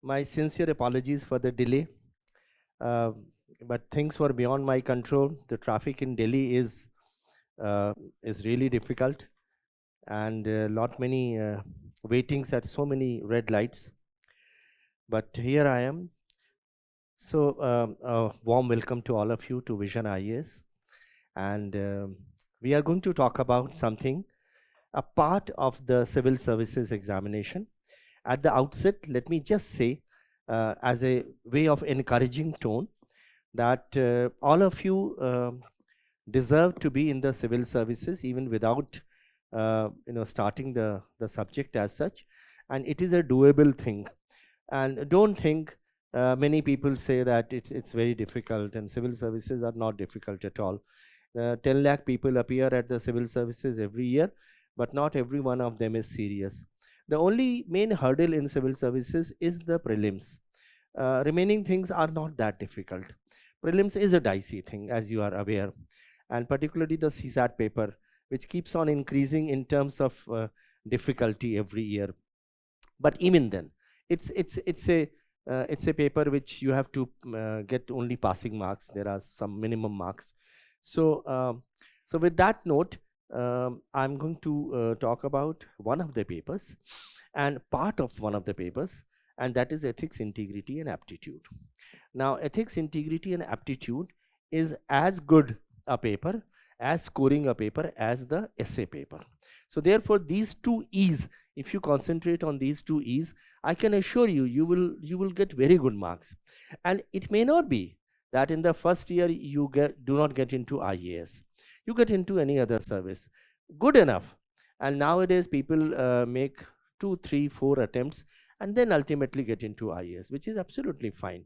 My sincere apologies for the delay, uh, but things were beyond my control. The traffic in Delhi is really difficult, and lot many waitings at so many red lights. But here I am. So a warm welcome to all of you to Vision IAS, and we are going to talk about something, a part of the civil services examination. At the outset, let me just say, as a way of encouraging tone, that all of you deserve to be in the civil services even without starting the subject as such, and it is a doable thing. And don't think, many people say that it's very difficult, and civil services are not difficult at all. 10 lakh people appear at the civil services every year, but not every one of them is serious. The only main hurdle in civil services is the prelims. Remaining things are not that difficult. Prelims is a dicey thing, as you are aware, and particularly the CSAT paper, which keeps on increasing in terms of difficulty every year. But even then, it's a paper which you have to get only passing marks. There are some minimum marks. So with that note, I'm going to talk about one of the papers and part of one of the papers, and that is ethics, integrity, and aptitude. Now, ethics, integrity, and aptitude is as good a paper as scoring a paper as the essay paper. So therefore, these two E's, if you concentrate on these two E's, I can assure you, you will get very good marks. And it may not be that in the first year you do not get into IAS. You get into any other service. Good enough. And nowadays people make 2, 3, 4 attempts and then ultimately get into IAS, which is absolutely fine.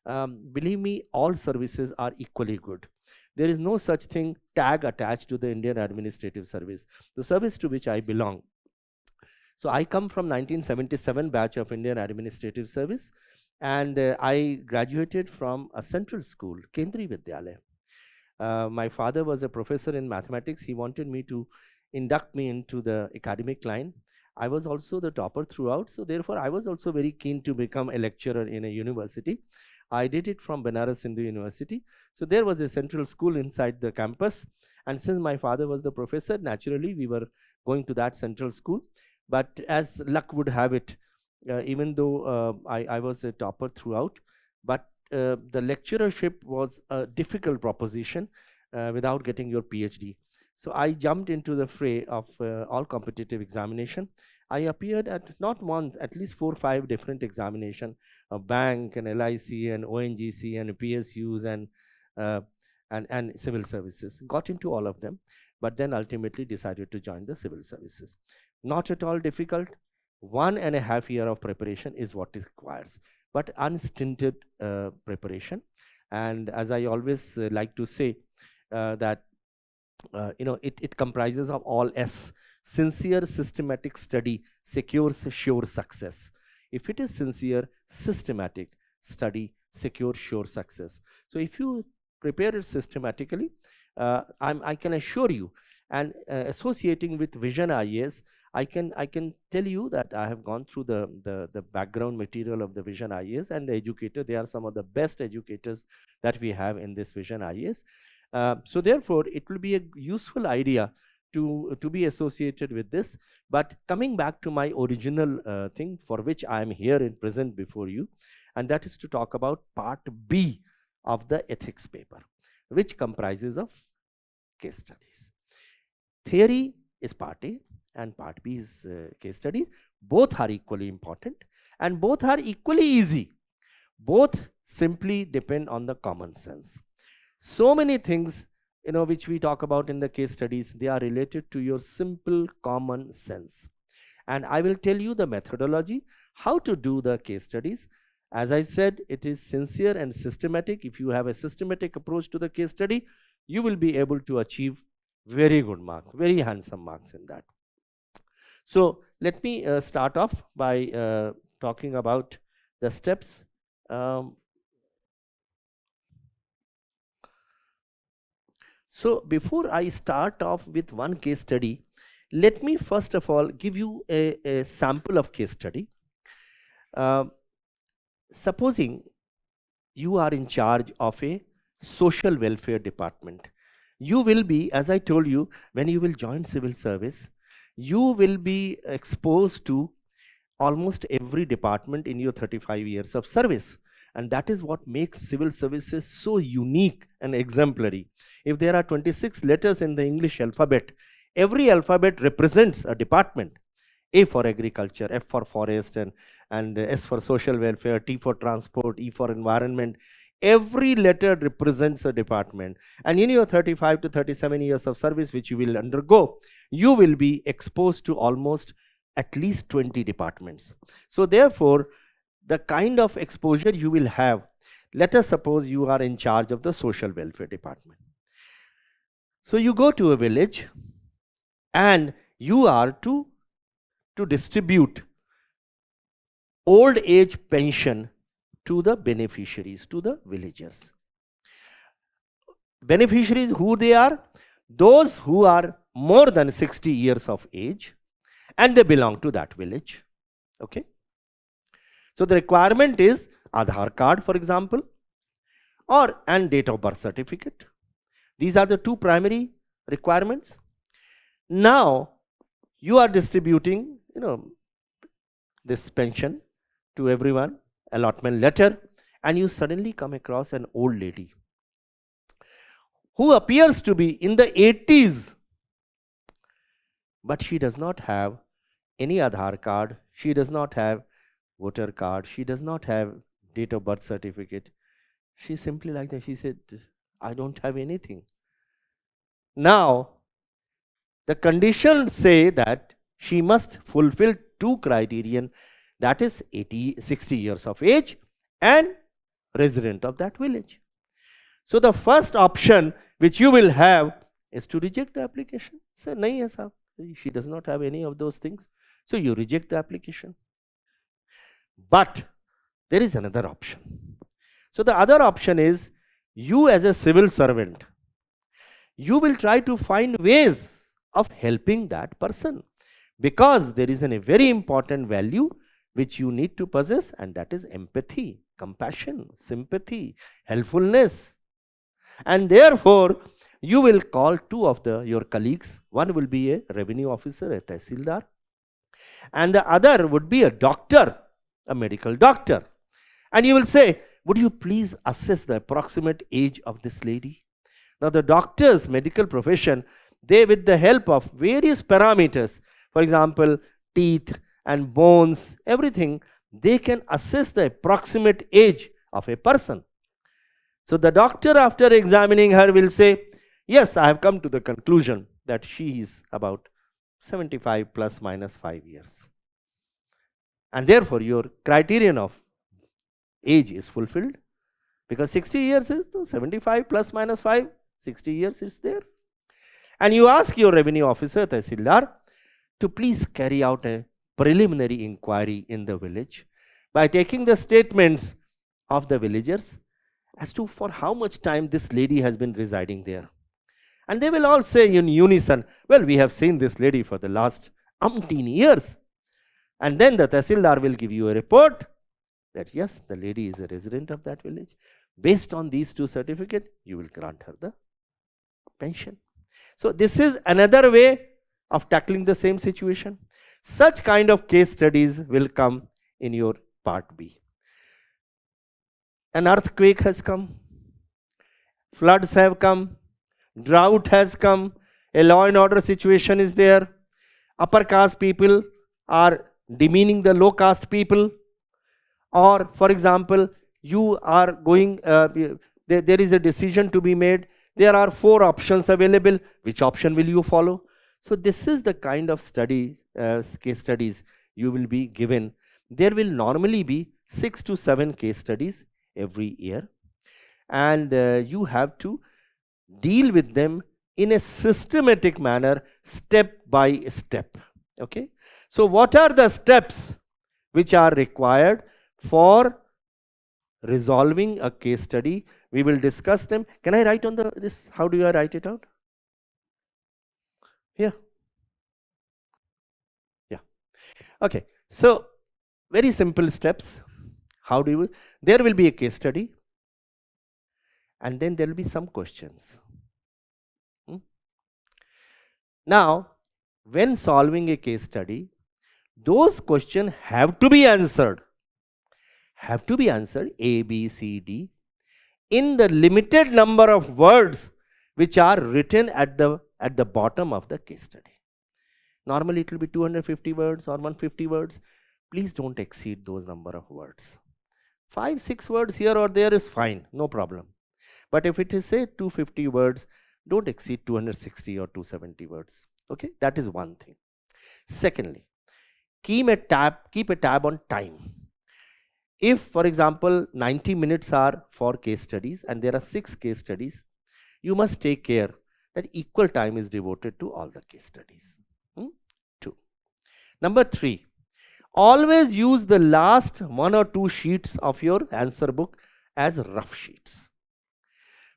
Believe me, all services are equally good. There is no such thing tag attached to the Indian Administrative Service, the service to which I belong. So I come from 1977 batch of Indian Administrative Service, and I graduated from a central school, Kendri Vidyalaya. My father was a professor in mathematics. He wanted me to induct me into the academic line. I was also the topper throughout, so therefore I was also very keen to become a lecturer in a university. I did it from Banaras Hindu University. So there was a central school inside the campus, and since my father was the professor, naturally we were going to that central school. But as luck would have it, even though I was a topper throughout, but the lecturership was a difficult proposition without getting your PhD. So I jumped into the fray of all competitive examination. I appeared at not one, at least 4 or 5 different examinations, a bank and LIC and ONGC and PSUs and civil services. Got into all of them, but then ultimately decided to join the civil services. Not at all difficult. 1.5 year of preparation is what it requires, but unstinted preparation. And as I always like to say, that it comprises of all S. Sincere, systematic study secures sure success. If it is sincere, systematic study secures sure success. So if you prepare it systematically, I can assure you, and associating with Vision IAS, I can tell you that I have gone through the background material of the Vision IAS and the educator. They are some of the best educators that we have in this Vision IAS. So therefore, it will be a useful idea to be associated with this. But coming back to my original thing for which I am here in present before you, and that is to talk about part B of the ethics paper, which comprises of case studies. Theory is part A and part B is case studies. Both are equally important and both are equally easy. Both simply depend on the common sense. So many things, which we talk about in the case studies, they are related to your simple common sense. And I will tell you the methodology, how to do the case studies. As I said, it is sincere and systematic. If you have a systematic approach to the case study, you will be able to achieve very good marks, very handsome marks in that. So let me start off by talking about the steps. So before I start off with one case study, let me first of all give you a sample of case study. Supposing you are in charge of a social welfare department. You will be, as I told you, when you will join civil service, you will be exposed to almost every department in your 35 years of service. And that is what makes civil services so unique and exemplary. If there are 26 letters in the English alphabet, every alphabet represents a department. A for agriculture, F for forest, and S for social welfare, T for transport, E for environment. Every letter represents a department. And in your 35 to 37 years of service, which you will undergo, you will be exposed to almost at least 20 departments. So therefore, the kind of exposure you will have, let us suppose you are in charge of the social welfare department. So you go to a village and you are to distribute old age pension to the beneficiaries, to the villagers. Beneficiaries, who they are? Those who are more than 60 years of age and they belong to that village. Okay. So the requirement is Aadhaar card, for example, and date of birth certificate. These are the two primary requirements. Now you are distributing, this pension to everyone, allotment letter, and you suddenly come across an old lady who appears to be in the 80s, but she does not have any Aadhaar card, she does not have voter card, she does not have date of birth certificate. She's simply like that. She said, I don't have anything. Now, the conditions say that she must fulfill two criterion, that is 60 years of age and resident of that village. So the first option which you will have is to reject the application. Say, nahi hai sahab, she does not have any of those things. So you reject the application. But there is another option. So the other option is, you as a civil servant, you will try to find ways of helping that person, because there is a very important value which you need to possess, and that is empathy, compassion, sympathy, helpfulness. And therefore, you will call two of your colleagues. One will be a revenue officer, a tehsildar, and the other would be a doctor, a medical doctor. And you will say, would you please assess the approximate age of this lady? Now the doctors, medical profession, they, with the help of various parameters, for example, teeth and bones, everything, they can assess the approximate age of a person. So the doctor, after examining her, will say, yes, I have come to the conclusion that she is about 75 plus minus 5 years. and therefore your criterion of age is fulfilled, because 60 years is 75 plus minus 5, 60 years is there. And you ask your revenue officer, Tehsildar, to please carry out a preliminary inquiry in the village by taking the statements of the villagers as to for how much time this lady has been residing there. And they will all say in unison, well, we have seen this lady for the last umpteen years. And then the Tehsildar will give you a report that yes, the lady is a resident of that village. Based on these two certificates, you will grant her the pension. So this is another way of tackling the same situation. Such kind of case studies will come in your part B. An earthquake has come, floods have come, drought has come, a law and order situation is there, upper caste people are demeaning the low caste people, or for example, you are going, there is a decision to be made, there are 4 options available, which option will you follow? So this is the kind of study, case studies you will be given. There will normally be 6 to 7 case studies every year, and you have to deal with them in a systematic manner, step by step. Okay, so what are the steps which are required for resolving a case study? We will discuss them. Can I write on this? How do I write it out? Here. Yeah. Okay. So very simple steps. How do you? There will be a case study, and then there will be some questions. Now, when solving a case study, those questions have to be answered. Have to be answered A, B, C, D in the limited number of words which are written at the bottom of the case study. Normally it will be 250 words or 150 words. Please don't exceed those number of words. 5, 6 words here or there is fine, no problem. But if it is say 250 words, don't exceed 260 or 270 words. Okay, that is one thing. Secondly, keep a tab on time. If, for example, 90 minutes are for case studies and there are 6 case studies, you must take care that equal time is devoted to all the case studies. 2. Number 3, always use the last 1 or 2 sheets of your answer book as rough sheets.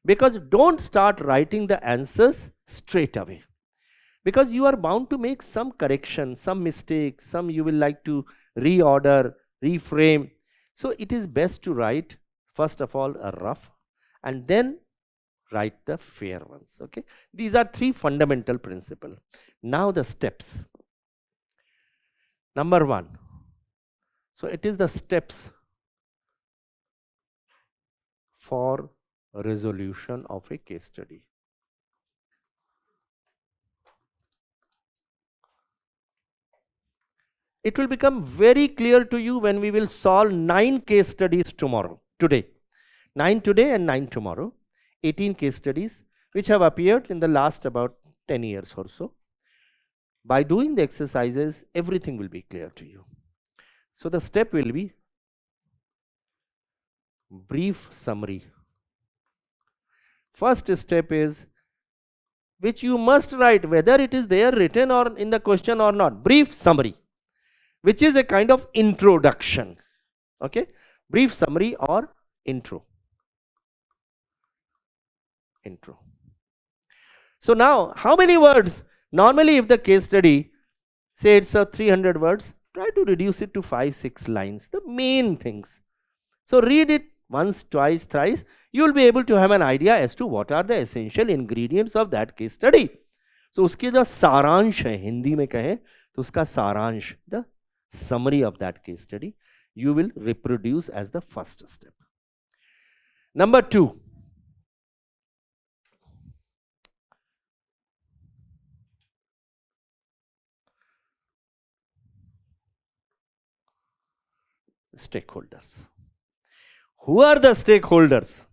Because don't start writing the answers straight away. Because you are bound to make some correction, some mistakes, some you will like to reorder, reframe. So it is best to write first of all a rough and then write the fair ones. Okay, these are 3 fundamental principles. Now the steps. Number 1. So it is the steps for resolution of a case study. It will become very clear to you when we will solve 9 case studies today. 9 today and 9 tomorrow. 18 case studies which have appeared in the last about 10 years or so. By doing the exercises, everything will be clear to you. So the step will be brief summary. First step is, which you must write whether it is there written or in the question or not, brief summary, which is a kind of introduction. Okay, brief summary or intro. So now, how many words? Normally if the case study, say it's 300 words, try to reduce it to 5, 6 lines, the main things. So read it once, twice, thrice, you will be able to have an idea as to what are the essential ingredients of that case study. So उसके जो सारांश है, हिंदी में कहें तो उसका सारांश, the summary of that case study, you will reproduce as the first step. Number 2, stakeholders. Who are the stakeholders?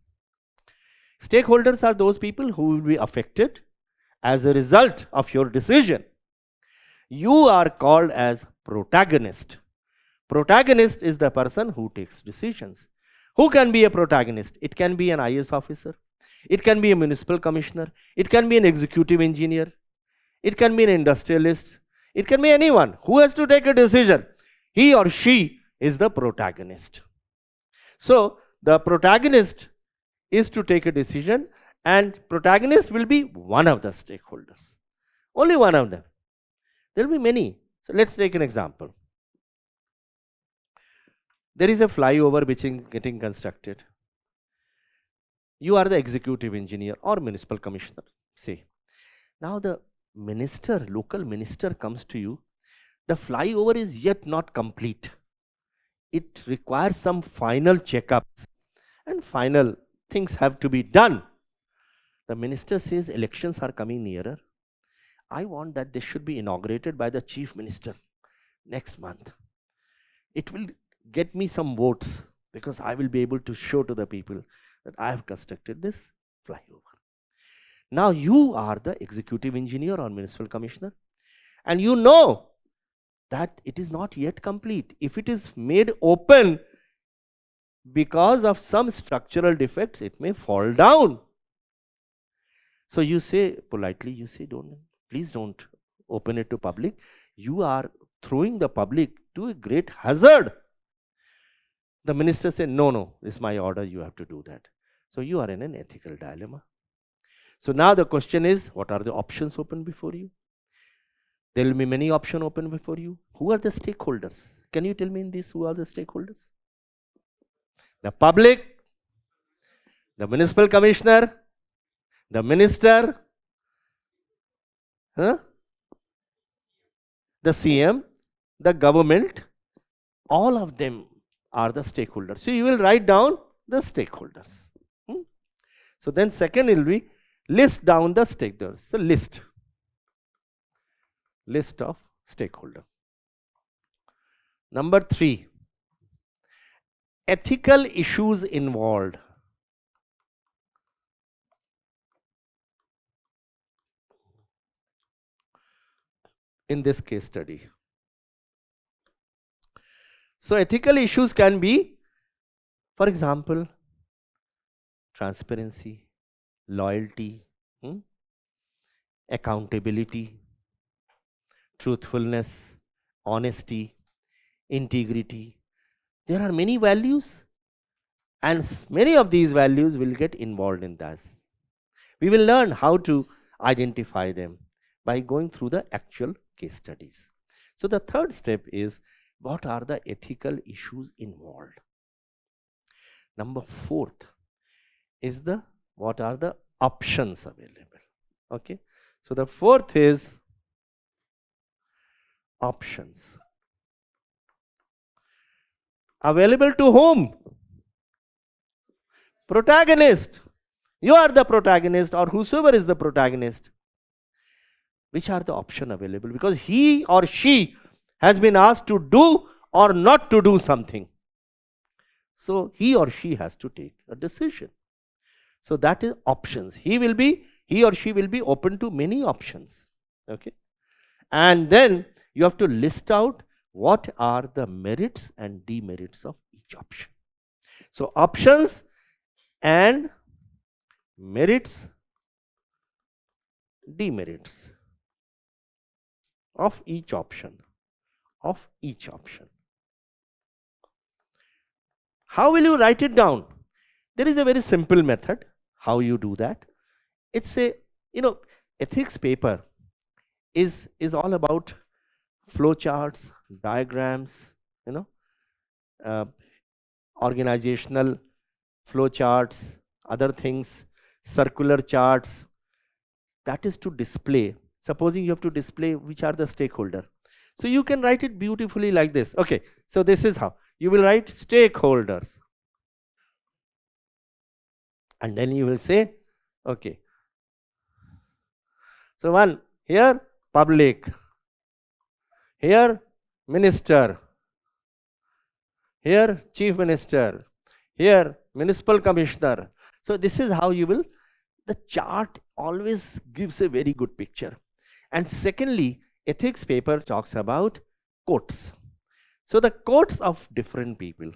Stakeholders are those people who will be affected as a result of your decision. You are called as protagonist. Protagonist is the person who takes decisions. Who can be a protagonist? It can be an IAS officer. It can be a municipal commissioner. It can be an executive engineer. It can be an industrialist. It can be anyone who has to take a decision. He or she is the protagonist. So the protagonist is to take a decision, and protagonist will be one of the stakeholders. Only one of them. There will be many. So let's take an example. There is a flyover which is getting constructed. You are the executive engineer or municipal commissioner, say. Now the minister, local minister comes to you. The flyover is yet not complete. It requires some final checkups and final things have to be done. The minister says elections are coming nearer. I want that this should be inaugurated by the chief minister next month. It will get me some votes because I will be able to show to the people that I have constructed this flyover. Now you are the executive engineer or municipal commissioner, and you know that it is not yet complete. If it is made open because of some structural defects, it may fall down. So you say politely, you say, please don't open it to public. You are throwing the public to a great hazard. The minister said, no, this is my order, you have to do that. So you are in an ethical dilemma. So now the question is, what are the options open before you? There will be many options open before you. Who are the stakeholders? Can you tell me in this, who are the stakeholders? The public, the municipal commissioner, the minister, the CM, the government, all of them are the stakeholders. So you will write down the stakeholders. So then second will be list down the stakeholders. So list of stakeholder. Number 3, ethical issues involved. In this case study. So ethical issues can be, for example, transparency, loyalty, accountability, truthfulness, honesty, integrity. There are many values, and many of these values will get involved in this. We will learn how to identify them by going through the actual case studies. So the third step is, what are the ethical issues involved? Number 4th is what are the options available? Okay. So the 4th is options. Available to whom? Protagonist. You are the protagonist, or whosoever is the protagonist. Which are the options available? Because he or she has been asked to do or not to do something. So he or she has to take a decision. So that is options. He or she will be open to many options. Okay. And then you have to list out what are the merits and demerits of each option. So options and merits, demerits of each option. How will you write it down? There is a very simple method how you do that. It's a, ethics paper is all about flowcharts, diagrams, organizational flowcharts, other things, circular charts. That is to display. Supposing you have to display which are the stakeholder. So you can write it beautifully like this. Okay, so this is how. You will write stakeholders. And then you will say, okay. So one, here public, here minister, here chief minister, here municipal commissioner. So this is how you will, the chart always gives a very good picture. And secondly, ethics paper talks about quotes. So the quotes of different people.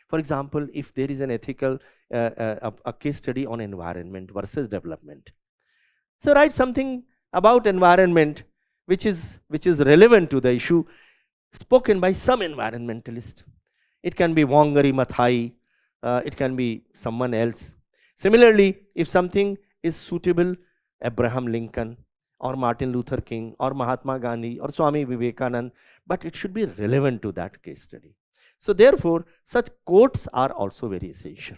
For example, if there is an ethical, a case study on environment versus development. So write something about environment which is relevant to the issue spoken by some environmentalist. It can be Wangari Maathai, it can be someone else. Similarly, if something is suitable, Abraham Lincoln or Martin Luther King or Mahatma Gandhi or Swami Vivekanand, but it should be relevant to that case study. So therefore, such quotes are also very essential.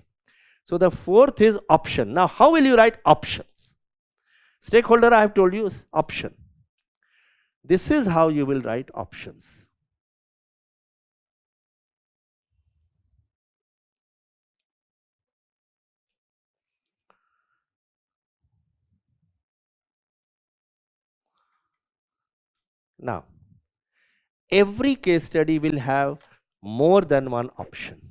So the fourth is option. Now, how will you write options? Stakeholder, I have told you, is option. This is how you will write options. Now, every case study will have more than one option.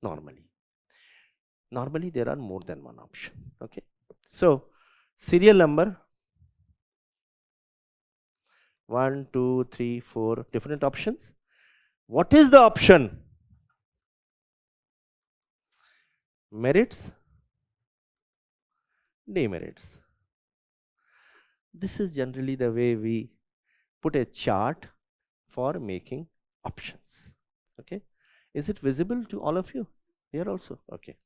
Normally there are more than one option. Okay, so serial number 1, 2, 3, 4 different options. What is the option? Merits, demerits. This is generally the way we put a chart for making options. Okay, is it visible to all of you here also? Okay.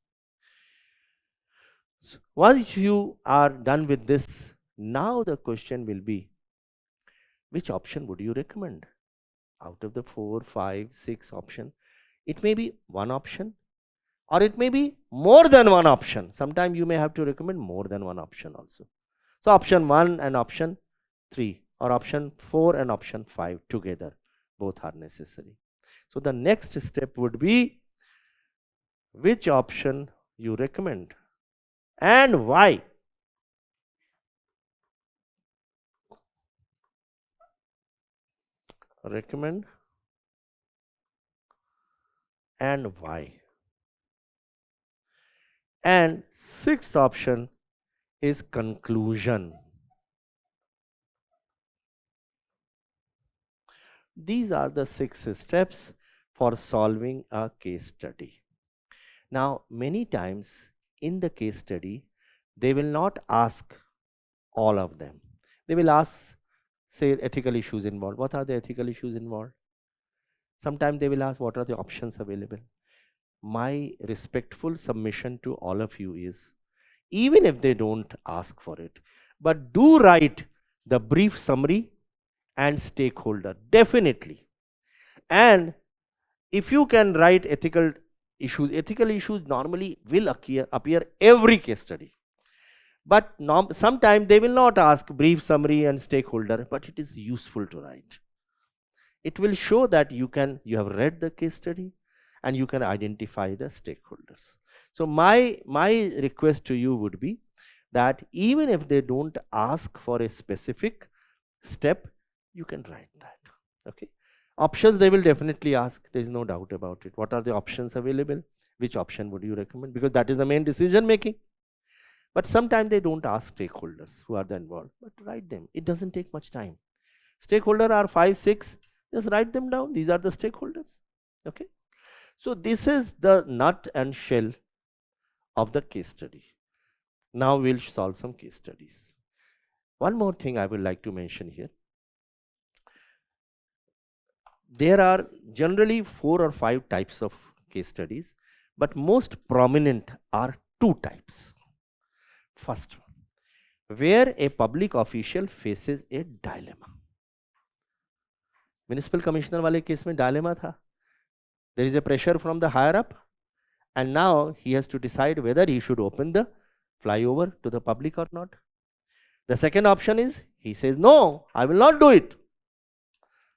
So once you are done with this, now the question will be, which option would you recommend out of the 4, 5, 6 option? It may be one option or it may be more than one option. Sometimes you may have to recommend more than one option also. So option 1 and option 3 or option 4 and option 5 together, both are necessary. So the next step would be which option you recommend and why. Recommend and why. And sixth option is conclusion. These are the 6 steps for solving a case study. Now, many times in the case study, they will not ask all of them. They will ask, say, ethical issues involved. What are the ethical issues involved? Sometimes they will ask, what are the options available? My respectful submission to all of you is, even if they don't ask for it, but do write the brief summary and stakeholder, definitely. And if you can write ethical issues normally will appear every case study. But sometimes they will not ask brief summary and stakeholder, but it is useful to write. It will show that you have read the case study and you can identify the stakeholders. So my request to you would be that even if they don't ask for a specific step, you can write that. Okay. Options they will definitely ask. There is no doubt about it. What are the options available? Which option would you recommend? Because that is the main decision making. But sometimes they don't ask stakeholders who are involved, but write them. It doesn't take much time. Stakeholder are 5, 6. Just write them down. These are the stakeholders. Okay. So this is the nut and shell of the case study. Now we'll solve some case studies. One more thing I would like to mention here. There are generally 4 or 5 types of case studies, but most prominent are 2 types. First, where a public official faces a dilemma. Municipal commissioner wale case mein dilemma tha. There is a pressure from the higher up, and now he has to decide whether he should open the flyover to the public or not. The second option is he says, no, I will not do it.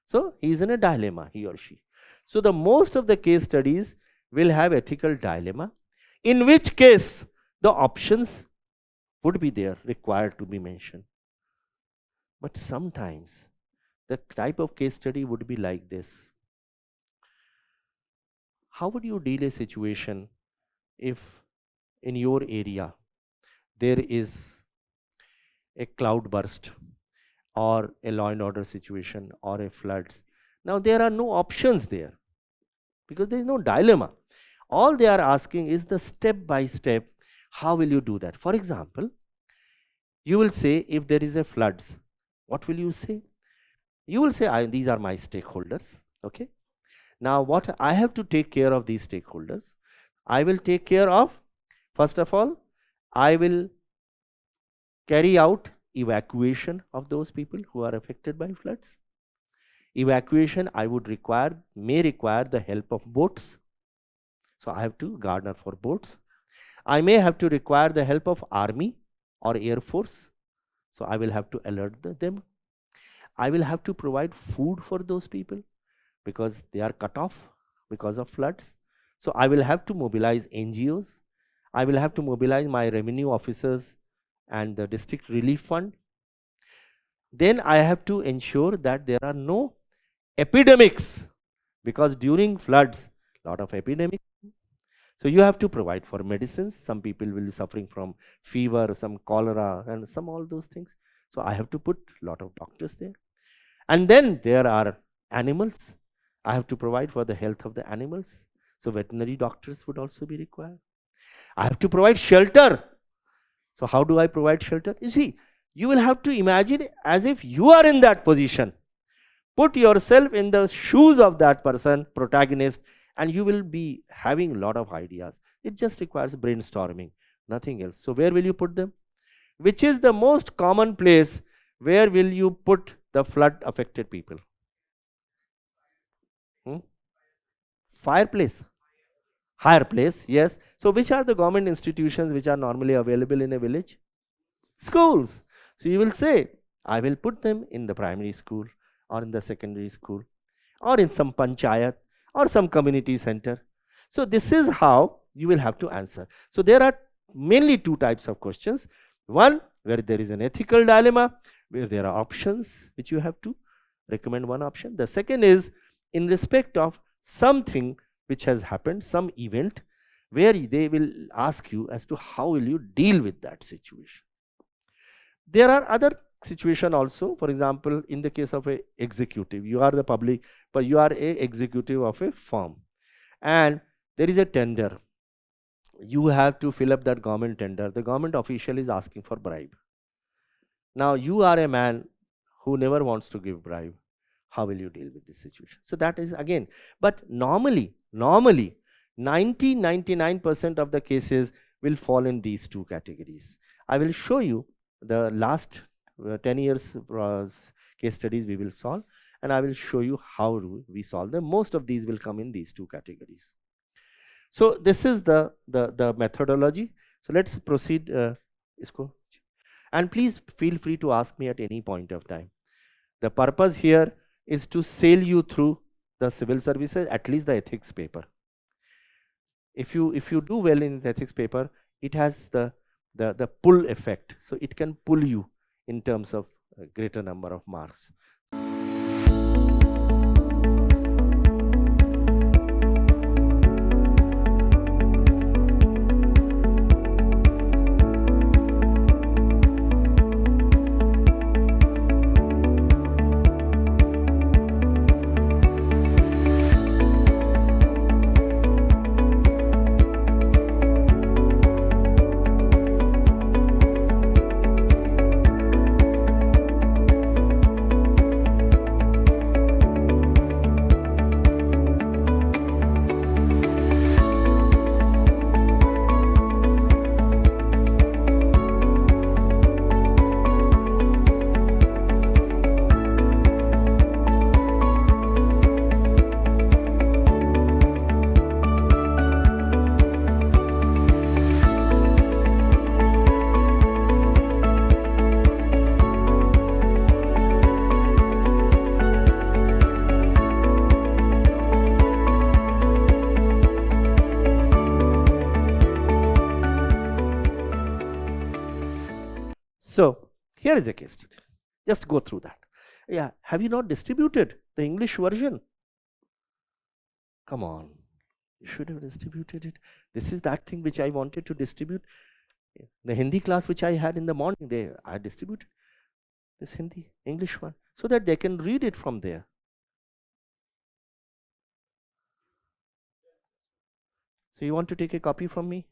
So he is in a dilemma, he or she. So the most of the case studies will have ethical dilemma, in which case the options would be there, required to be mentioned. But sometimes the type of case study would be like this. How would you deal a situation if in your area there is a cloud burst or a law and order situation or a floods? Now there are no options there. because there is no dilemma. All they are asking is the step by step, how will you do that? For example, you will say if there is a floods, what will you say? You will say, these are my stakeholders. Okay. Now what I have to take care of these stakeholders, I will take care of, first of all, I will carry out evacuation of those people who are affected by floods. Evacuation I would may require the help of boats. So I have to garner for boats. I may have to require the help of army or air force. So I will have to alert them. I will have to provide food for those people because they are cut off because of floods. So I will have to mobilize NGOs. I will have to mobilize my revenue officers and the district relief fund. Then I have to ensure that there are no epidemics, because during floods, a lot of epidemics. So you have to provide for medicines. Some people will be suffering from fever, some cholera, and some all those things. So I have to put a lot of doctors there. And then there are animals. I have to provide for the health of the animals. So veterinary doctors would also be required. I have to provide shelter. So how do I provide shelter? You see, you will have to imagine as if you are in that position. Put yourself in the shoes of that person, protagonist, and you will be having a lot of ideas. It just requires brainstorming, nothing else. So where will you put them? Which is the most common place? Where will you put the flood affected people? Fireplace. Higher place, yes. So which are the government institutions which are normally available in a village? Schools. So you will say, I will put them in the primary school or in the secondary school or in some panchayat or some community center. So this is how you will have to answer. So there are mainly two types of questions. One, where there is an ethical dilemma, where there are options which you have to recommend one option. The second is in respect of something which has happened, some event, where they will ask you as to how will you deal with that situation. There are other situations also. For example, in the case of a executive, you are the public, but you are a executive of a firm, and there is a tender. You have to fill up that government tender. The government official is asking for bribe. Now you are a man who never wants to give bribe. How will you deal with this situation? So that is again, but normally 99% of the cases will fall in these two categories. I will show you the last 10 years case studies we will solve, and I will show you how we solve them. Most of these will come in these two categories. So this is the methodology. So let's proceed. And please feel free to ask me at any point of time. The purpose here is to sail you through the civil services, at least the ethics paper. If you do well in the ethics paper, it has the pull effect. So it can pull you in terms of a greater number of marks. So here is a case study. Just go through that. Yeah, have you not distributed the English version? Come on, you should have distributed it. This is that thing which I wanted to distribute. The Hindi class which I had in the morning, I distributed this Hindi, English one, so that they can read it from there. So you want to take a copy from me?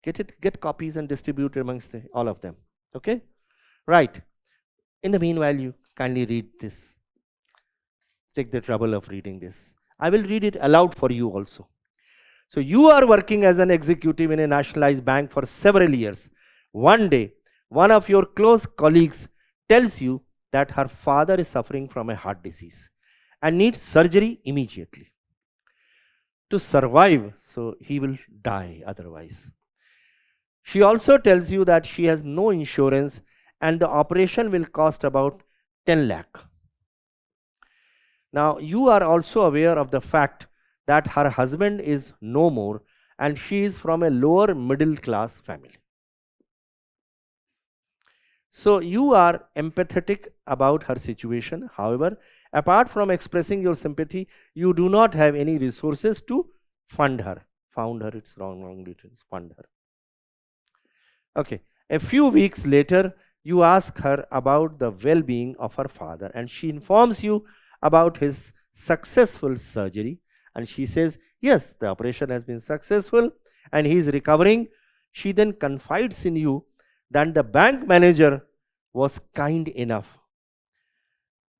Get copies and distribute amongst all of them. Okay? Right. In the meanwhile, you kindly read this. Take the trouble of reading this. I will read it aloud for you also. So you are working as an executive in a nationalized bank for several years. One day, one of your close colleagues tells you that her father is suffering from a heart disease and needs surgery immediately to survive, so he will die otherwise. She also tells you that she has no insurance and the operation will cost about 10 lakh. Now, you are also aware of the fact that her husband is no more and she is from a lower middle class family. So, you are empathetic about her situation. However, apart from expressing your sympathy, you do not have any resources to fund her. Found her, it's wrong, it's fund her. Okay, a few weeks later, you ask her about the well-being of her father and she informs you about his successful surgery, and she says, yes, the operation has been successful and he is recovering. She then confides in you that the bank manager was kind enough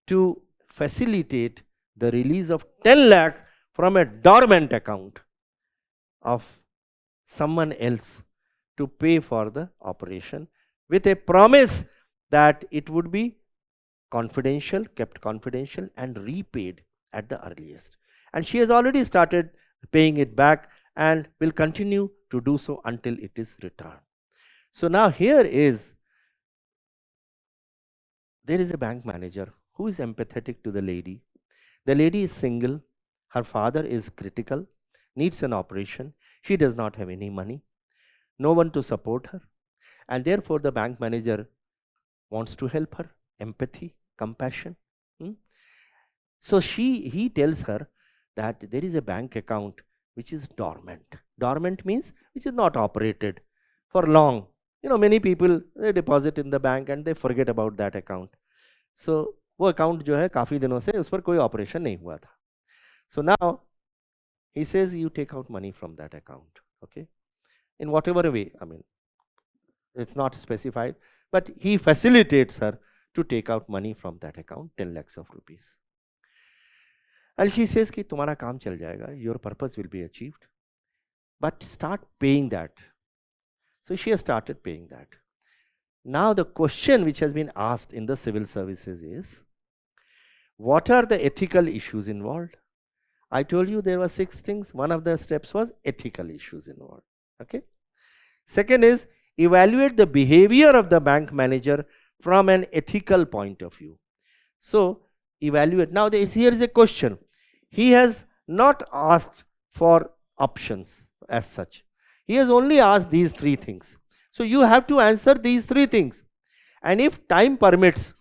to facilitate the release of 10 lakh from a dormant account of someone else to pay for the operation, with a promise that it would be confidential, kept confidential and repaid at the earliest. And she has already started paying it back and will continue to do so until it is returned. So now there is a bank manager who is empathetic to the lady. The lady is single, her father is critical, needs an operation, she does not have any money, no one to support her, and therefore the bank manager wants to help her. Empathy, compassion. So he tells her that there is a bank account which is dormant. Dormant means which is not operated for long. Many people, they deposit in the bank and they forget about that account. So वो account जो है काफी दिनों से उस पर कोई operation नहीं हुआ था. So now he says you take out money from that account. Okay, in whatever way, I mean, it's not specified, but he facilitates her to take out money from that account, 10 lakhs of rupees. And she says कि तुम्हारा काम चल जाएगा, your purpose will be achieved, but start paying that. So she has started paying that. Now the question which has been asked in the civil services is, what are the ethical issues involved? I told you there were 6 things. One of the steps was ethical issues involved. Okay. Second is, evaluate the behavior of the bank manager from an ethical point of view. So evaluate. Now here is a question. He has not asked for options as such. He has only asked these 3 things. So you have to answer these 3 things. And if time permits,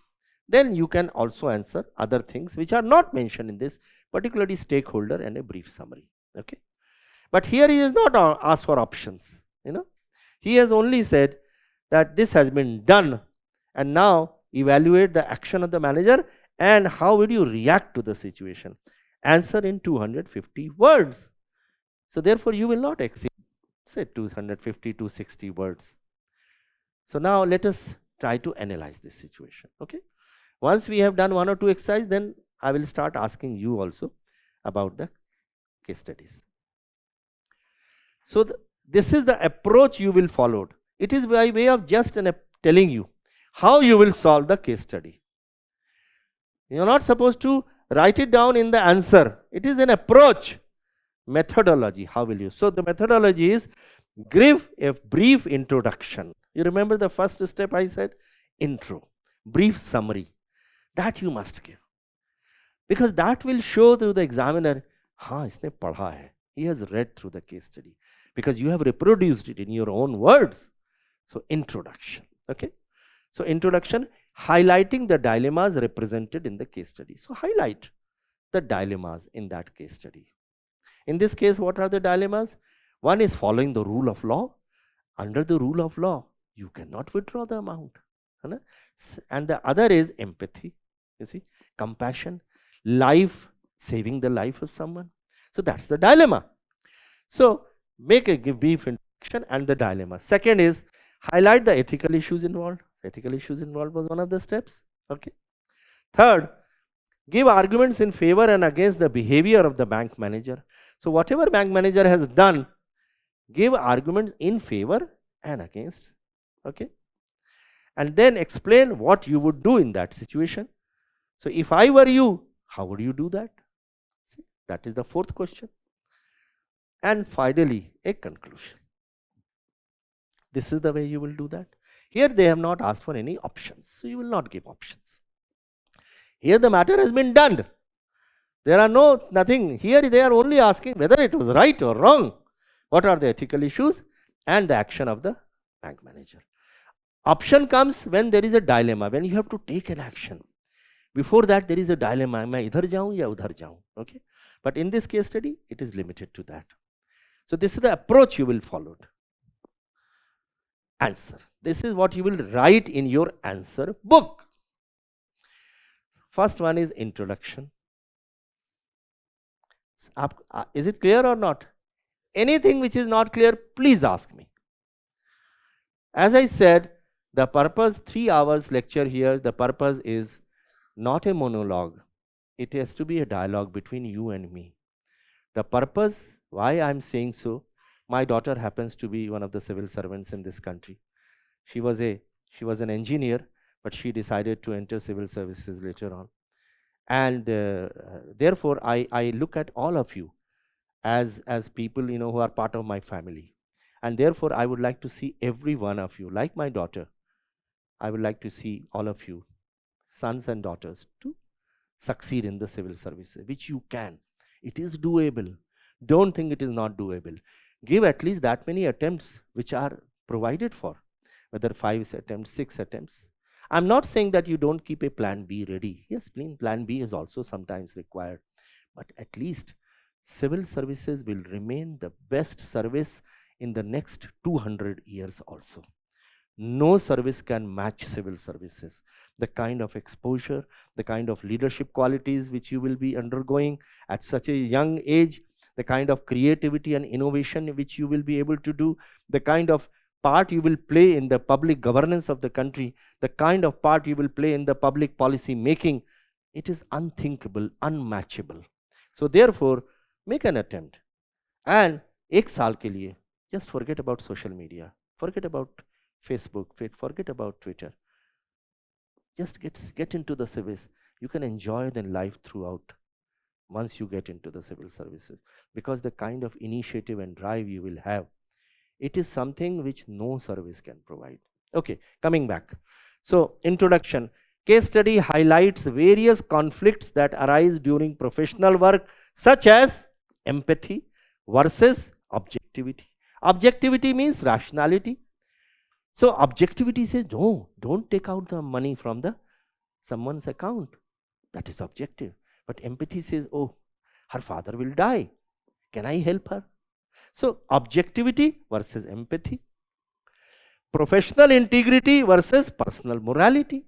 then you can also answer other things which are not mentioned in this, particularly stakeholder and a brief summary. Okay. But here he has not asked for options. He has only said that this has been done and now evaluate the action of the manager and how would you react to the situation. Answer in 250 words. So therefore you will not exceed, say, 250 to 60 words. So now let us try to analyze this situation. Okay. Once we have done 1 or 2 exercises, then I will start asking you also about the case studies. So this is the approach you will follow. It is by way of just telling you how you will solve the case study. You are not supposed to write it down in the answer. It is an approach, methodology. How will you? So the methodology is give a brief introduction. You remember the first step I said? Intro, brief summary. That you must give. Because that will show to the examiner, isne padha hai. He has read through the case study. Because you have reproduced it in your own words. So introduction. Okay. So introduction, highlighting the dilemmas represented in the case study. So highlight the dilemmas in that case study. In this case, what are the dilemmas? One is following the rule of law. Under the rule of law, you cannot withdraw the amount. And the other is empathy, you see, compassion, life, saving the life of someone. So that's the dilemma. So make a brief introduction and the dilemma. Second is highlight the ethical issues involved. Ethical issues involved was one of the steps. Okay. Third, give arguments in favor and against the behavior of the bank manager. So whatever bank manager has done, give arguments in favor and against. Okay. And then explain what you would do in that situation. So if I were you, how would you do that? See, that is the fourth question. And finally, a conclusion. This is the way you will do that. Here they have not asked for any options, so you will not give options. Here the matter has been done. There are nothing. Here they are only asking whether it was right or wrong. What are the ethical issues and the action of the bank manager. Option comes when there is a dilemma, when you have to take an action. Before that, there is a dilemma. Am I idhar jaun ya udhar jaun? Okay. But in this case study, it is limited to that. So this is the approach you will follow. Answer. This is what you will write in your answer book. First one is introduction. Is it clear or not? Anything which is not clear, please ask me. As I said, the purpose, 3 hours lecture here, the purpose is not a monologue. It has to be a dialogue between you and me. The purpose, why I am saying so, my daughter happens to be one of the civil servants in this country. She was an engineer, but she decided to enter civil services later on. And therefore, I look at all of you as people, who are part of my family. And therefore, I would like to see every one of you, like my daughter. I would like to see all of you, sons and daughters, to succeed in the civil services, which you can. It is doable. Don't think it is not doable. Give at least that many attempts which are provided for, whether 5 attempts, 6 attempts. I'm not saying that you don't keep a plan B ready. Yes, plan B is also sometimes required. But at least civil services will remain the best service in the next 200 years also. No service can match civil services. The kind of exposure, the kind of leadership qualities which you will be undergoing at such a young age, the kind of creativity and innovation which you will be able to do, the kind of part you will play in the public governance of the country, the kind of part you will play in the public policy making, it is unthinkable, unmatchable. So therefore, make an attempt. And ek saal ke liye, just forget about social media, forget about Facebook, forget about Twitter. Just get into the service. You can enjoy the life throughout once you get into the civil services, because the kind of initiative and drive you will have, it is something which no service can provide. Okay, coming back. So, introduction. Case study highlights various conflicts that arise during professional work, such as empathy versus objectivity. Objectivity means rationality. So objectivity says, no, don't take out the money from someone's account. That is objective. But empathy says, oh, her father will die. Can I help her? So objectivity versus empathy. Professional integrity versus personal morality.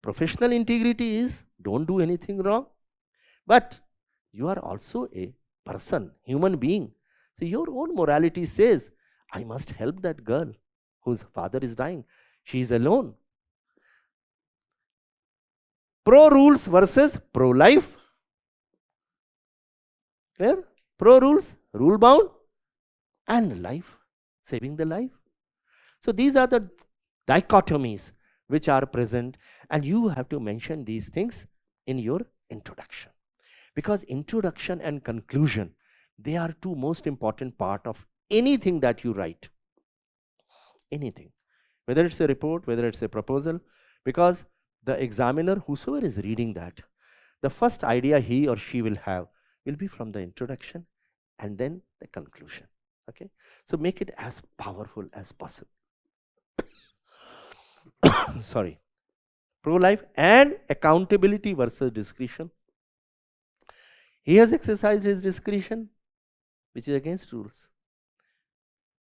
Professional integrity is, don't do anything wrong. But you are also a person, human being. So your own morality says, I must help that girl whose father is dying. She is alone. Pro rules versus pro life. Clear? Pro rules, rule bound, and life, saving the life. So these are the dichotomies which are present, and you have to mention these things in your introduction. Because introduction and conclusion, they are two most important part of anything that you write. Anything, whether it's a report, whether it's a proposal, because the examiner, whosoever is reading that, the first idea he or she will have will be from the introduction and then the conclusion. Okay, so make it as powerful as possible. Sorry. Pro-life and accountability versus discretion. He has exercised his discretion, which is against rules,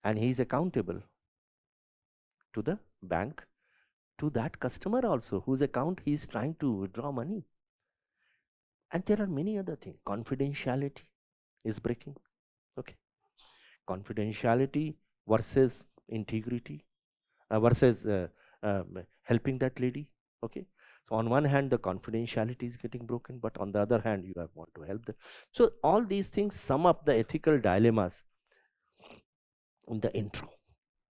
and he is accountable to the bank, to that customer also, whose account he is trying to withdraw money. And there are many other things. Confidentiality is breaking. Okay. confidentiality versus integrity, versus helping that lady. Okay, so on one hand the confidentiality is getting broken, but on the other hand you have want to help them. So all these things sum up the ethical dilemmas in the intro.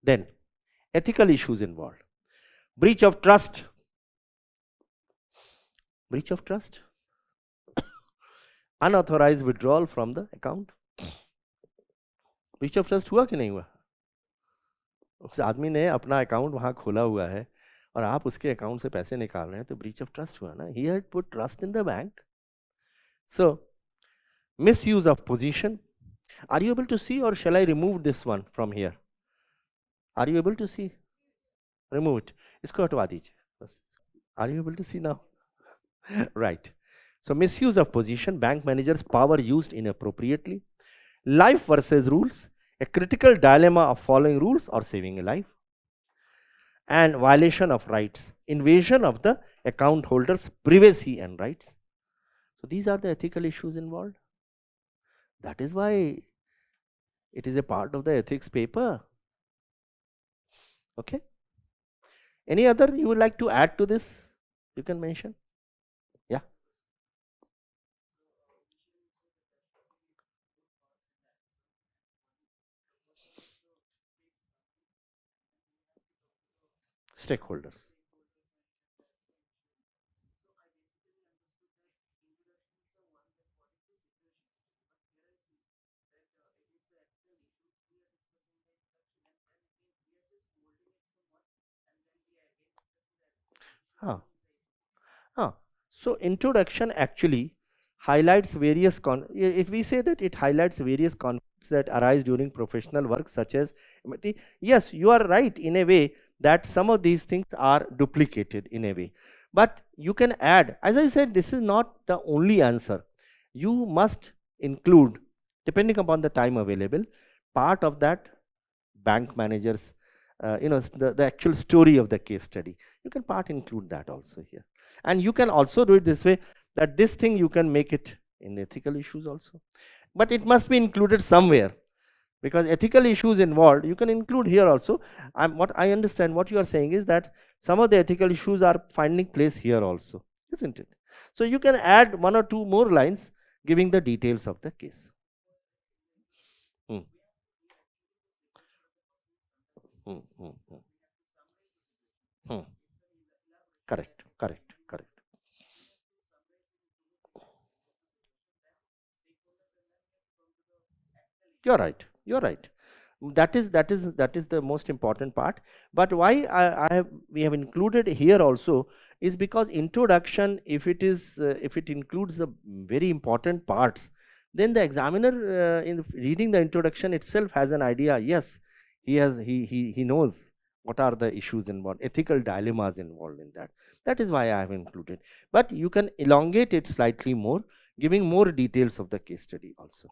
Then ethical issues involved: breach of trust, breach of trust, unauthorized withdrawal from the account. Breach of trust हुआ कि नहीं हुआ? उस आदमी ने अपना account वहां खोला हुआ है और आप उसके अकाउंट से पैसे निकाल रहे हैं, तो ब्रीच ऑफ ट्रस्ट हुआ ना. He had put trust in the bank. So misuse of position. Are you able to see, or shall I remove this one from here? Are you able to see? Remove it. इसको हटवा दीजिए बस. Are you able to see now? Right. So misuse of position, bank managers' power used inappropriately, life versus rules, a critical dilemma of following rules or saving a life, and violation of rights, invasion of the account holder's privacy and rights. So these are the ethical issues involved. That is why it is a part of the ethics paper. Okay. Any other you would like to add to this? You can mention. Yeah. Stakeholders. Huh. Huh. So introduction actually highlights various if we say that it highlights various conflicts that arise during professional work, such as yes, you are right in a way that some of these things are duplicated in a way, but you can add, as I said, this is not the only answer. You must include, depending upon the time available, part of that bank managers, the actual story of the case study. You can part include that also here. And you can also do it this way, that this thing you can make it in ethical issues also. But it must be included somewhere, because ethical issues involved, you can include here also. What I understand, what you are saying is that some of the ethical issues are finding place here also, isn't it? So you can add one or two more lines giving the details of the case. Hmm. Hmm. Hmm. Hmm. Hmm. Correct, correct, correct. You're right. You're right. That is the most important part. But why we have included here also is because introduction, if it includes the very important parts, then the examiner in reading the introduction itself has an idea. Yes, he knows what are the issues involved, ethical dilemmas involved in that. That is why I have included. But you can elongate it slightly more, giving more details of the case study also.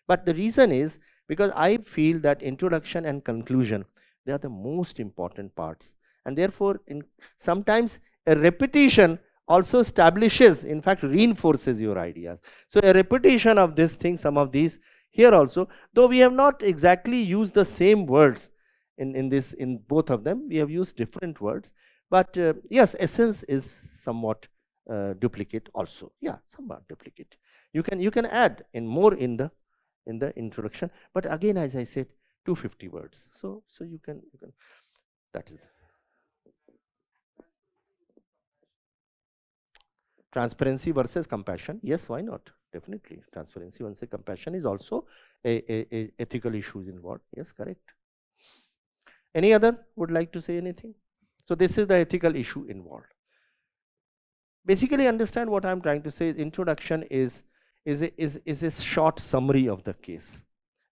But the reason is because I feel that introduction and conclusion, they are the most important parts, and therefore sometimes a repetition also establishes, in fact reinforces your ideas. So a repetition of this thing, some of these here also, though we have not exactly used the same words in both of them, we have used different words, but yes, essence is somewhat duplicate also. Yeah, somewhat duplicate. You can add in more in the introduction, but again, as I said, 250 words. So you can that is transparency versus compassion. Yes, why not? Definitely, transparency versus compassion is also a ethical issues involved. Yes, correct. Any other would like to say anything? So this is the ethical issue involved. Basically, understand what I'm trying to say is introduction is a short summary of the case,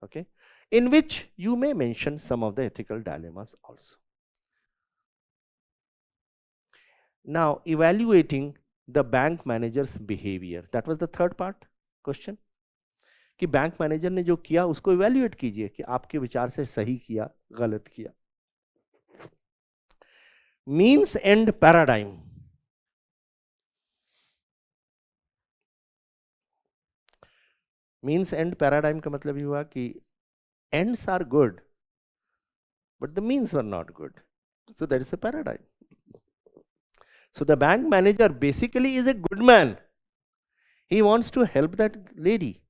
okay, in which you may mention some of the ethical dilemmas also. Now, evaluating the bank manager's behavior, that was the third part question, कि bank manager ने जो किया उसको evaluate कीजिए कि आपके विचार से सही किया, गलत किया. Means and paradigm. Means and paradigm का मतलब ये हुआ कि ends are good, but the means were not good. So that is a paradigm. So the bank manager basically is a good man. He wants to help that lady.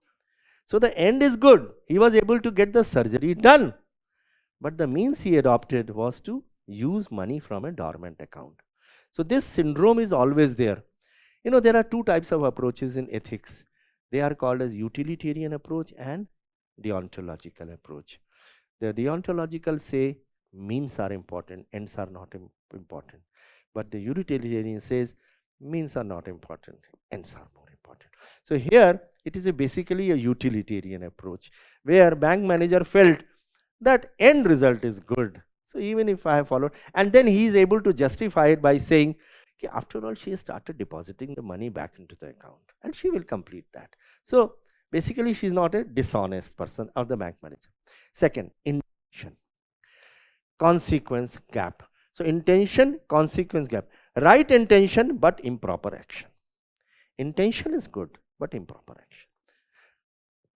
So the end is good. He was able to get the surgery done. But the means he adopted was to use money from a dormant account. So this syndrome is always there. There are two types of approaches in ethics. They are called as utilitarian approach and deontological approach. The deontological say means are important, ends are not important. But the utilitarian says means are not important, ends are more important. So here it is basically a utilitarian approach where bank manager felt that end result is good. So even if I have followed, and then he is able to justify it by saying, okay, after all, she has started depositing the money back into the account and she will complete that. So basically, she is not a dishonest person or the bank manager. Second, intention, consequence gap. So intention, consequence gap. Right intention, but improper action. Intention is good, but improper action.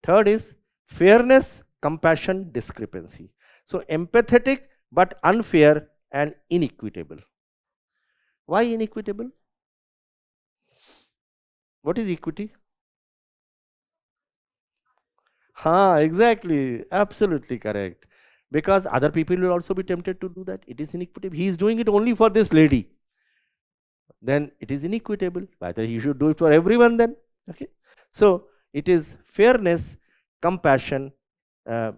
Third is fairness, compassion, discrepancy. So empathetic, but unfair and inequitable. Why inequitable? What is equity? Exactly. Absolutely correct. Because other people will also be tempted to do that. It is inequitable. He is doing it only for this lady. Then it is inequitable. Whether he should do it for everyone then. Okay. So it is fairness, compassion, uh,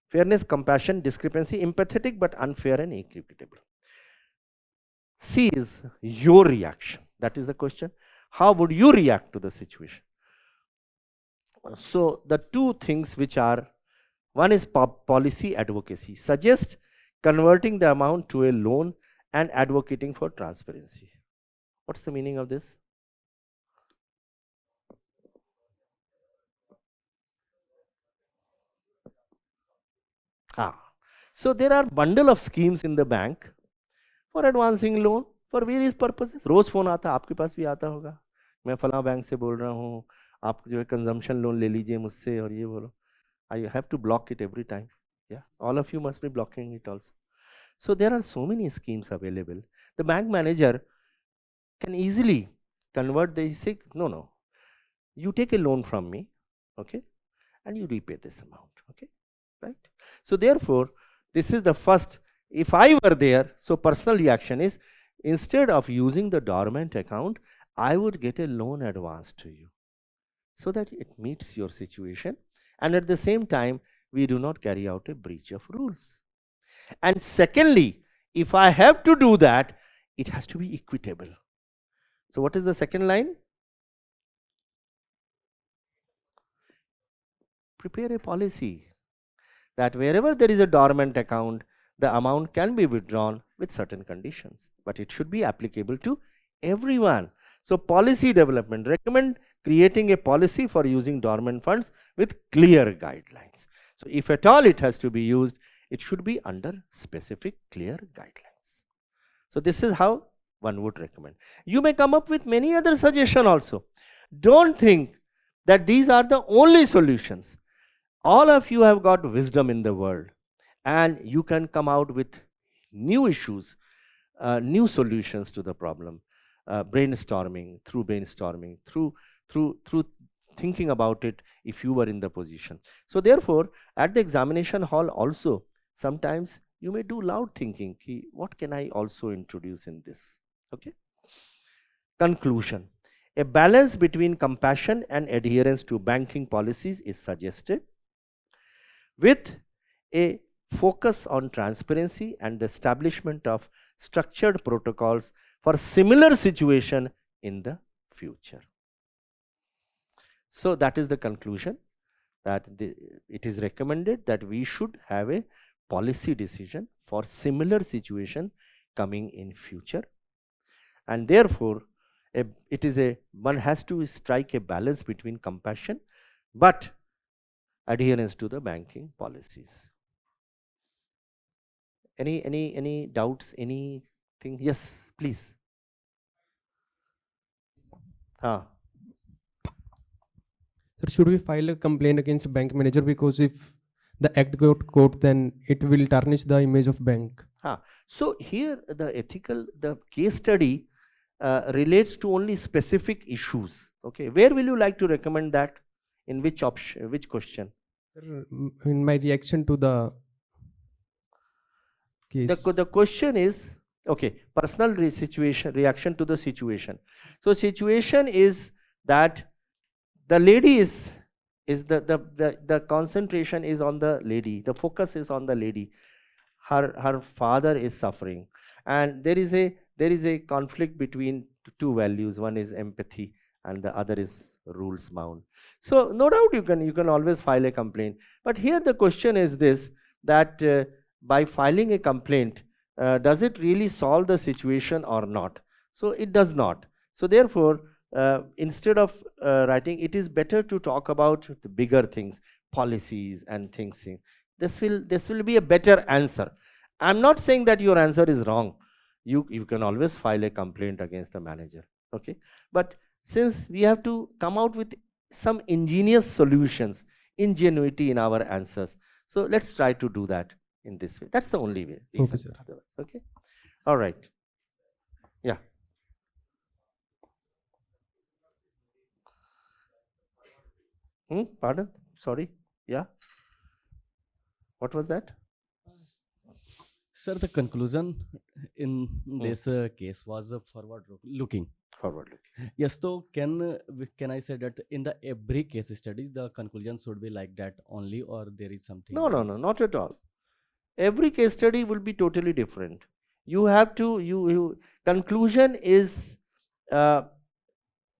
fairness, compassion, discrepancy, empathetic but unfair and inequitable. C is your reaction. That is the question. How would you react to the situation? So the two things which are, one is policy advocacy, suggest converting the amount to a loan and advocating for transparency. What's the meaning of this? So there are bundle of schemes in the bank for advancing loan for various purposes. रोज phone आता, आपके पास भी आता होगा, मैं फला bank से बोल रहा हूँ, आप जो है कंजम्पशन लोन ले लीजिए मुझसे और ये बोलो. I have to block it every time. Yeah, all of you must be blocking it also. So there are so many schemes available. The bank manager can easily convert. They say, no, you take a loan from me, okay, and you repay this amount, okay, right? So therefore, this is the first. If I were there, so personal reaction is, instead of using the dormant account, I would get a loan advance to you so that it meets your situation. And at the same time, we do not carry out a breach of rules. And secondly, if I have to do that, it has to be equitable. So what is the second line? Prepare a policy that wherever there is a dormant account, the amount can be withdrawn with certain conditions, but it should be applicable to everyone. So policy development, recommend creating a policy for using dormant funds with clear guidelines. So if at all it has to be used, it should be under specific clear guidelines. So this is how one would recommend. You may come up with many other suggestions also. Don't think that these are the only solutions. All of you have got wisdom in the world, and you can come out with new issues, new solutions to the problem, brainstorming, through thinking about it if you were in the position. So therefore, at the examination hall also, sometimes you may do loud thinking, what can I also introduce in this? Okay. Conclusion. A balance between compassion and adherence to banking policies is suggested, with a focus on transparency and the establishment of structured protocols for similar situation in the future. So that is the conclusion, that it is recommended that we should have a policy decision for similar situation coming in future, and therefore one has to strike a balance between compassion but adherence to the banking policies. Any doubts, anything? Yes, please. Sir, should we file a complaint against bank manager, because if the act got caught, then it will tarnish the image of bank? So here the case study relates to only specific issues. Okay, where will you like to recommend that? In which option, which question? Sir, in my reaction to the case. The question is, okay, personal reaction to the situation. So situation is that the lady is the concentration is on the lady, the focus is on the lady. Her father is suffering, and there is a conflict between two values. One is empathy and the other is rules bound. So no doubt you can always file a complaint, but here the question is this, that by filing a complaint, does it really solve the situation or not? So it does not. So therefore, instead of writing, it is better to talk about the bigger things, policies and things. This will be a better answer. I'm not saying that your answer is wrong. You can always file a complaint against the manager. Okay, but since we have to come out with some ingenious solutions, ingenuity in our answers, so let's try to do that in this way. That's the only way. Okay, sir. Okay. All right. Yeah. Pardon? Sorry. Yeah. What was that? Sir, the conclusion in this case was forward looking. Forward looking. Yes, so can I say that in the every case studies the conclusion should be like that only, or there is something No, not at all. Every case study will be totally different. You have to conclusion is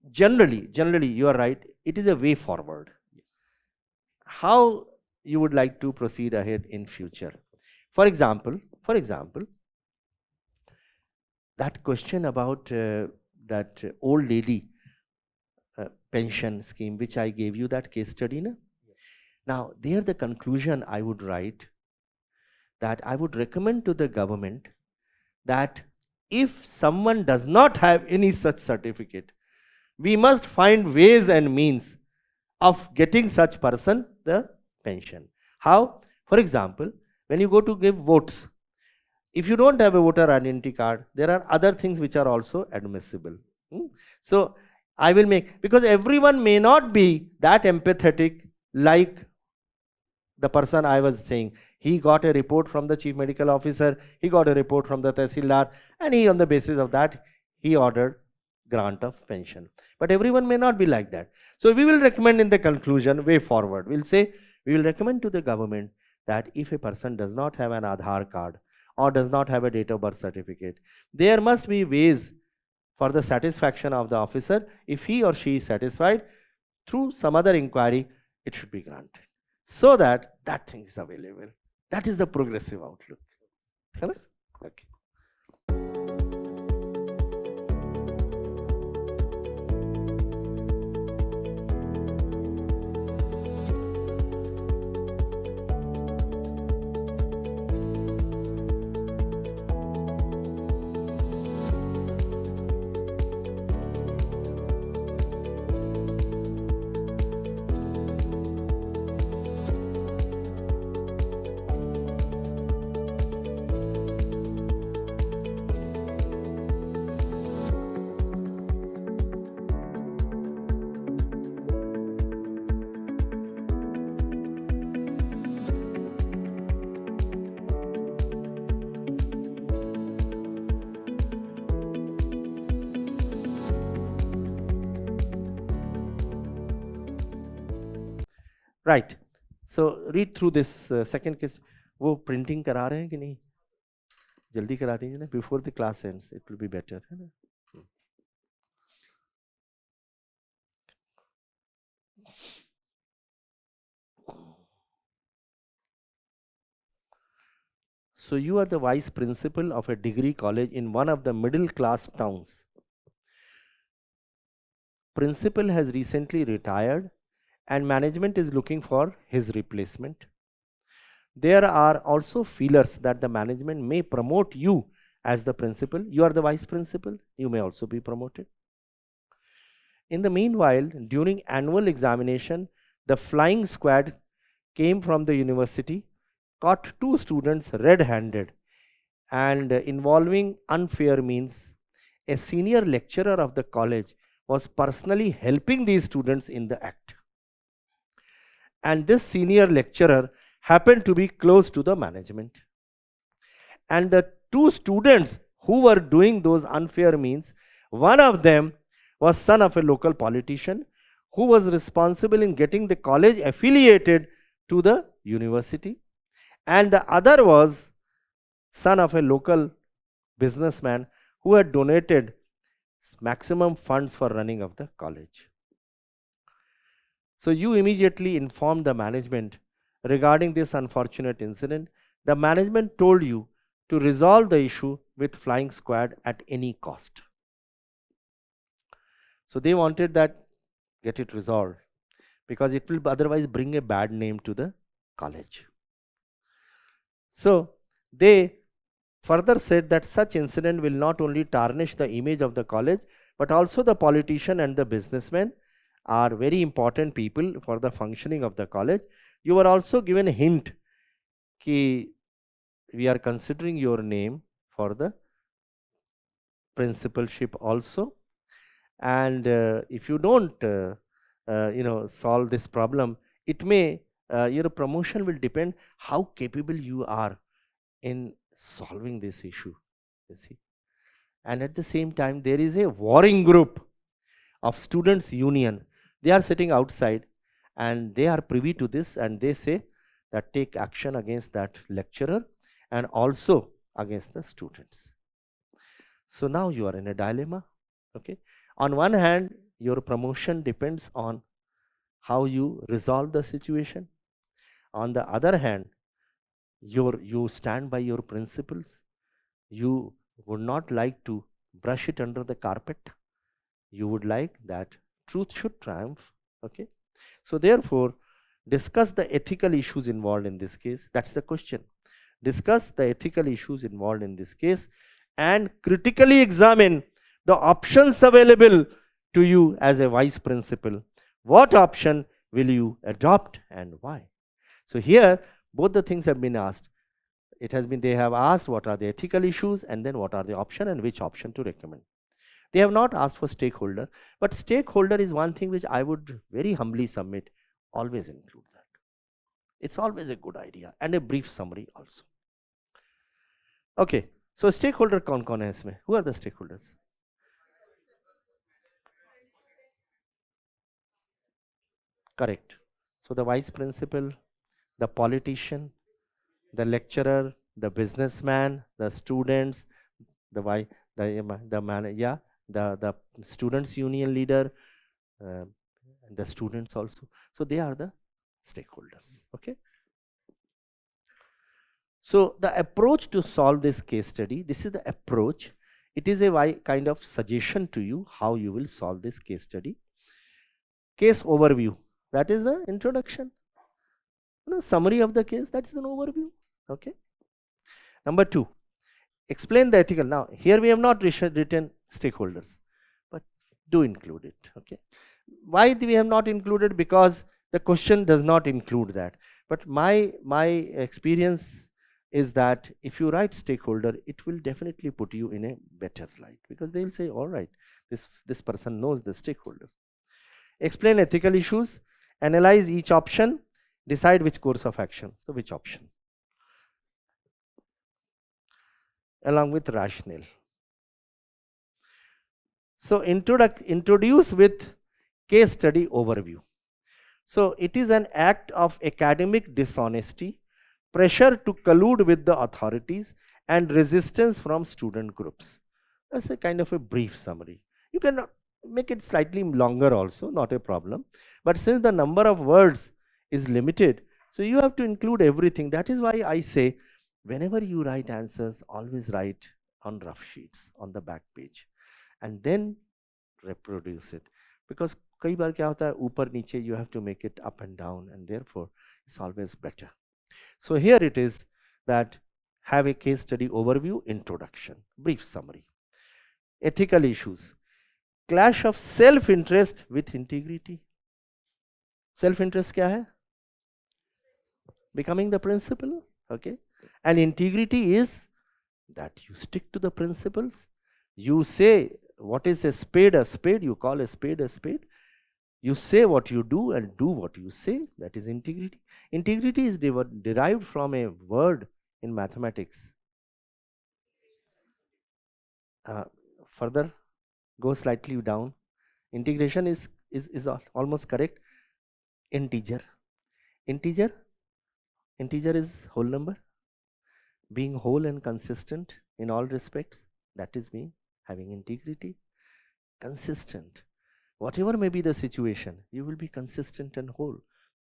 generally you are right. It is a way forward. Yes. How you would like to proceed ahead in future? For example, that question about that old lady pension scheme, which I gave you that case study. Na? Yes. Now, there the conclusion I would write that I would recommend to the government that if someone does not have any such certificate, we must find ways and means of getting such person the pension. How? For example, when you go to give votes, if you don't have a voter identity card, there are other things which are also admissible. So I will make, because everyone may not be that empathetic like the person I was saying. He got a report from the chief medical officer, he got a report from the tehsildar, and he, on the basis of that, he ordered grant of pension. But everyone may not be like that. So we will recommend in the conclusion, way forward, we'll say, we will recommend to the government that if a person does not have an Aadhaar card or does not have a date of birth certificate, there must be ways for the satisfaction of the officer. If he or she is satisfied, through some other inquiry, it should be granted, so that that thing is available. That is the progressive outlook. Okay. Right. So read through this second case. वो printing करा रहे हैं कि नहीं? जल्दी करा दीजिए ना, before the class ends. It will be better, है ना? So you are the vice principal of a degree college in one of the middle class towns. Principal has recently retired and management is looking for his replacement. There are also feelers that the management may promote you as the principal. You are the vice principal, you may also be promoted. In the meanwhile, during annual examination, the flying squad came from the university, caught two students red-handed, and involving unfair means. A senior lecturer of the college was personally helping these students in the act. And this senior lecturer happened to be close to the management. And the two students who were doing those unfair means, one of them was son of a local politician who was responsible in getting the college affiliated to the university, and the other was son of a local businessman who had donated maximum funds for running of the college. So you immediately informed the management regarding this unfortunate incident. The management told you to resolve the issue with flying squad at any cost. So they wanted that get it resolved because it will otherwise bring a bad name to the college. So they further said that such incident will not only tarnish the image of the college, but also the politician and the businessmen are very important people for the functioning of the college. You were also given a hint that we are considering your name for the principalship also, and if you don't solve this problem, it may your promotion will depend how capable you are in solving this issue, you see. And at the same time, there is a warring group of students union. They are sitting outside and they are privy to this, and they say that take action against that lecturer and also against the students. So now you are in a dilemma. Okay, on one hand, your promotion depends on how you resolve the situation. On the other hand, you stand by your principles. You would not like to brush it under the carpet. You would like that truth should triumph. Okay, so therefore, discuss the ethical issues involved in this case. That's the question. Discuss the ethical issues involved in this case and critically examine the options available to you as a vice principal. What option will you adopt and why? So here both the things have been asked. It has been, they have asked what are the ethical issues and then what are the option and which option to recommend. They have not asked for stakeholder, but stakeholder is one thing which I would very humbly submit, always include that. It's always a good idea, and a brief summary also. Okay, so stakeholder kaun hai isme? Who are the stakeholders? Correct. So the vice principal, the politician, the lecturer, the businessman, the students, the students union leader, and the students also. So they are the stakeholders. Okay. So the approach to solve this case study, this is the approach. It is a kind of suggestion to you how you will solve this case study. Case overview, that is the introduction. Summary of the case, that's an overview. Okay. Number 2, explain the ethical. Now here we have not written stakeholders, but do include it. Okay. Why we have not included? Because the question does not include that. But my experience is that if you write stakeholder, it will definitely put you in a better light, because they will say, all right, this person knows the stakeholders. Explain ethical issues, analyze each option, decide which course of action. So which option? Along with rationale. So introduce with case study overview. So it is an act of academic dishonesty, pressure to collude with the authorities, and resistance from student groups. That's a kind of a brief summary. You can make it slightly longer also, not a problem. But since the number of words is limited, so you have to include everything. That is why I say, whenever you write answers, always write on rough sheets on the back page and then reproduce it. Because kai baar kya hota hai, upar niche, you have to make it up and down, and therefore it's always better. So here it is that have a case study overview, introduction, brief summary. Ethical issues. clash of self interest with integrity. Self interest क्या है? Becoming the principal. Okay, and integrity is that you stick to the principles. You say what is a spade, you call a spade a spade. You say what you do and do what you say. That is integrity. Integrity is derived from a word in mathematics. Further, go slightly down. Integration is almost correct. Integer. Integer is whole number. Being whole and consistent in all respects. That is me having integrity. Consistent. Whatever may be the situation, you will be consistent and whole.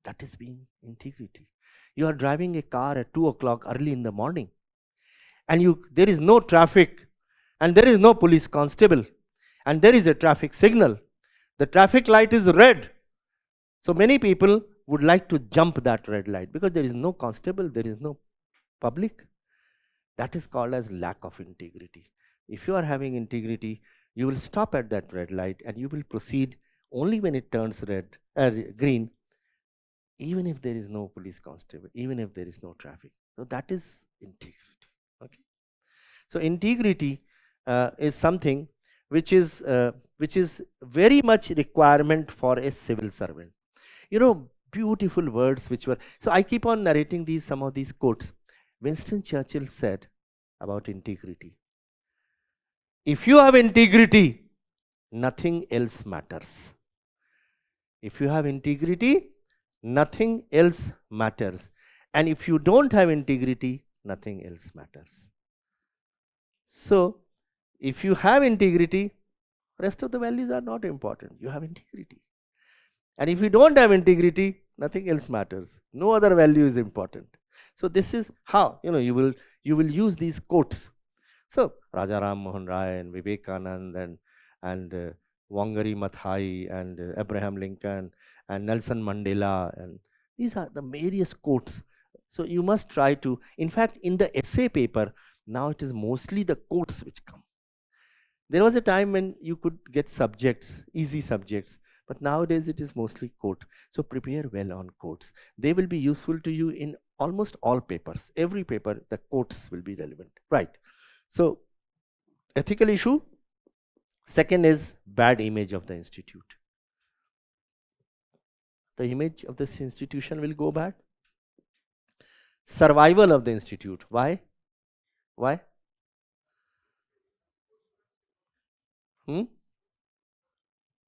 That is being integrity. You are driving a car at 2 o'clock early in the morning, and there is no traffic, and there is no police constable, and there is a traffic signal. The traffic light is red. So many people would like to jump that red light because there is no constable, there is no public. That is called as lack of integrity. If you are having integrity, you will stop at that red light and you will proceed only when it turns green, even if there is no police constable, even if there is no traffic. So that is integrity. Okay. So integrity is something which is very much requirement for a civil servant. You know, beautiful words which were. So I keep on narrating some of these quotes. Winston Churchill said about integrity. If you have integrity, nothing else matters. If you have integrity, nothing else matters. And if you don't have integrity, nothing else matters. So, if you have integrity, rest of the values are not important. You have integrity. And if you don't have integrity, nothing else matters. No other value is important. So this is how you will use these quotes. So Raja Ram Mohan Rai and Vivekanand and Wangari Maathai and Abraham Lincoln and Nelson Mandela, and these are the various quotes. So you must try to, in fact, in the essay paper, now it is mostly the quotes which come. There was a time when you could get subjects, easy subjects, but nowadays it is mostly quote. So prepare well on quotes. They will be useful to you in almost all papers. Every paper, the quotes will be relevant. Right. So ethical issue. Second is bad image of the institute. The image of this institution will go bad. Survival of the institute. Why? Why?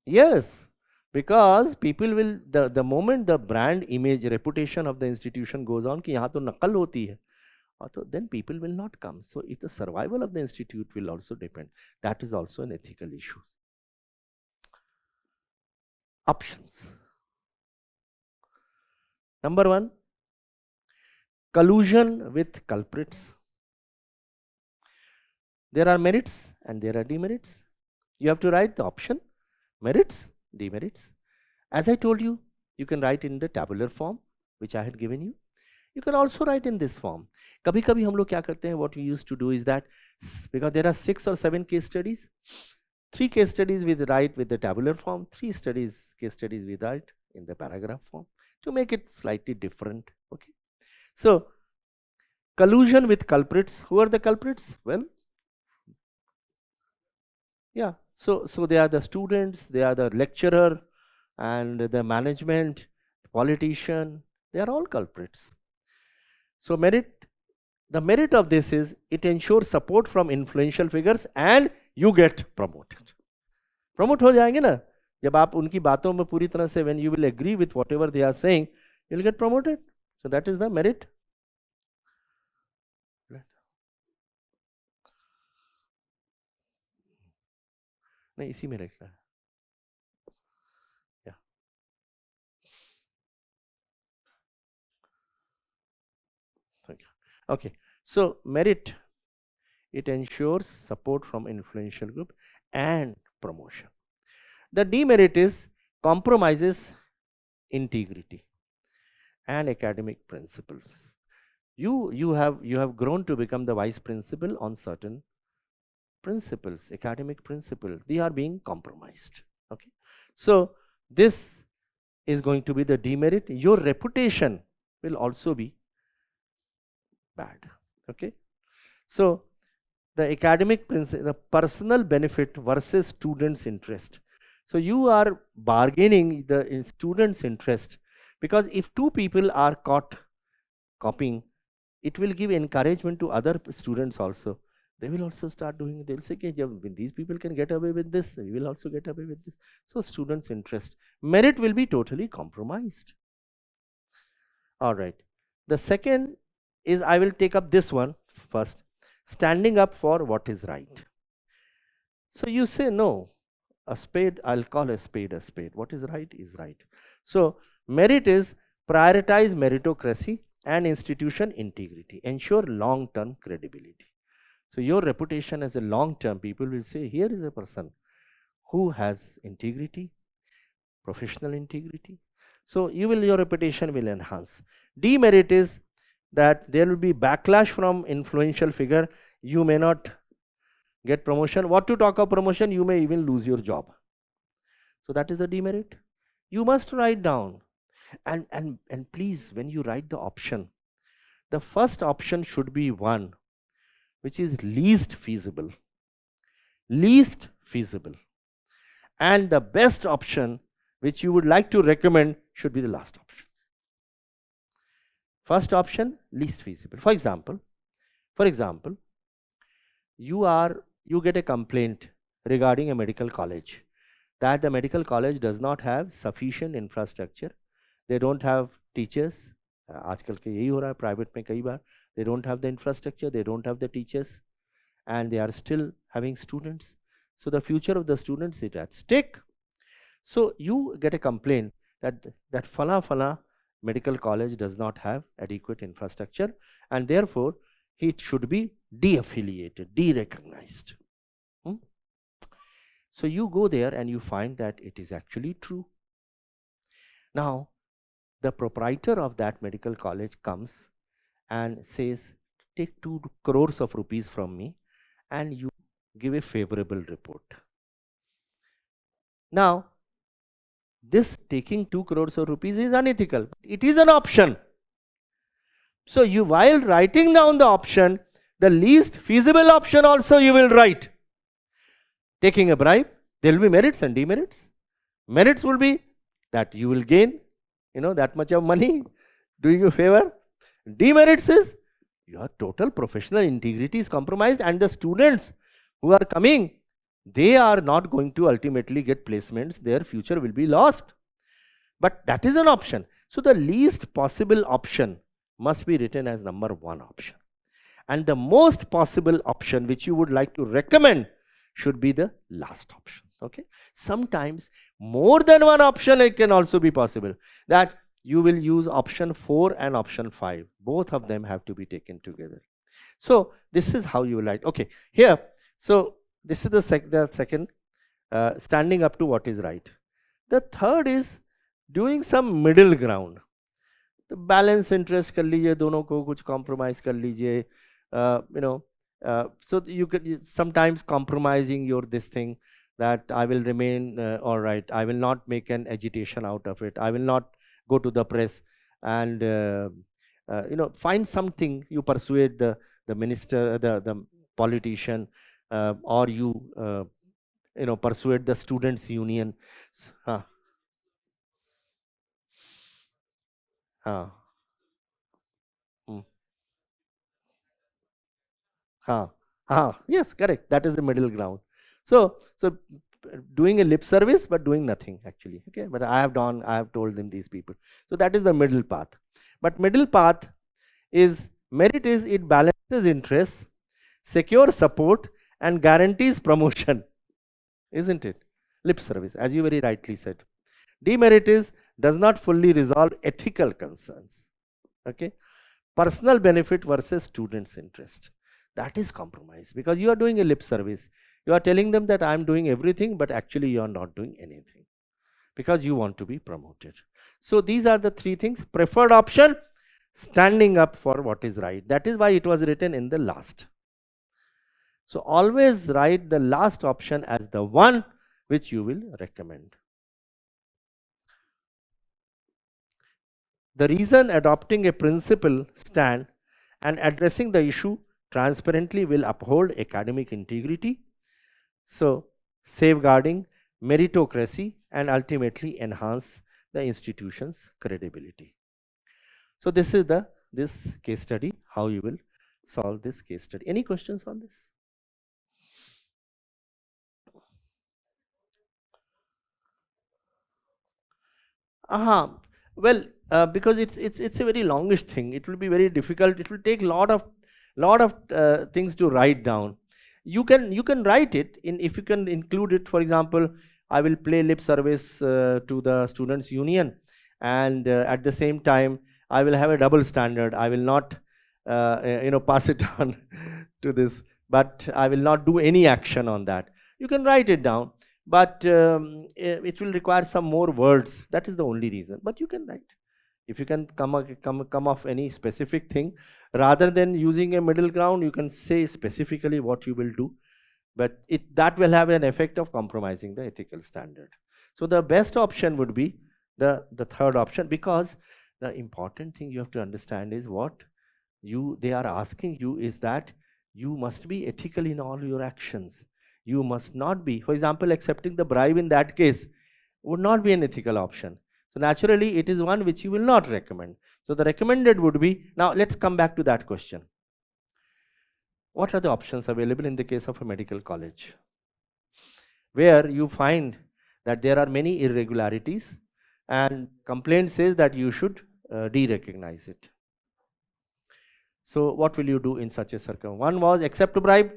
Yes, because people will, the moment the brand image, reputation of the institution goes on कि यहाँ तो नकल होती है, then people will not come. So if the survival of the institute will also depend, that is also an ethical issue. Options. Number one, collusion with culprits. There are merits and there are demerits. You have to write the option, merits, demerits. As I told you, you can write in the tabular form, which I had given you. You can also write in this form. कभी कभी हम लोग क्या करते हैं, what we used to do is that, because there are 6 or 7 case studies, 3 case studies we write with the tabular form, 3 case studies we write in the paragraph form to make it slightly different. Okay. So, collusion with culprits. Who are the culprits? Well, yeah. So they are the students, they are the lecturer, and the management, the politician. They are all culprits. So the merit of this is it ensures support from influential figures and you get promoted. Promote हो जाएंगे ना जब आप उनकी बातों में पूरी तरह से, when you will agree with whatever they are saying, you will get promoted. So that is the merit. नहीं इसी में रखना है. Yeah. Thank you. Okay. So merit, it ensures support from influential group and promotion. The demerit is compromises integrity and academic principles. You have grown to become the vice principal on certain principles, academic principles, they are being compromised. Okay, so this is going to be the demerit. Your reputation will also be bad. Okay, so the academic principle, the personal benefit versus students' interest. So you are bargaining the students' interest, because if two people are caught copying, it will give encouragement to other students also. They will also start doing it. They will say, okay, when these people can get away with this, we will also get away with this. So students' interest. Merit will be totally compromised. All right. The second is, I will take up this one first. Standing up for what is right. So you say, no, a spade, I'll call a spade a spade. What is right is right. So merit is prioritize meritocracy and institution integrity, ensure long-term credibility. So your reputation as a long-term, people will say, here is a person who has integrity, professional integrity. So your reputation will enhance. Demerit is that there will be backlash from influential figure. You may not get promotion. What to talk of promotion? You may even lose your job. So that is the demerit. You must write down. And please, when you write the option, the first option should be one which is least feasible. Least feasible. And the best option which you would like to recommend should be the last option. First option, least feasible. For example, you get a complaint regarding a medical college that the medical college does not have sufficient infrastructure. They don't have teachers. आजकल के यही हो रहा है private में कई बार. They don't have the infrastructure, they don't have the teachers, and they are still having students. So the future of the students is at stake. So you get a complaint that Fala medical college does not have adequate infrastructure, and therefore it should be de-affiliated, de-recognized. So you go there and you find that it is actually true. Now, the proprietor of that medical college comes and says, take 2 crores of rupees from me and you give a favorable report. Now, this taking 2 crores of rupees is unethical. It is an option. So you, while writing down the option, the least feasible option also you will write. Taking a bribe, there will be merits and demerits. Merits will be that you will gain, that much of money, doing you a favor. Demerits is your total professional integrity is compromised, and the students who are coming, they are not going to ultimately get placements. Their future will be lost. But that is an option. So the least possible option must be written as number 1 option. And the most possible option which you would like to recommend should be the last option. Okay. Sometimes more than one option it can also be possible, that you will use option 4 and option 5. Both of them have to be taken together. So this is how you write. Okay. Here, so this is the second, standing up to what is right. The third is doing some middle ground. The balance interest कर लीजिए, दोनों को कुछ compromise कर लीजिए, so you can sometimes compromising your this thing, that I will remain all right, I will not make an agitation out of it, I will not go to the press, and find something, you persuade the minister, the politician, or you persuade the students union. Yes, correct. That is the middle ground. So doing a lip service but doing nothing actually. Okay, but I have told them, these people. So that is the middle path. But middle path is, merit is, it balances interests, secures support, and guarantees promotion, isn't it? Lip service, as you very rightly said. Demerit is, does not fully resolve ethical concerns. Okay, personal benefit versus students' interest. That is compromise, because you are doing a lip service. You are telling them that I am doing everything, but actually you are not doing anything because you want to be promoted. So these are the 3 things. Preferred option, standing up for what is right. That is why it was written in the last. So always write the last option as the one which you will recommend. The reason adopting a principle stand and addressing the issue transparently will uphold academic integrity, so safeguarding meritocracy and ultimately enhance the institution's credibility. So this is this case study, how you will solve this case study. Any questions on this? Well, because it's a very longish thing. It will be very difficult. It will take lot of things to write down. You can write it in, if you can include it. For example, I will play lip service to the students' union, and at the same time, I will have a double standard. I will not pass it on to this, but I will not do any action on that. You can write it down, but it will require some more words. That is the only reason. But you can write. If you can come off any specific thing, rather than using a middle ground, you can say specifically what you will do. But that will have an effect of compromising the ethical standard. So the best option would be the third option, because the important thing you have to understand is what they are asking you is that you must be ethical in all your actions. You must not be, for example, accepting the bribe in that case would not be an ethical option. So naturally, it is one which you will not recommend. So the recommended would be, now let's come back to that question. What are the options available in the case of a medical college, where you find that there are many irregularities and complaint says that you should de-recognize it? So what will you do in such a circumstance? One was accept a bribe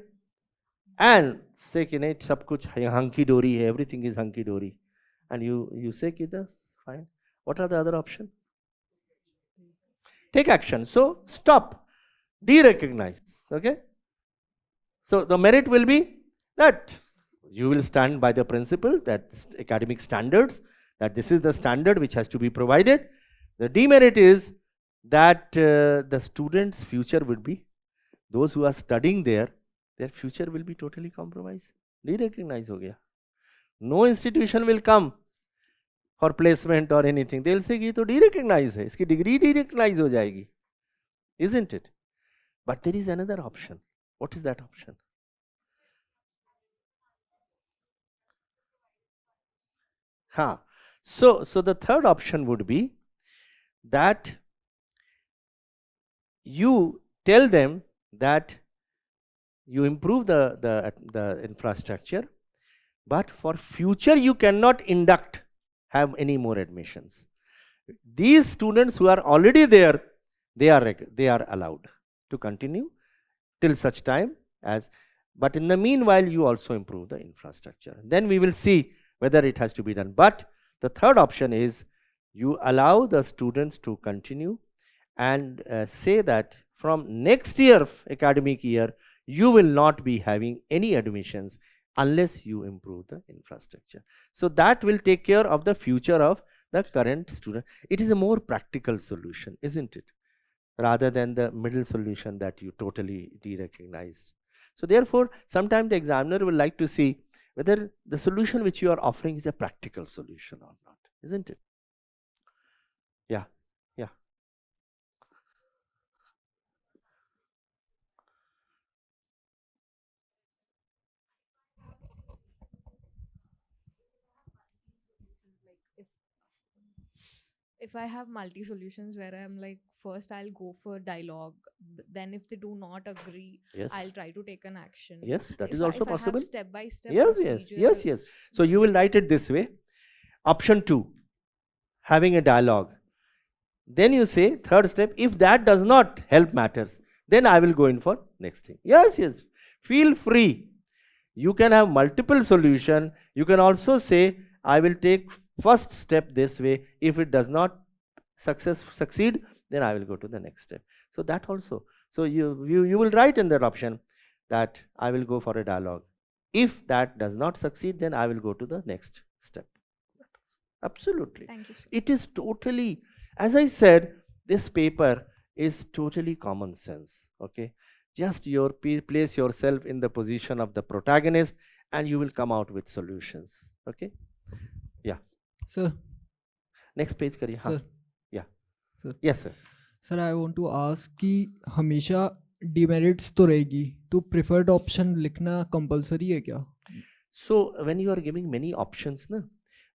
and say कि नहीं सब कुछ hunky dory है, everything is hunky dory, and you say कि that's fine. What are the other options? Take action. So stop, de-recognize. Okay. So the merit will be that you will stand by the principle that academic standards, that this is the standard which has to be provided. The demerit is that the students' future would be, those who are studying there, their future will be totally compromised. De-recognize ho gaya. No institution will come for placement or anything. They will say कि तो de-recognize है, इसकी degree de-recognize हो जाएगी, isn't it? But there is another option. What is that option? So the third option would be that you tell them that you improve the infrastructure, but for future you cannot have any more admissions. These students who are already there, they are allowed to continue till such time as, but in the meanwhile you also improve the infrastructure. Then we will see whether it has to be done. But the third option is you allow the students to continue and say that from next year, academic year, you will not be having any admissions unless you improve the infrastructure. So that will take care of the future of the current student. It is a more practical solution, isn't it? Rather than the middle solution that you totally de-recognized. So therefore, sometimes the examiner will like to see whether the solution which you are offering is a practical solution or not, isn't it? Yeah. If I have multi solutions where I'm like, first I'll go for dialogue, then if they do not agree, Yes. I'll try to take an action. Yes, that is If also I possible. have step by step Yes. procedure. So you will write it this way. Option 2, having a dialogue. Then you say, third step, if that does not help matters, then I will go in for next thing. Yes. Feel free. You can have multiple solution. You can also say, I will take first step this way. If it does not succeed, then I will go to the next step. So that also. So you will write in that option that I will go for a dialogue. If that does not succeed, then I will go to the next step. Absolutely. Thank you, sir. It is totally, as I said, this paper is totally common sense. Okay. Just place yourself in the position of the protagonist, and you will come out with solutions. Okay? Yeah. Sir, Next page करिए. हाँ. sir, Yeah. sir. Yes, sir. Sir I want to ask कि हमेशा demerits तो रहेगी, तो preferred option लिखना compulsory है क्या? So when you are giving many options, na,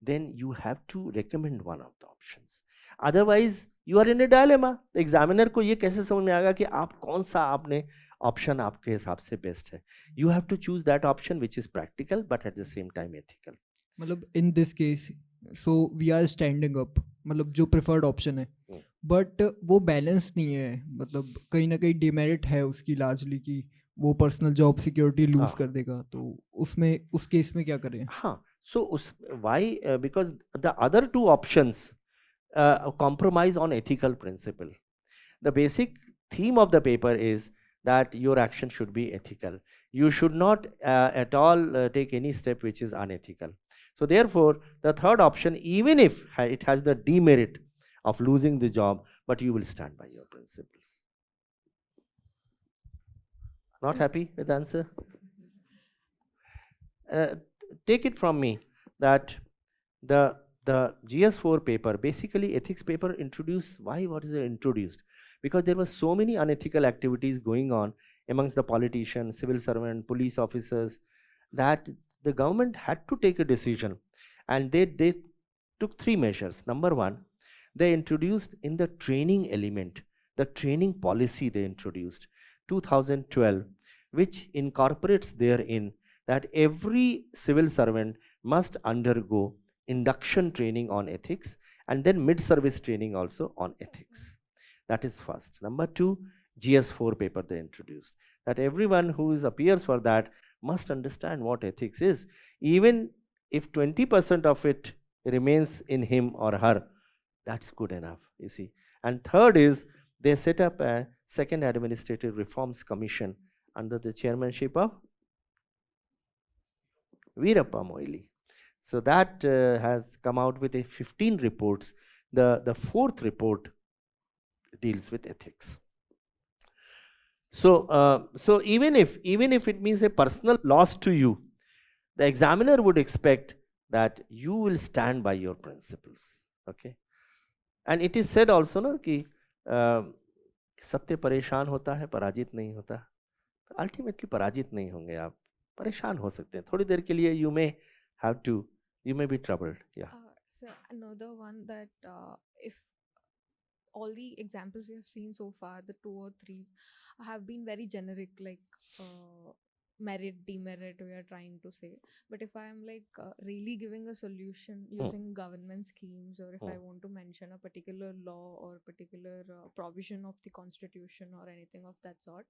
then you have to recommend one of the options. Otherwise, you are in a dilemma. Examiner को ये कैसे समझ में आएगा कि आप कौन सा आपने option आपके हिसाब से best है. You have to choose that option which is practical but at the same time ethical. मतलब in this case so we are standing up, मतलब जो प्रेफर्ड ऑप्शन है, बट वो बैलेंस नहीं है, मतलब कहीं ना कहीं डिमेरिट है उसकी लार्जली कि वो पर्सनल जॉब सिक्योरिटी लूज हाँ. कर देगा, तो उसमें उस केस में क्या करें? हाँ. So why? Because the other two options compromise on ethical principle. The basic theme of the paper is that your action should be ethical. You should not at all take any step which is unethical. So therefore, the third option, even if it has the demerit of losing the job, but you will stand by your principles. Not happy with the answer? Take it from me that the GS4 paper, basically ethics paper introduced, why what is it introduced? Because there were so many unethical activities going on amongst the politicians, civil servants, police officers, that the government had to take a decision, and they took three measures. Number one, they introduced in the training element, the training policy they introduced 2012, which incorporates therein that every civil servant must undergo induction training on ethics and then mid-service training also on ethics. That is first. Number two, GS4 paper they introduced, that everyone who appears for that must understand what ethics is. Even if 20% of it remains in him or her, that's good enough, you see. And third is, they set up a second administrative reforms commission under the chairmanship of Veerappa Moily. So that has come out with 15 reports. The fourth report deals with ethics. So so even if it means a personal loss to you, the examiner would expect that you will stand by your principles. Okay. And it is said also na कि सत्य परेशान होता है, पराजित नहीं होता. Ultimately पराजित नहीं होंगे आप, परेशान हो सकते हैं थोड़ी देर के लिए. You may be troubled. Yeah. So another one that if all the examples we have seen so far, the 2 or 3 have been very generic, like merit, demerit, we are trying to say. But if I am like really giving a solution using government schemes, or if I want to mention a particular law or particular provision of the constitution or anything of that sort,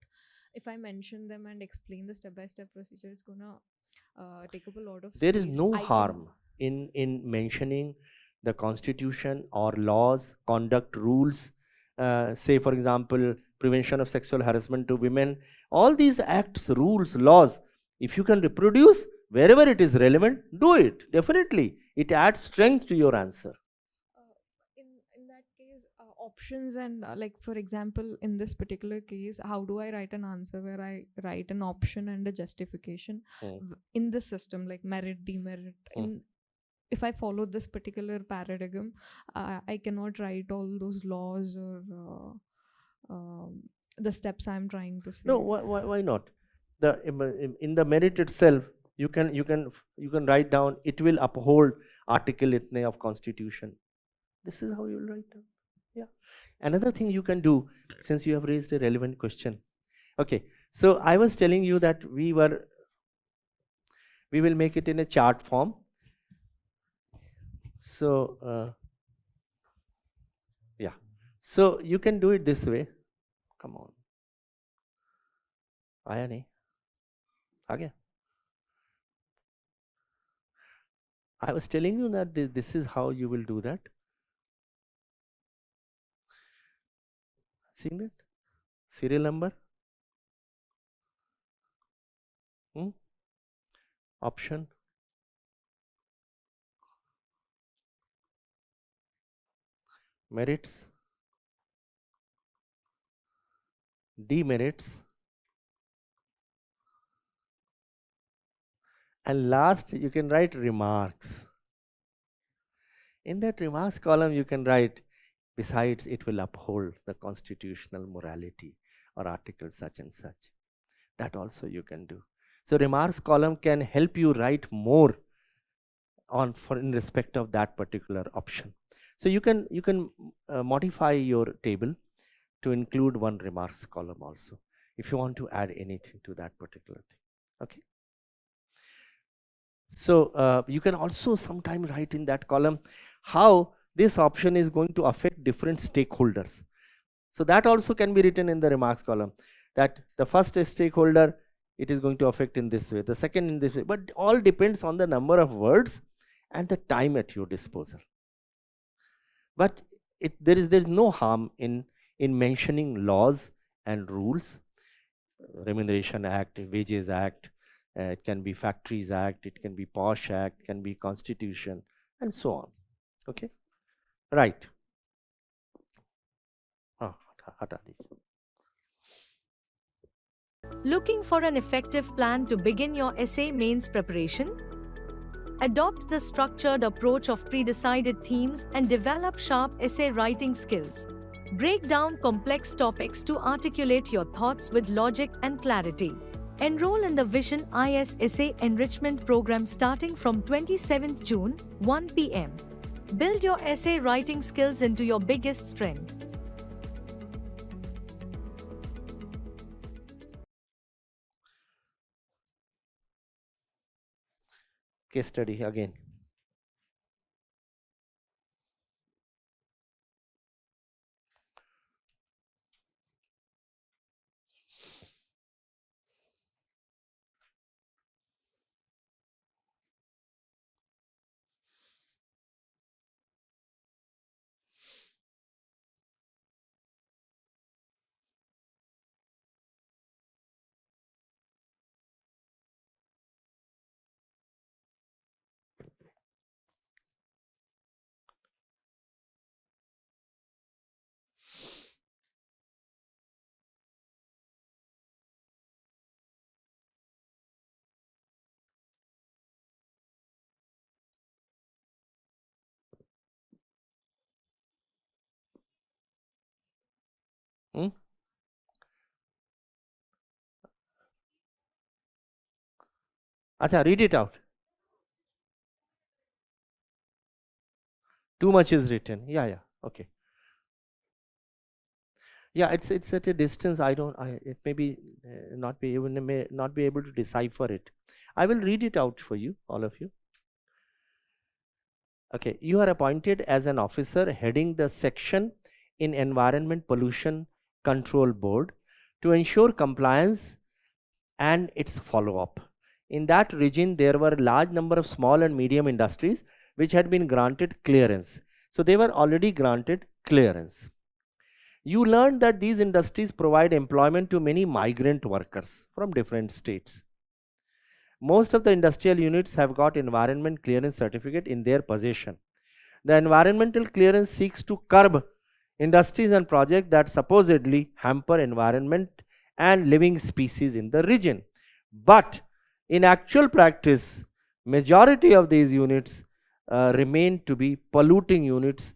if I mention them and explain the step-by-step procedure, it's gonna take up a lot of space. There is no harm in mentioning the constitution or laws, conduct rules, say for example, prevention of sexual harassment to women. All these acts, rules, laws, if you can reproduce wherever it is relevant, do it. Definitely, it adds strength to your answer. In that case, options and like for example, in this particular case, how do I write an answer where I write an option and a justification in this system, like merit, demerit? If I follow this particular paradigm, I cannot write all those laws or the steps I'm trying to say. No, why not? In the merit itself, you can write down, it will uphold article itne of constitution. This is how you will write down. Yeah. Another thing you can do, since you have raised a relevant question. Okay, so I was telling you that we will make it in a chart form. So yeah, so you can do it this way. Come on. आया नहीं, आ गया. I was telling you that this is how you will do that. Seeing that? Serial number? Option? Merits? Demerits? And last, you can write remarks. In that remarks column, you can write, besides, it will uphold the constitutional morality or article such and such. That also you can do. So remarks column can help you write more on for in respect of that particular option. So you can modify your table to include one remarks column also, if you want to add anything to that particular thing. Okay. So you can also sometime write in that column how this option is going to affect different stakeholders. So that also can be written in the remarks column, that the first stakeholder, it is going to affect in this way, the second in this way, but all depends on the number of words and the time at your disposal. But there is no harm in mentioning laws and rules, Remuneration Act, Wages Act, it can be Factories Act, it can be POSH Act, can be Constitution, and so on. Okay, right. Hata this. Looking for an effective plan to begin your essay mains preparation? Adopt the structured approach of pre-decided themes and develop sharp essay writing skills. Break down complex topics to articulate your thoughts with logic and clarity. Enroll in the Vision IS Essay Enrichment Program starting from 27th June, 1 p.m. Build your essay writing skills into your biggest strength. Case study again. Acha, read it out. Too much is written. Yeah. Okay. Yeah, it's at a distance. It may be may not be able to decipher it. I will read it out for you, all of you. Okay, you are appointed as an officer heading the section in Environment Pollution Control Board to ensure compliance and its follow-up. In that region, there were a large number of small and medium industries which had been granted clearance. So they were already granted clearance. You learned that these industries provide employment to many migrant workers from different states. Most of the industrial units have got environment clearance certificate in their possession. The environmental clearance seeks to curb industries and projects that supposedly hamper environment and living species in the region. But in actual practice, majority of these units remain to be polluting units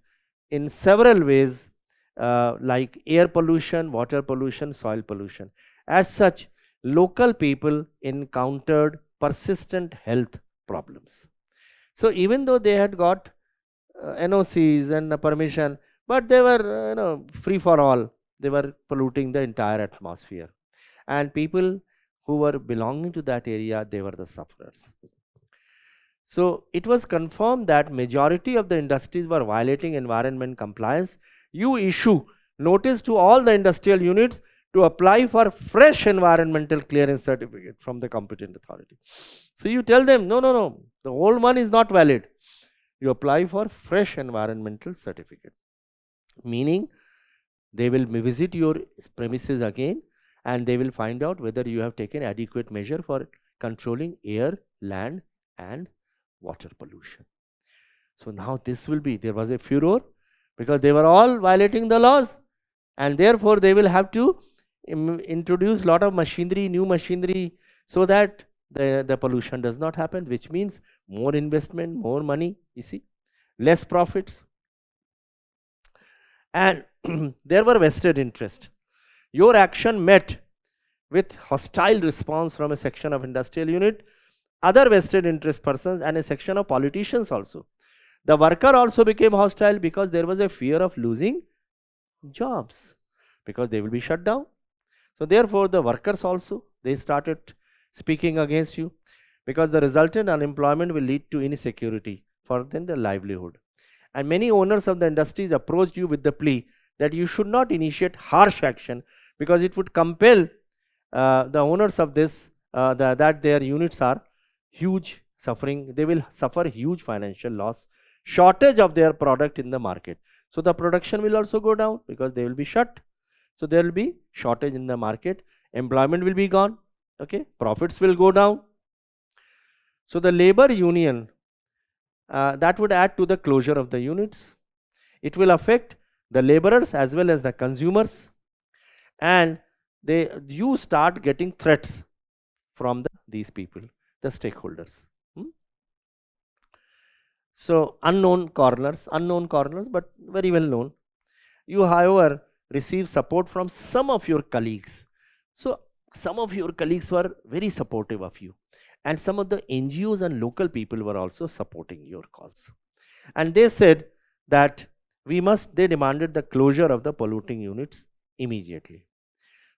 in several ways, like air pollution, water pollution, soil pollution. As such, local people encountered persistent health problems. So even though they had got NOCs and permission, but they were free for all. They were polluting the entire atmosphere, and people who were belonging to that area, they were the sufferers. So it was confirmed that majority of the industries were violating environment compliance. You issue notice to all the industrial units to apply for fresh environmental clearance certificate from the competent authority. So you tell them, no, the old one is not valid. You apply for fresh environmental certificate, meaning they will visit your premises again and they will find out whether you have taken adequate measure for controlling air, land and water pollution. So now this will be, there was a furor because they were all violating the laws, and therefore they will have to introduce lot of machinery, new machinery, so that the pollution does not happen, which means more investment, more money, you see, less profits. And there were vested interest. Your action met with hostile response from a section of industrial unit, other vested interest persons, and a section of politicians also. The worker also became hostile because there was a fear of losing jobs, because they will be shut down. So therefore the workers also, they started speaking against you, because the resultant unemployment will lead to insecurity for then their livelihood. And many owners of the industries approached you with the plea that you should not initiate harsh action, because it would compel the owners of this that their units are huge suffering, they will suffer huge financial loss, shortage of their product in the market. So the production will also go down because they will be shut. So there will be shortage in the market, employment will be gone, okay, profits will go down. So the labor union, that would add to the closure of the units. It will affect the laborers as well as the consumers, and you start getting threats from these people, the stakeholders. So unknown corners, but very well known. You, however, receive support from some of your colleagues. So some of your colleagues were very supportive of you, and some of the NGOs and local people were also supporting your cause. And they said that they demanded the closure of the polluting units immediately.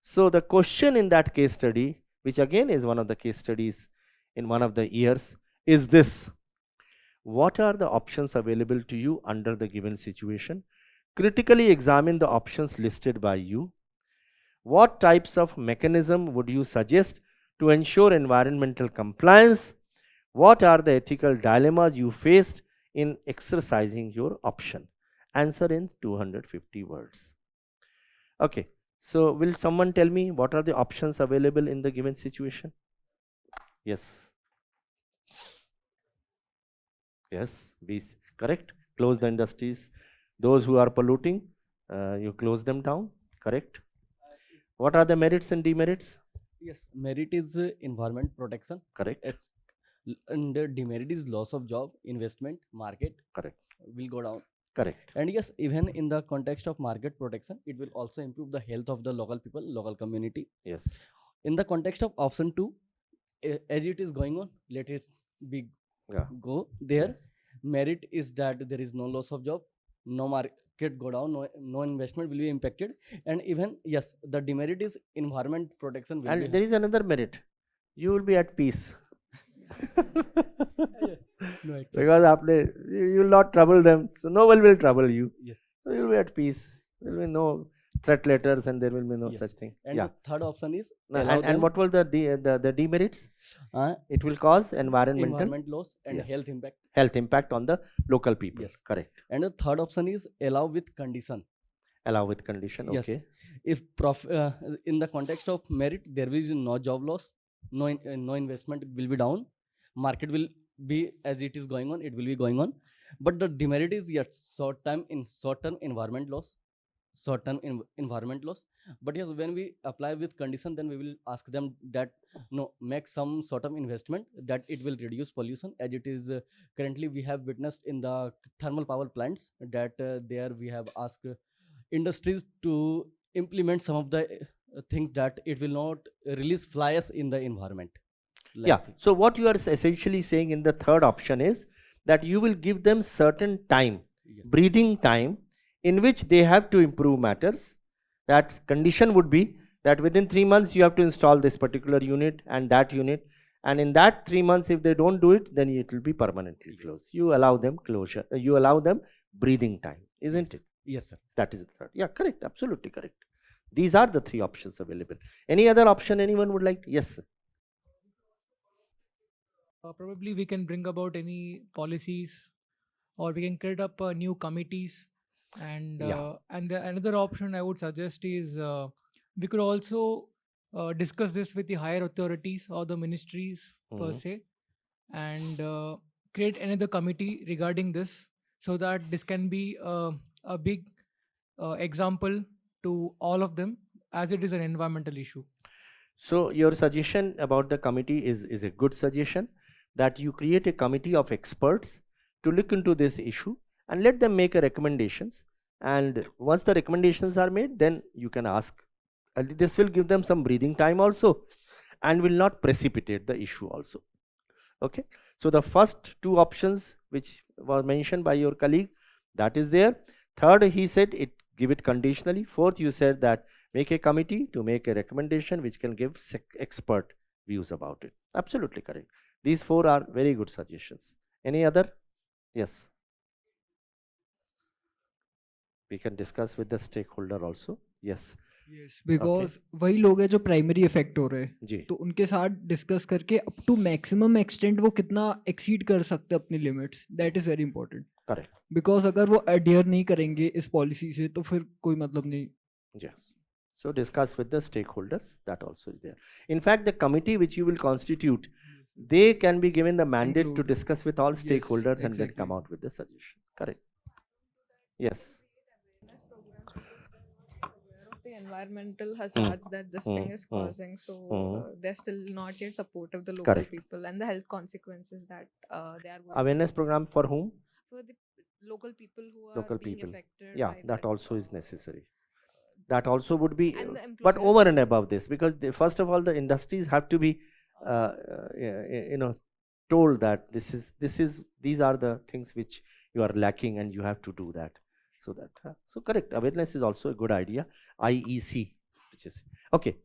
So the question in that case study, which again is one of the case studies in one of the years, is this: what are the options available to you under the given situation? Critically examine the options listed by you. What types of mechanism would you suggest to ensure environmental compliance? What are the ethical dilemmas you faced in exercising your option? Answer in 250 words. Okay, so will someone tell me what are the options available in the given situation? Yes. Yes, be correct. Close the industries. Those who are polluting, you close them down. Correct. What are the merits and demerits? Yes, merit is environment protection. Correct. And the demerit is loss of job, investment, market. Correct. Will go down. Correct. And yes, even in the context of market protection, it will also improve the health of the local people, local community. Yes. In the context of option 2, as it is going on, let it be go there. Yes. Merit is that there is no loss of job, no market go down, no investment will be impacted, and even yes, the demerit is environment protection will And there is another merit. You will be at peace. yes. No, exactly. Because you will not trouble them, so no one will trouble you. Yes. So you will be at peace. There will be no threat letters, and there will be no Yes. such thing. And the third option is And what were the demerits? It will cause environment loss and Yes. health impact on the local people. Yes. Correct. And the third option is allow with condition. Allow with condition. Yes. Okay. If in the context of merit there is no job loss, no investment will be down, market will be as it is going on, it will be going on, but the demerit is yet short term environment loss, environment loss. But yes, when we apply with condition, then we will ask them that no, make some sort of investment that it will reduce pollution, as it is currently we have witnessed in the thermal power plants that there we have asked industries to implement some of the things that it will not release flies in the environment. So what you are essentially saying in the third option is that you will give them certain time, Yes. breathing time, in which they have to improve matters. That condition would be that within 3 months you have to install this particular unit and that unit, and in that 3 months if they don't do it, then it will be permanently Yes. closed. You allow them closure, you allow them breathing time, isn't Yes. it? Yes, sir. That is the third. Yeah, correct, absolutely correct. These are the 3 options available. Any other option anyone would like to? Yes, sir. Probably we can bring about any policies, or we can create up new committees, and Yeah. another option I would suggest is we could also discuss this with the higher authorities or the ministries per Mhm. se, and create another committee regarding this, so that this can be a big example to all of them, as it is an environmental issue. So your suggestion about the committee is a good suggestion, that you create a committee of experts to look into this issue and let them make a recommendations. And once the recommendations are made, then you can ask. This will give them some breathing time also, and will not precipitate the issue also. Okay. So the first two options which were mentioned by your colleague, that is there. Third, he said give it conditionally. Fourth, you said that make a committee to make a recommendation which can give expert views about it. Absolutely correct. These four are very good suggestions. Any other? Yes. We can discuss with the stakeholder also. Yes. Yes because वही लोग हैं जो primary effect हो रहे हैं, जी. तो उनके साथ डिस्कस करके अप टू मैक्सिमम एक्सटेंट वो कितना एक्सीड कर सकते हैं अपनी limits, that is very important. Correct. Because अगर वो अडियर नहीं करेंगे इस पॉलिसी से तो फिर कोई मतलब नहीं. Yes. So discuss with the stakeholders, that also is there. In fact, the committee which you will constitute, they can be given the mandate to Include. discuss with all Yes, stakeholders and then exactly. come out with the suggestion. Correct. Yes. The environmental hazards that this thing is causing, so they're still not yet supportive, the local Correct. people, and the health consequences that they are working Awareness with. program for whom? For the local people who are Local being people. affected Yeah, by that also is necessary. That also would be, And the but employers over too. and above this, because first of all, the industries have to be, you know, told that these are the things which you are lacking, and you have to do that. So that, so correct. Awareness is also a good idea. IEC, which is okay.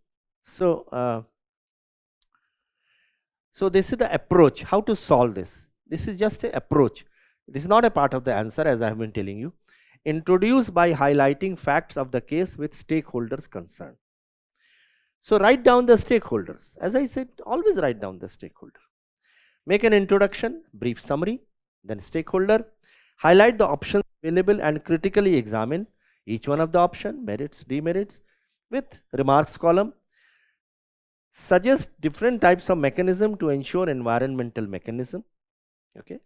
So, so this is the approach. How to solve this? This is just an approach. This is not a part of the answer, as I have been telling you. Introduce by highlighting facts of the case with stakeholders concerned. So write down the stakeholders. As I said, always write down the stakeholder. Make an introduction, brief summary, then stakeholder. Highlight the options available and critically examine each one of the option, merits, demerits, with remarks column. Suggest different types of mechanism to ensure environmental mechanism. Okay.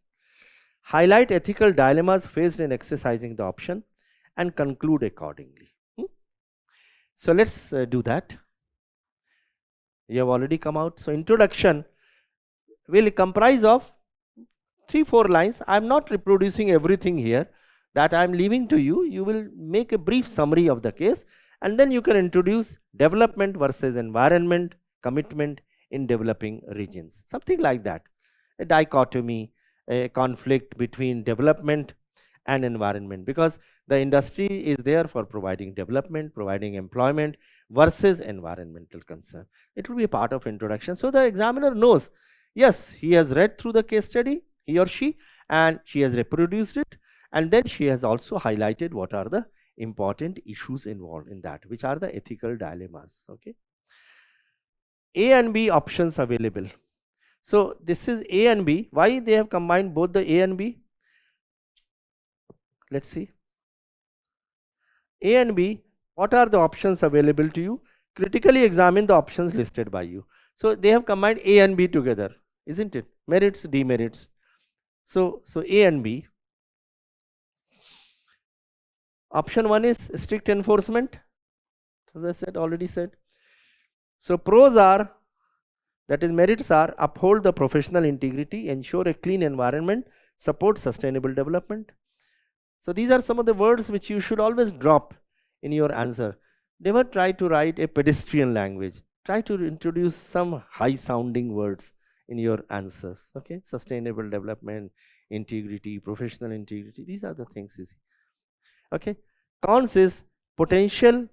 Highlight ethical dilemmas faced in exercising the option and conclude accordingly. So let's do that. You have already come out. So introduction will comprise of 3-4 lines. I am not reproducing everything here, that I am leaving to you. You will make a brief summary of the case, and then you can introduce development versus environment commitment in developing regions. Something like that. A dichotomy, a conflict between development and environment, because the industry is there for providing development, providing employment versus environmental concern. It will be a part of introduction. So the examiner knows, yes, he has read through the case study, he or she, and she has reproduced it, and then she has also highlighted what are the important issues involved in that, which are the ethical dilemmas. Okay. A and B options available. So this is A and B. Why they have combined both the A and B? Let's see. A and B, what are the options available to you? Critically examine the options listed by you. So they have combined A and B together, isn't it? Merits, demerits. So A and B. Option 1 is strict enforcement, as I said, already said. So pros are, that is merits are, uphold the professional integrity, ensure a clean environment, support sustainable development. So these are some of the words which you should always drop in your answer. Never try to write a pedestrian language. Try to introduce some high sounding words in your answers. Okay, sustainable development, integrity, professional integrity. These are the things you see. Okay, cons is potential.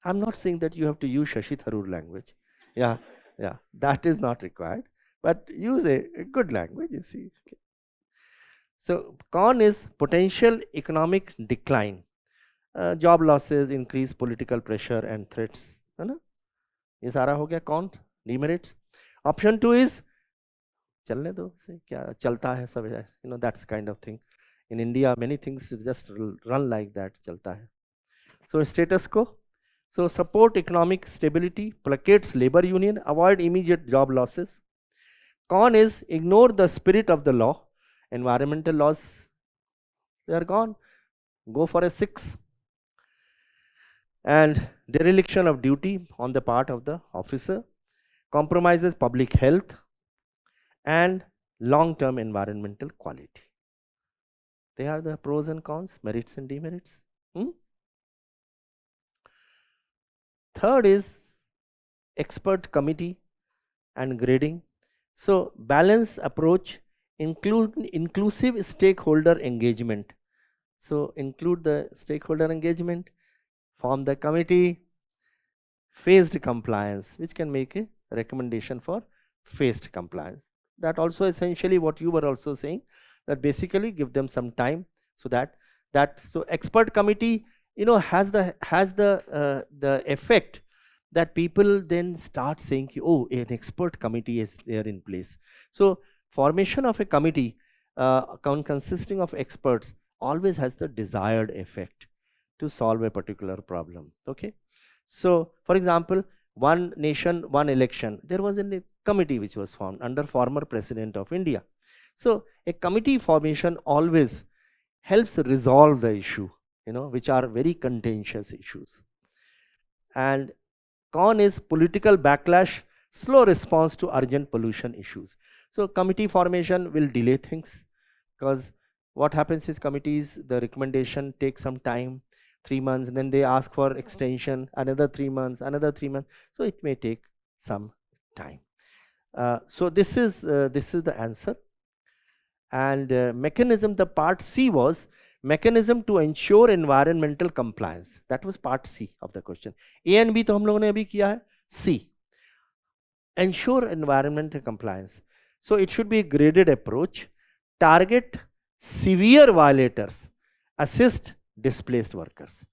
I'm not saying that you have to use Shashi Tharoor language. Yeah, that is not required. But use a good language, you see. Okay. So con is potential economic decline. Job losses, increased political pressure and threats. है ना? ये सारा हो गया con, demerits. Option 2 is चलने दो से क्या चलता है सब, you know, that's kind of thing. In India, many things just run like that, चलता है. So status quo. So support economic stability, placates labor union, avoid immediate job losses. Con is ignore the spirit of the law. Environmental laws, they are gone. Go for a 6. And dereliction of duty on the part of the officer compromises public health and long-term environmental quality. They are the pros and cons, merits and demerits. Third is expert committee and grading. So balanced approach, inclusive stakeholder engagement. So include the stakeholder engagement, form the committee, phased compliance, which can make a recommendation for phased compliance. That also essentially what you were also saying, that basically give them some time, so that so expert committee, you know, has the effect that people then start saying, oh, an expert committee is there in place. So formation of a committee consisting of experts always has the desired effect to solve a particular problem. Okay, so for example, one nation, one election, there was a committee which was formed under former president of India. So a committee formation always helps resolve the issue, you know, which are very contentious issues. And con is political backlash, slow response to urgent pollution issues. So committee formation will delay things, because what happens is committees, the recommendation takes some time, 3 months, and then they ask for extension, another 3 months, another 3 months. So it may take some time. So this is the answer. And mechanism, the part C was mechanism to ensure environmental compliance. That was part C of the question. A and B तो हम लोगों ने अभी किया है. C, ensure environmental compliance. So it should be a graded approach. Target severe violators, assist displaced workers.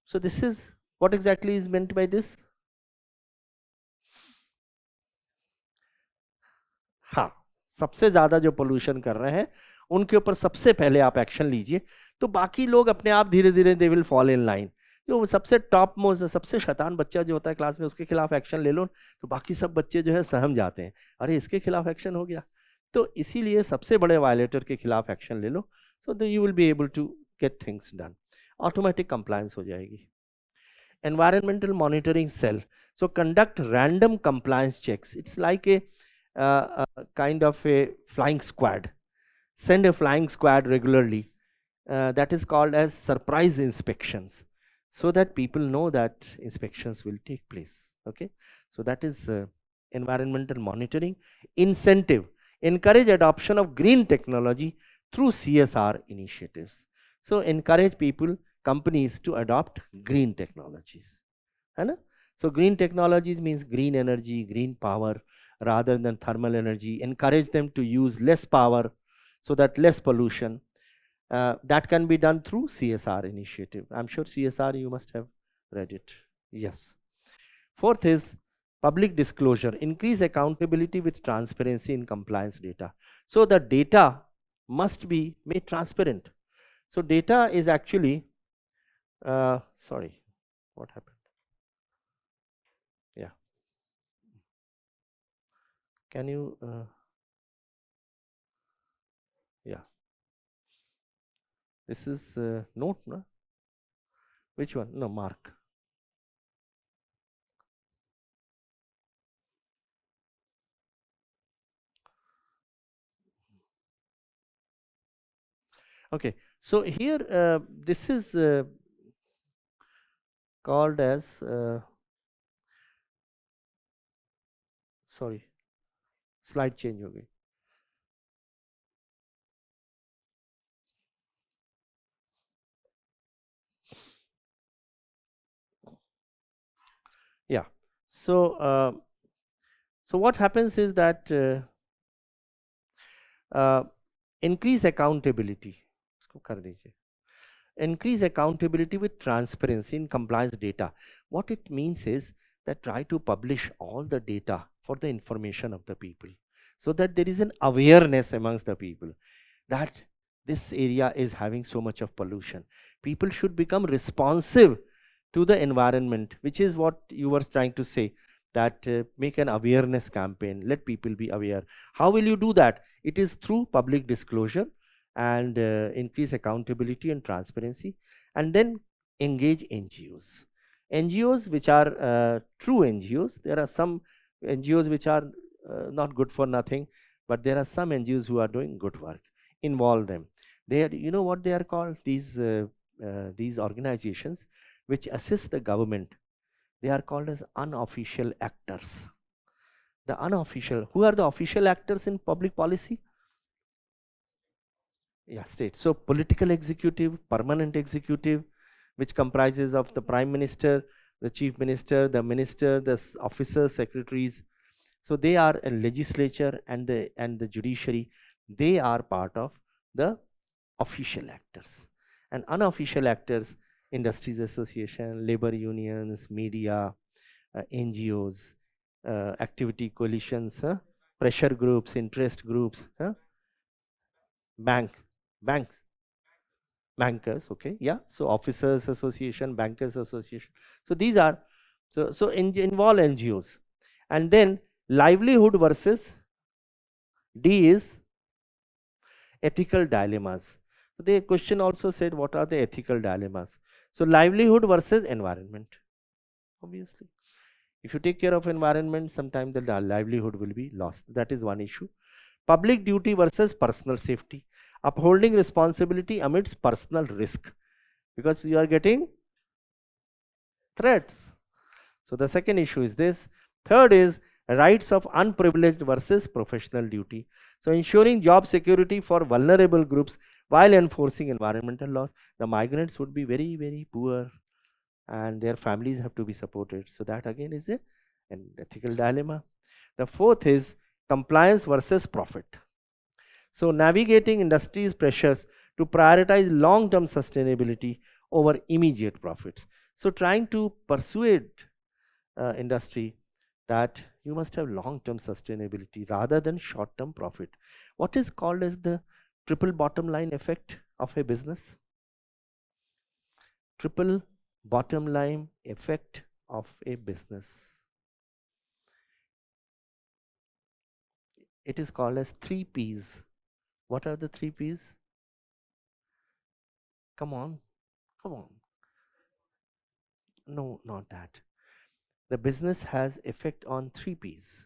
So this is what exactly is meant by this. हाँ, सबसे ज़्यादा जो पोल्यूशन कर रहे हैं उनके ऊपर सबसे पहले आप एक्शन लीजिए, तो बाकी लोग अपने आप धीरे धीरे they will fall in line. जो सबसे टॉप मोस्ट, सबसे शैतान बच्चा जो होता है क्लास में, उसके खिलाफ एक्शन ले लो, तो बाकी सब बच्चे जो है सहम जाते हैं, अरे इसके खिलाफ एक्शन हो गया. तो इसीलिए सबसे बड़े वायलेटर के खिलाफ एक्शन ले लो, so you will be able to get things done. Automatic compliance हो जाएगी. Environmental monitoring cell, so conduct random compliance checks. It's like a kind of a flying squad. Send a flying squad regularly. That is called as surprise inspections, so that people know that inspections will take place. Okay, so that is environmental monitoring. Incentive, encourage adoption of green technology through CSR initiatives. So encourage people, companies to adopt green technologies. है ना? So green technologies means green energy, green power, rather than thermal energy. Encourage them to use less power, so that less pollution. That can be done through CSR initiative. I'm sure CSR you must have read it. Yes. Fourth is public disclosure. Increase accountability with transparency in compliance data. So the data must be made transparent. So data is actually, sorry, what happened? Yeah. Can you, yeah. This is note, no? Which one? No, mark. Okay, so here this is called as, sorry, slide change हो गई. Yeah, so so what happens is that increase accountability. इसको कर दीजिए. Increase accountability with transparency in compliance data. What it means is that try to publish all the data for the information of the people, so that there is an awareness amongst the people that this area is having so much of pollution. People should become responsive to the environment, which is what you were trying to say, that make an awareness campaign, let people be aware. How will you do that? It is through public disclosure and increase accountability and transparency, and then engage NGOs. NGOs which are true NGOs. There are some NGOs which are not good for nothing, but there are some NGOs who are doing good work. Involve them. They are, you know what they are called? These organizations which assist the government. They are called as unofficial actors. The unofficial, who are the official actors in public policy? Yeah, state. So political executive, permanent executive, which comprises of the prime minister, the chief minister, the minister, the officers, secretaries. So they are a legislature and the judiciary. They are part of the official actors. And unofficial actors, industries association, labor unions, media, NGOs, activity coalitions, pressure groups, interest groups, banks, bankers, okay, yeah. So officers association, bankers association. So these are, involve NGOs. And then livelihood versus D is ethical dilemmas. So the question also said, what are the ethical dilemmas? So livelihood versus environment. Obviously, if you take care of environment, sometimes the livelihood will be lost. That is one issue. Public duty versus personal safety. Upholding responsibility amidst personal risk, because you are getting threats. So the second issue is this. Third is rights of unprivileged versus professional duty. So ensuring job security for vulnerable groups while enforcing environmental laws. The migrants would be very, very poor and their families have to be supported. So that again is an ethical dilemma. The fourth is compliance versus profit. So navigating industry's pressures to prioritize long-term sustainability over immediate profits. So trying to persuade industry that you must have long-term sustainability rather than short-term profit. What is called as the triple bottom line effect of a business? Triple bottom line effect of a business. It is called as 3 P's. What are the 3 P's? Come on. No, not that. The business has effect on 3 P's.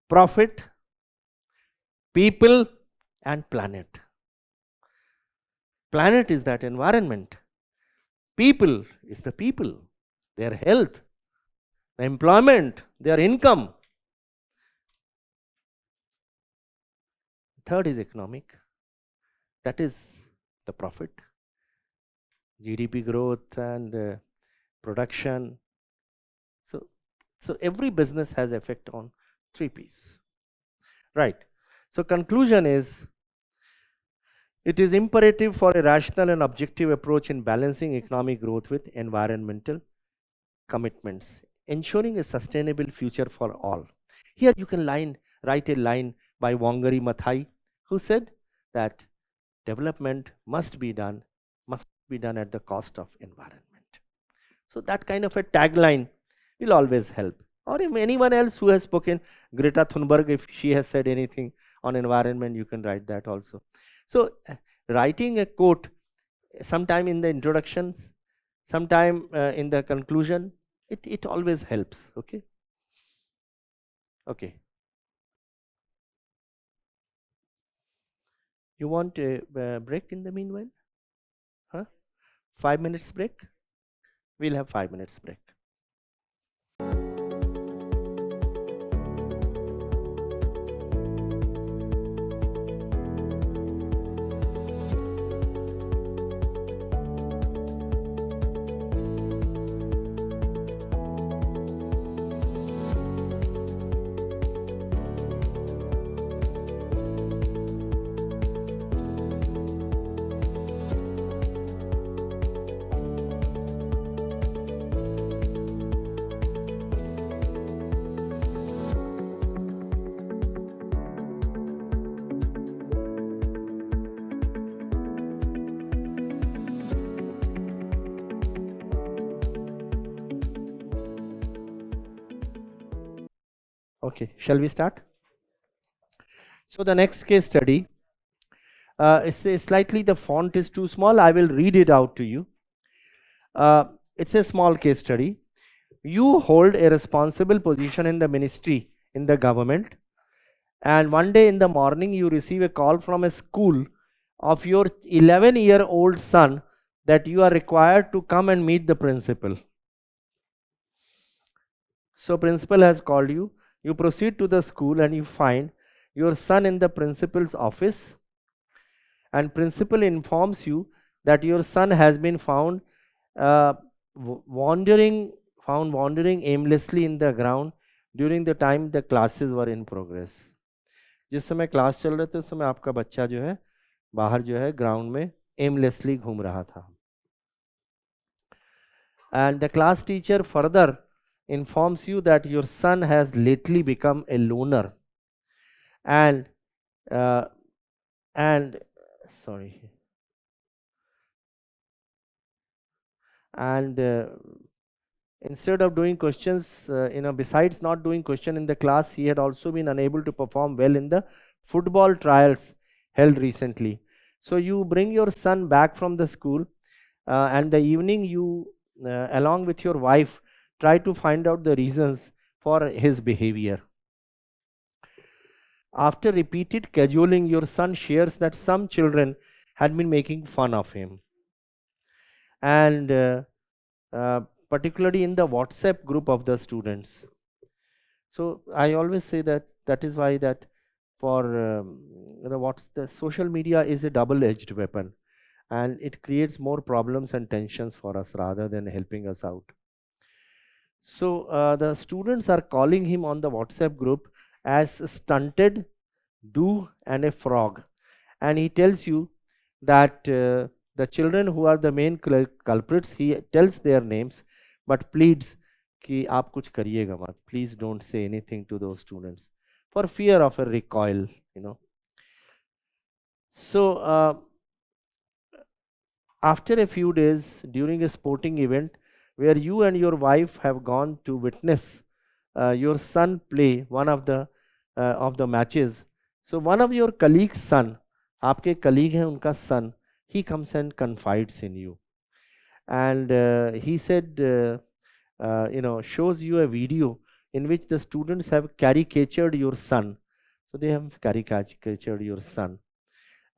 Profit, people, and planet. Planet is that environment. People is the people, their health, the employment, their income. Third is economic. That is the profit, GDP growth and production. So every business has effect on 3 P's. Right. So conclusion is, it is imperative for a rational and objective approach in balancing economic growth with environmental commitments, ensuring a sustainable future for all. Here you can write a line by Wangari Maathai, who said that development must be done at the cost of environment. So that kind of a tagline will always help. Or if anyone else who has spoken, Greta Thunberg, if she has said anything on environment, you can write that also. So writing a quote sometime in the introductions, sometime in the conclusion, it always helps. Okay. You want a break in the meanwhile? 5 minutes break? We'll have 5 minutes break. Okay, shall we start? So the next case study, It's slightly the font is too small. I will read it out to you. It's a small case study. You hold a responsible position in the ministry, in the government, and one day in the morning you receive a call from a school of your 11-year-old son that you are required to come and meet the principal. So principal has called you. You proceed to the school and you find your son in the principal's office, and principal informs you that your son has been found uh, wandering aimlessly in the ground during the time the classes were in progress. जिस समय class चल रहे थे उस समय आपका बच्चा जो है बाहर जो है ग्राउंड में एमलेसली घूम रहा था. And the class teacher further informs you that your son has lately become a loner and uh, and sorry and instead of doing questions, besides not doing question in the class, he had also been unable to perform well in the football trials held recently. So you bring your son back from the school, and the evening you, along with your wife, try to find out the reasons for his behavior. After repeated cajoling, your son shares that some children had been making fun of him, and particularly in the WhatsApp group of the students. So I always say that is why that for what's the social media is a double-edged weapon, and it creates more problems and tensions for us rather than helping us out. So the students are calling him on the WhatsApp group as stunted, do, and a frog, and he tells you that the children who are the main culprits, he tells their names but pleads कि आप कुछ करिएगा मत, please don't say anything to those students for fear of a recoil, So after a few days during a sporting event where you and your wife have gone to witness your son play one of the matches, so one of your colleagues' son, आपके colleague हैं उनका son, he comes and confides in you, and he said shows you a video in which the students have caricatured your son. So they have caricatured your son,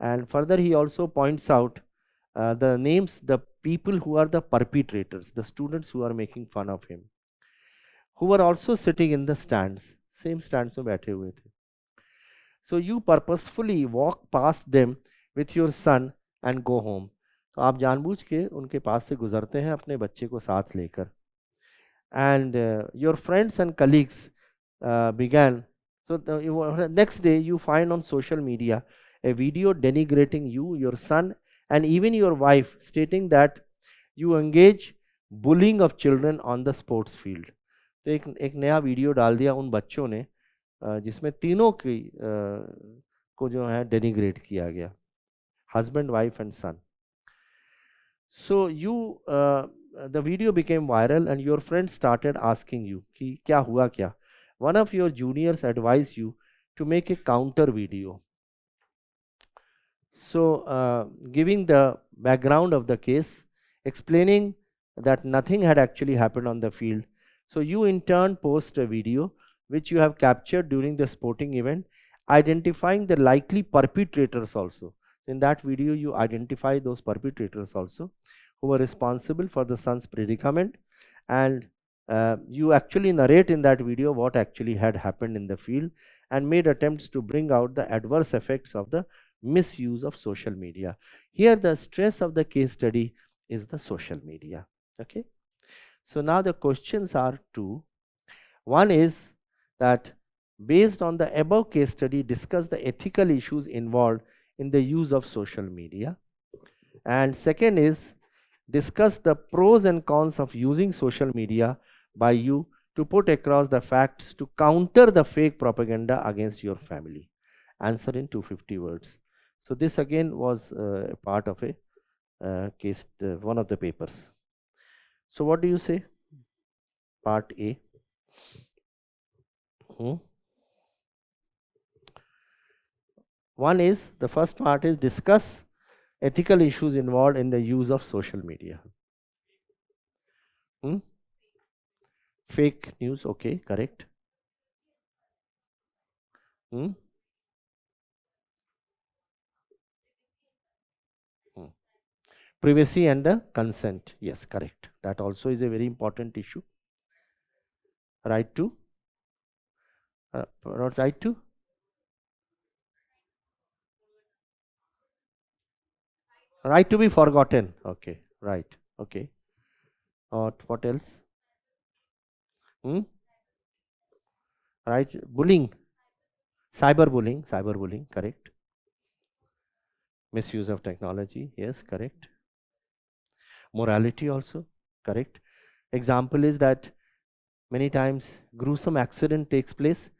and further he also points out the names, the people who are the perpetrators, the students who are making fun of him, who were also sitting in the stands, same stands में बैठे हुए थे. So you purposefully walk past them with your son and go home. तो आप जानबूझ के उनके पास से गुजरते हैं अपने बच्चे को साथ लेकर. And your friends and colleagues began. So the next day you find on social media a video denigrating you, your son, and even your wife, stating that you engage bullying of children on the sports field. तो एक नया video डाल दिया उन बच्चों ने जिसमें तीनों की को जो है डेनिग्रेट किया गया, husband, wife and son. So you the video became viral and your friends started asking you कि क्या हुआ क्या. One of your juniors advised you to make a counter video. So giving the background of the case, explaining that nothing had actually happened on the field. So you in turn post a video which you have captured during the sporting event, identifying the likely perpetrators also. In that video you identify those perpetrators also who were responsible for the son's predicament, and you actually narrate in that video what actually had happened in the field and made attempts to bring out the adverse effects of the misuse of social media. Here the stress of the case study is the social media. Okay. So now the questions are two. One is that based on the above case study, discuss the ethical issues involved in the use of social media. And second is discuss the pros and cons of using social media by you to put across the facts to counter the fake propaganda against your family. Answer in 250 words. So this again was a part of a case, one of the papers. So what do you say? Part A. One is, the first part is discuss ethical issues involved in the use of social media. Hmm? Fake news, okay, correct. Hmm? Hmm. Privacy and the consent, yes, correct. That also is a very important issue. Right to, not right to, right to be forgotten. Okay, right. Okay. What else? Hmm? Right. Bullying, cyberbullying, correct. Misuse of technology, yes, correct. Morality also, correct. Example is that many times gruesome accident takes place,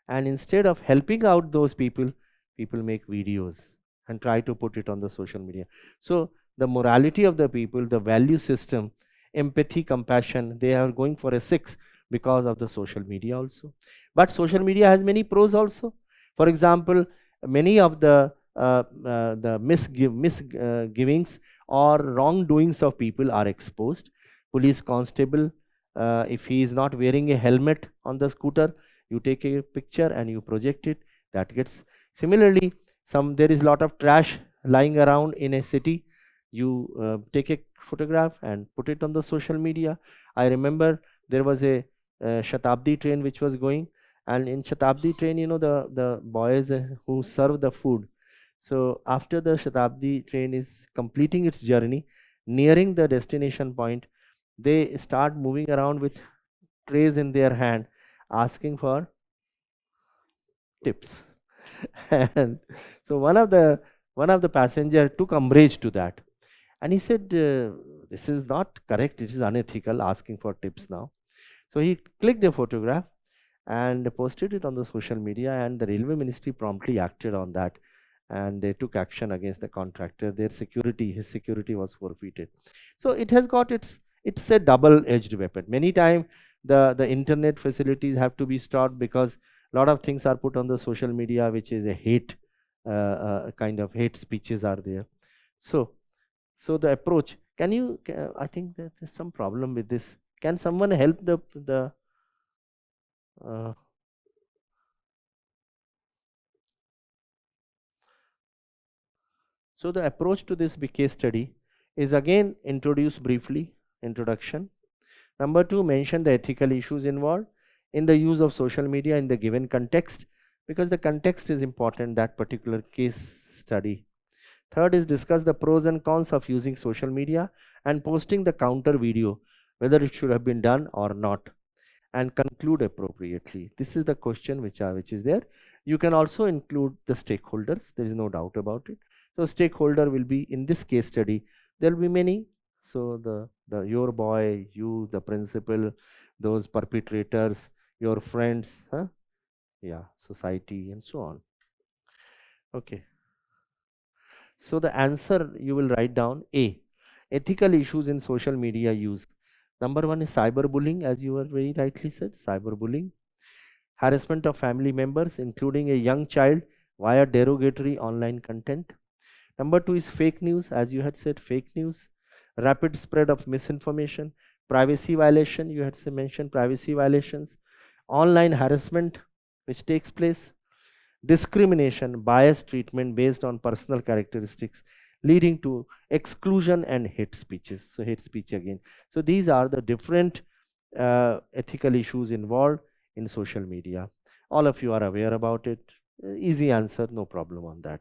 and instead of helping out those people, people make videos and try to put it on the social media. So the morality of the people, the value system, empathy, compassion, they are going for a 6 because of the social media also. But social media has many pros also. For example, many of the misgivings or wrongdoings of people are exposed. Police constable, if he is not wearing a helmet on the scooter, you take a picture and you project it, that gets. Similarly, there is a lot of trash lying around in a city, you take a photograph and put it on the social media. I remember there was a Shatabdi train which was going, and in Shatabdi train, the boys who serve the food. So after the Shatabdi train is completing its journey, nearing the destination point, they start moving around with trays in their hand, asking for tips. And so one of the passenger took umbrage to that, and he said, this is not correct, it is unethical asking for tips now. So he clicked a photograph and posted it on the social media, and the railway ministry promptly acted on that, and they took action against the contractor. His security was forfeited. So it has got it's a double edged weapon. Many times the internet facilities have to be stopped because a lot of things are put on the social media which is a hate, kind of hate speeches are there. So the approach, I think that there's some problem with this. Can someone help the uh, so the approach to this big case study is again introduced briefly, introduction. Number 2, mention the ethical issues involved in the use of social media in the given context, because the context is important, that particular case study. Third is discuss the pros and cons of using social media and posting the counter video, whether it should have been done or not, and conclude appropriately. This is the question which is there. You can also include the stakeholders, there is no doubt about it. So stakeholder will be, in this case study, there will be many. So your boy, you, the principal, those perpetrators, your friends, yeah, society, and so on. Okay. So the answer you will write down: A, ethical issues in social media use. Number 1 is cyberbullying, as you were very rightly said, cyberbullying. Harassment of family members, including a young child, via derogatory online content. Number 2 is fake news, as you had said, fake news. Rapid spread of misinformation. Privacy violation, you had mentioned privacy violations. Online harassment which takes place. Discrimination, biased treatment based on personal characteristics, leading to exclusion and hate speeches. So hate speech again. So these are the different ethical issues involved in social media. All of you are aware about it. Easy answer, no problem on that.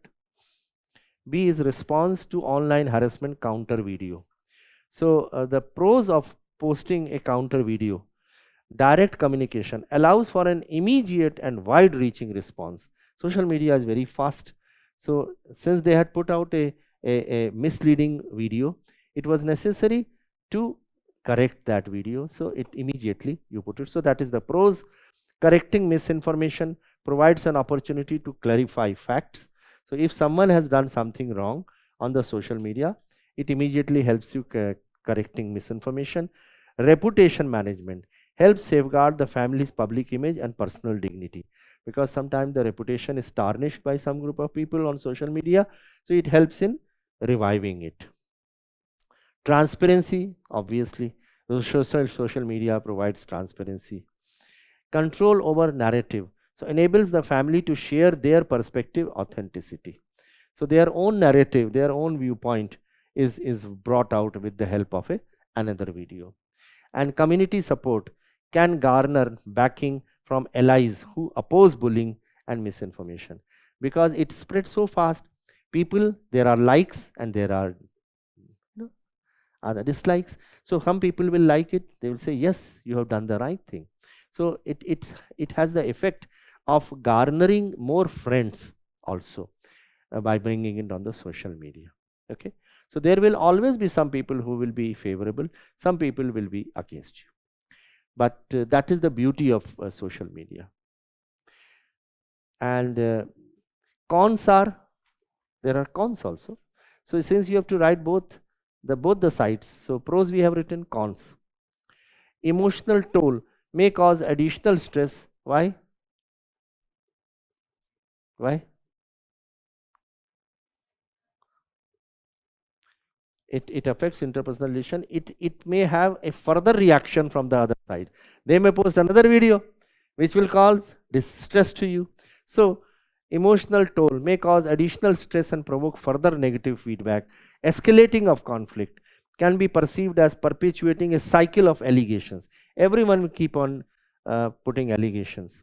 B is response to online harassment counter video. So the pros of posting a counter video: direct communication, allows for an immediate and wide reaching response. Social media is very fast. So since they had put out a misleading video, it was necessary to correct that video. So it immediately you put it. So that is the pros. Correcting misinformation provides an opportunity to clarify facts. So if someone has done something wrong on the social media, it immediately helps you correcting misinformation. Reputation management helps safeguard the family's public image and personal dignity. because sometimes the reputation is tarnished by some group of people on social media. So it helps in reviving it. Transparency, obviously, the social media provides transparency. Control over narrative, so enables the family to share their perspective authenticity. So their own narrative, their own viewpoint is brought out with the help of another video. And community support can garner backing from allies who oppose bullying and misinformation, because it spreads so fast. People, there are likes and there are, other dislikes. So some people will like it, they will say yes, you have done the right thing. So it has the effect of garnering more friends also, by bringing it on the social media. Okay, so there will always be some people who will be favorable, some people will be against you, but that is the beauty of social media. And cons are, there are cons also. So since you have to write both the sides, so pros we have written, cons. Emotional toll may cause additional stress. Why? It affects interpersonal relation. It may have a further reaction from the other side. They may post another video which will cause distress to you. So emotional toll may cause additional stress and provoke further negative feedback. Escalating of conflict can be perceived as perpetuating a cycle of allegations. Everyone will keep on putting allegations.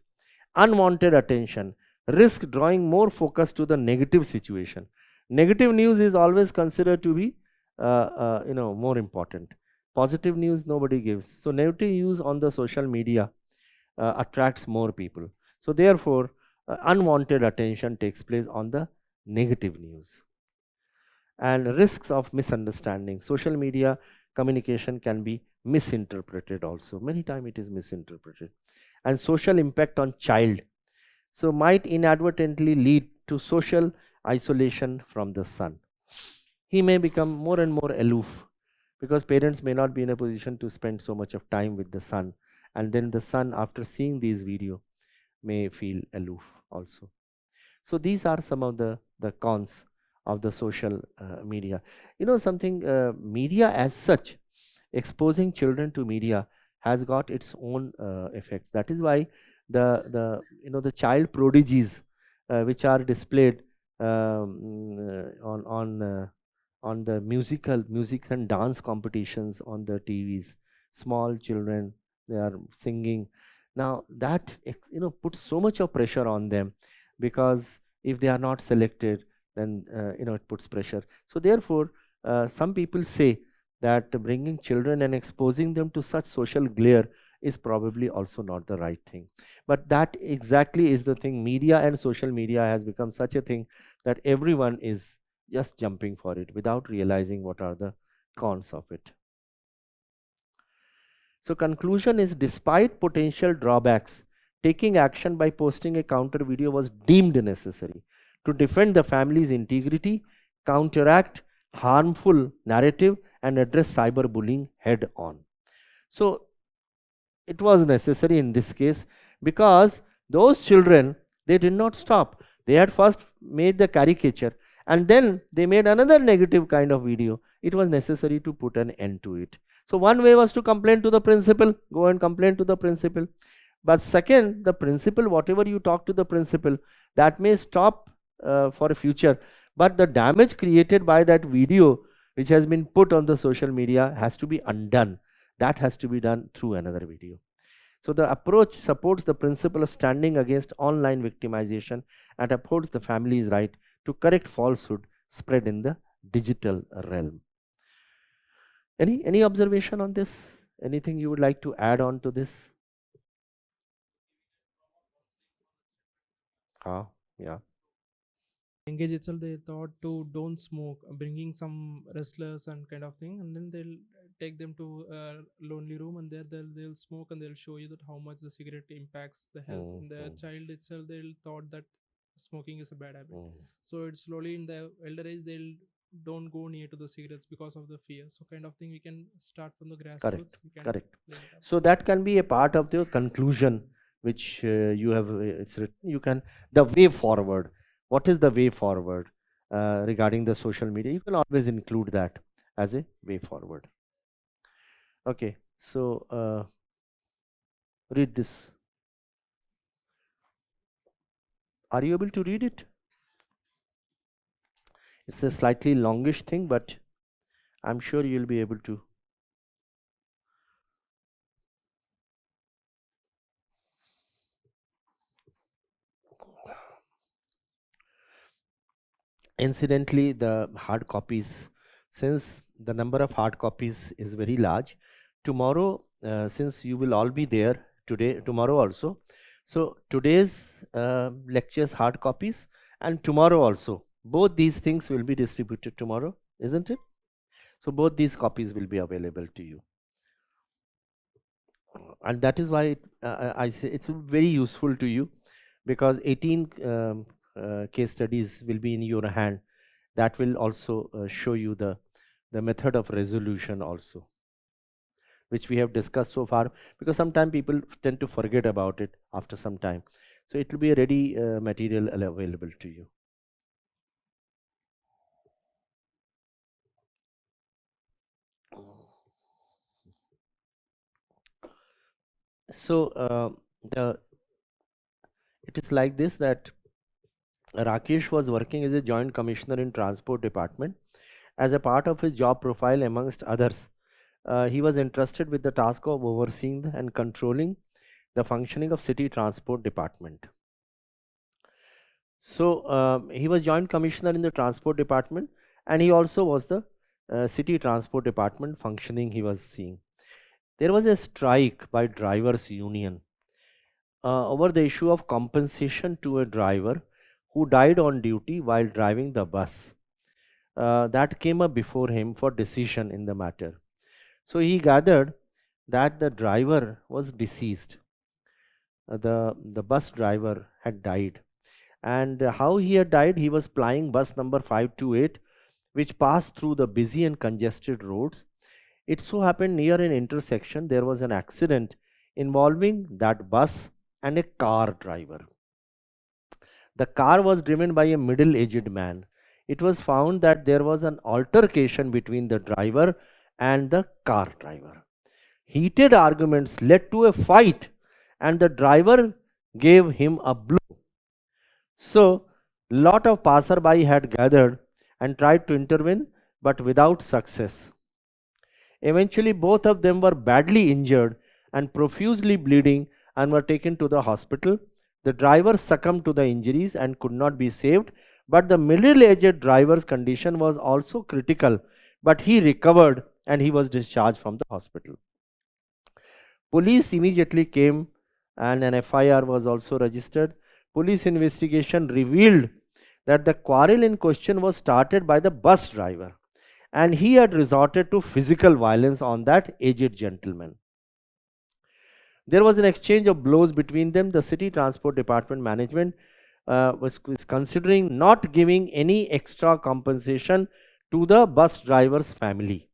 Unwanted attention risk drawing more focus to the negative situation. Negative news is always considered to be more important. Positive news nobody gives. So negative news on the social media attracts more people. So therefore, unwanted attention takes place on the negative news. And risks of misunderstanding. Social media communication can be misinterpreted also. Many times it is misinterpreted. And social impact on child. So might inadvertently lead to social isolation from the son. He may become more and more aloof, because parents may not be in a position to spend so much of time with the son, and then the son, after seeing these video, may feel aloof also. So these are some of the cons of the social media. Something, media as such, exposing children to media has got its own effects. That is why the child prodigies which are displayed on the music and dance competitions on the TVs. Small children, they are singing. Now that puts so much of pressure on them, because if they are not selected, then it puts pressure. So therefore, some people say that bringing children and exposing them to such social glare is probably also not the right thing. But that exactly is the thing. Media and social media has become such a thing that everyone is just jumping for it without realizing what are the cons of it. So conclusion is, despite potential drawbacks, taking action by posting a counter video was deemed necessary to defend the family's integrity, counteract harmful narrative, and address cyberbullying head on. So it was necessary in this case, because those children, they did not stop. They had first made the caricature, and then they made another negative kind of video. It was necessary to put an end to it. So one way was to complain to the principal, go and complain to the principal. But second, the principal, whatever you talk to the principal, that may stop for a future, but the damage created by that video which has been put on the social media has to be undone. That has to be done through another video. So the approach supports the principle of standing against online victimization and upholds the family's right to correct falsehood spread in the digital realm. Any observation on this? Anything you would like to add on to this? Yeah. Engage itself, they thought to don't smoke, bringing some wrestlers and kind of thing, and then they'll take them to a lonely room, and there they'll smoke, and they'll show you that how much the cigarette impacts the health. And the child itself, they'll thought that smoking is a bad habit. So it's slowly in the elder age, they'll don't go near to the cigarettes because of the fear. So kind of thing, we can start from the grassroots. Correct. So that can be a part of the conclusion which you have it's written. You can the way forward. What is the way forward regarding the social media? You can always include that as a way forward. Okay, so read this. Are you able to read it? It's a slightly longish thing, but I'm sure you'll be able to. Incidentally, the hard copies, since the number of hard copies is very large, tomorrow, since you will all be there today, tomorrow also, so today's lectures hard copies and tomorrow also, both these things will be distributed tomorrow, isn't it? So both these copies will be available to you. And that is why I say it's very useful to you, because 18 case studies will be in your hand. That will also show you the method of resolution also, which we have discussed so far, because sometimes people tend to forget about it after some time. So it will be a ready material available to you. So it is like this, that Rakesh was working as a joint commissioner in transport department. As a part of his job profile, amongst others, he was entrusted with the task of overseeing and controlling the functioning of city transport department. So he was joint commissioner in the transport department, and he also was the city transport department functioning he was seeing. There was a strike by drivers union over the issue of compensation to a driver who died on duty while driving the bus. That came up before him for decision in the matter. So he gathered that the driver was deceased. The bus driver had died. And how he had died, he was plying bus number 528, which passed through the busy and congested roads. It so happened near an intersection there was an accident involving that bus and a car driver. The car was driven by a middle-aged man. It was found that there was an altercation between the driver and the car driver. Heated arguments led to a fight, and the driver gave him a blow. So, lot of passerby had gathered and tried to intervene, but without success. Eventually, both of them were badly injured and profusely bleeding and were taken to the hospital. The driver succumbed to the injuries and could not be saved, but the middle-aged driver's condition was also critical, but he recovered and he was discharged from the hospital. Police immediately came and an FIR was also registered. Police investigation revealed that the quarrel in question was started by the bus driver, and he had resorted to physical violence on that aged gentleman. There was an exchange of blows between them. The city transport department management was considering not giving any extra compensation to the bus driver's family.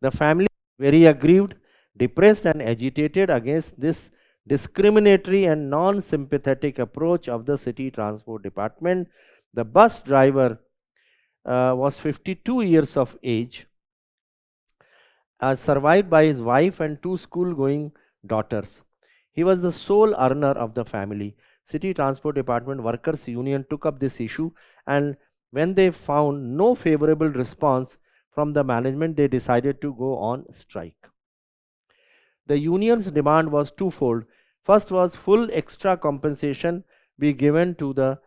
The family was very aggrieved, depressed and agitated against this discriminatory and non-sympathetic approach of the city transport department. The bus driver was 52 years of age, survived by his wife and two school-going daughters. He was the sole earner of the family. City Transport Department Workers Union took up this issue, and when they found no favorable response from the management, they decided to go on strike. The union's demand was twofold. First was full extra compensation be given to the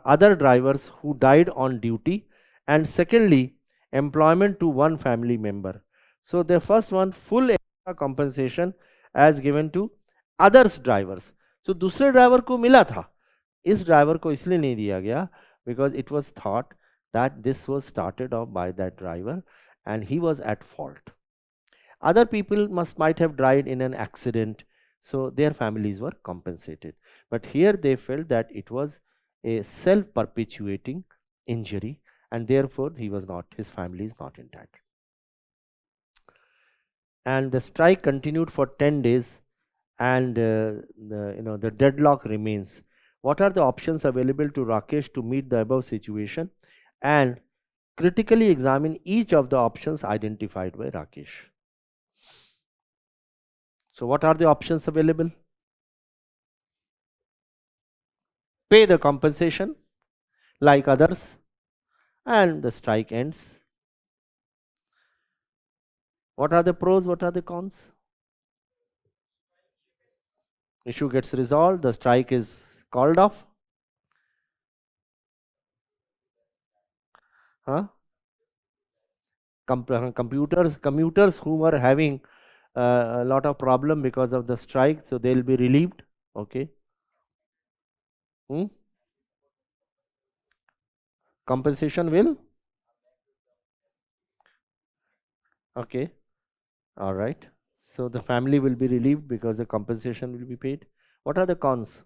other drivers who died on duty, and secondly, employment to one family member. So the first one, full extra compensation as given to others drivers. So दूसरे driver को मिला था, इस driver को इसलिए नहीं दिया गया because it was thought that this was started off by that driver and he was at fault. Other people might have died in an accident, so their families were compensated. But here they felt that it was a self-perpetuating injury, and therefore his family is not entitled. And the strike continued for 10 days, and the deadlock remains. What are the options available to Rakesh to meet the above situation, and critically examine each of the options identified by Rakesh. So what are the options available? Pay the compensation like others and the strike ends. What are the pros, what are the cons? Issue gets resolved, the strike is called off. Huh? Commuters who were having a lot of problem because of the strike, so they'll be relieved. Okay. Compensation will. Okay. All right. So the family will be relieved because the compensation will be paid. What are the cons?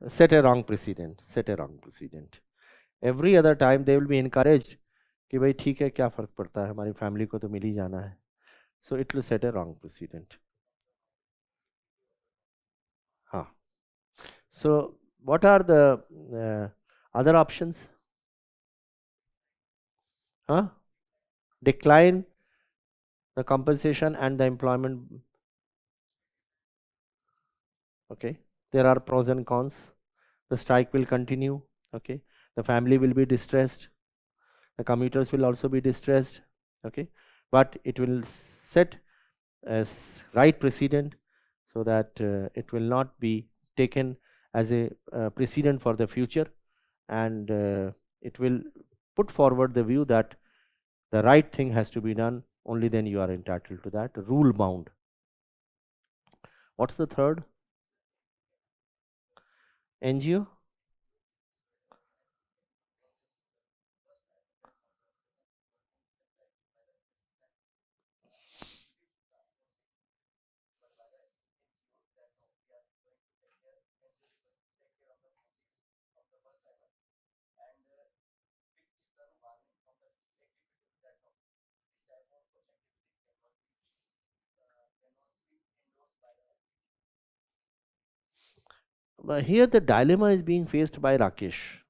Set a wrong precedent. Set a wrong precedent. Every other time they will be encouraged कि भाई ठीक है, क्या फर्क पड़ता है, हमारी family को तो मिल ही जाना है. So it will set a wrong precedent. Huh. So what are the other options? Huh? Decline the compensation and the employment. Okay. There are pros and cons. The strike will continue. Okay. The family will be distressed. The commuters will also be distressed. Okay. But it will set as right precedent so that it will not be taken as a precedent for the future, and it will put forward the view that the right thing has to be done, only then you are entitled to that, rule bound. What's the third? NGO. But here the dilemma is being faced by Rakesh.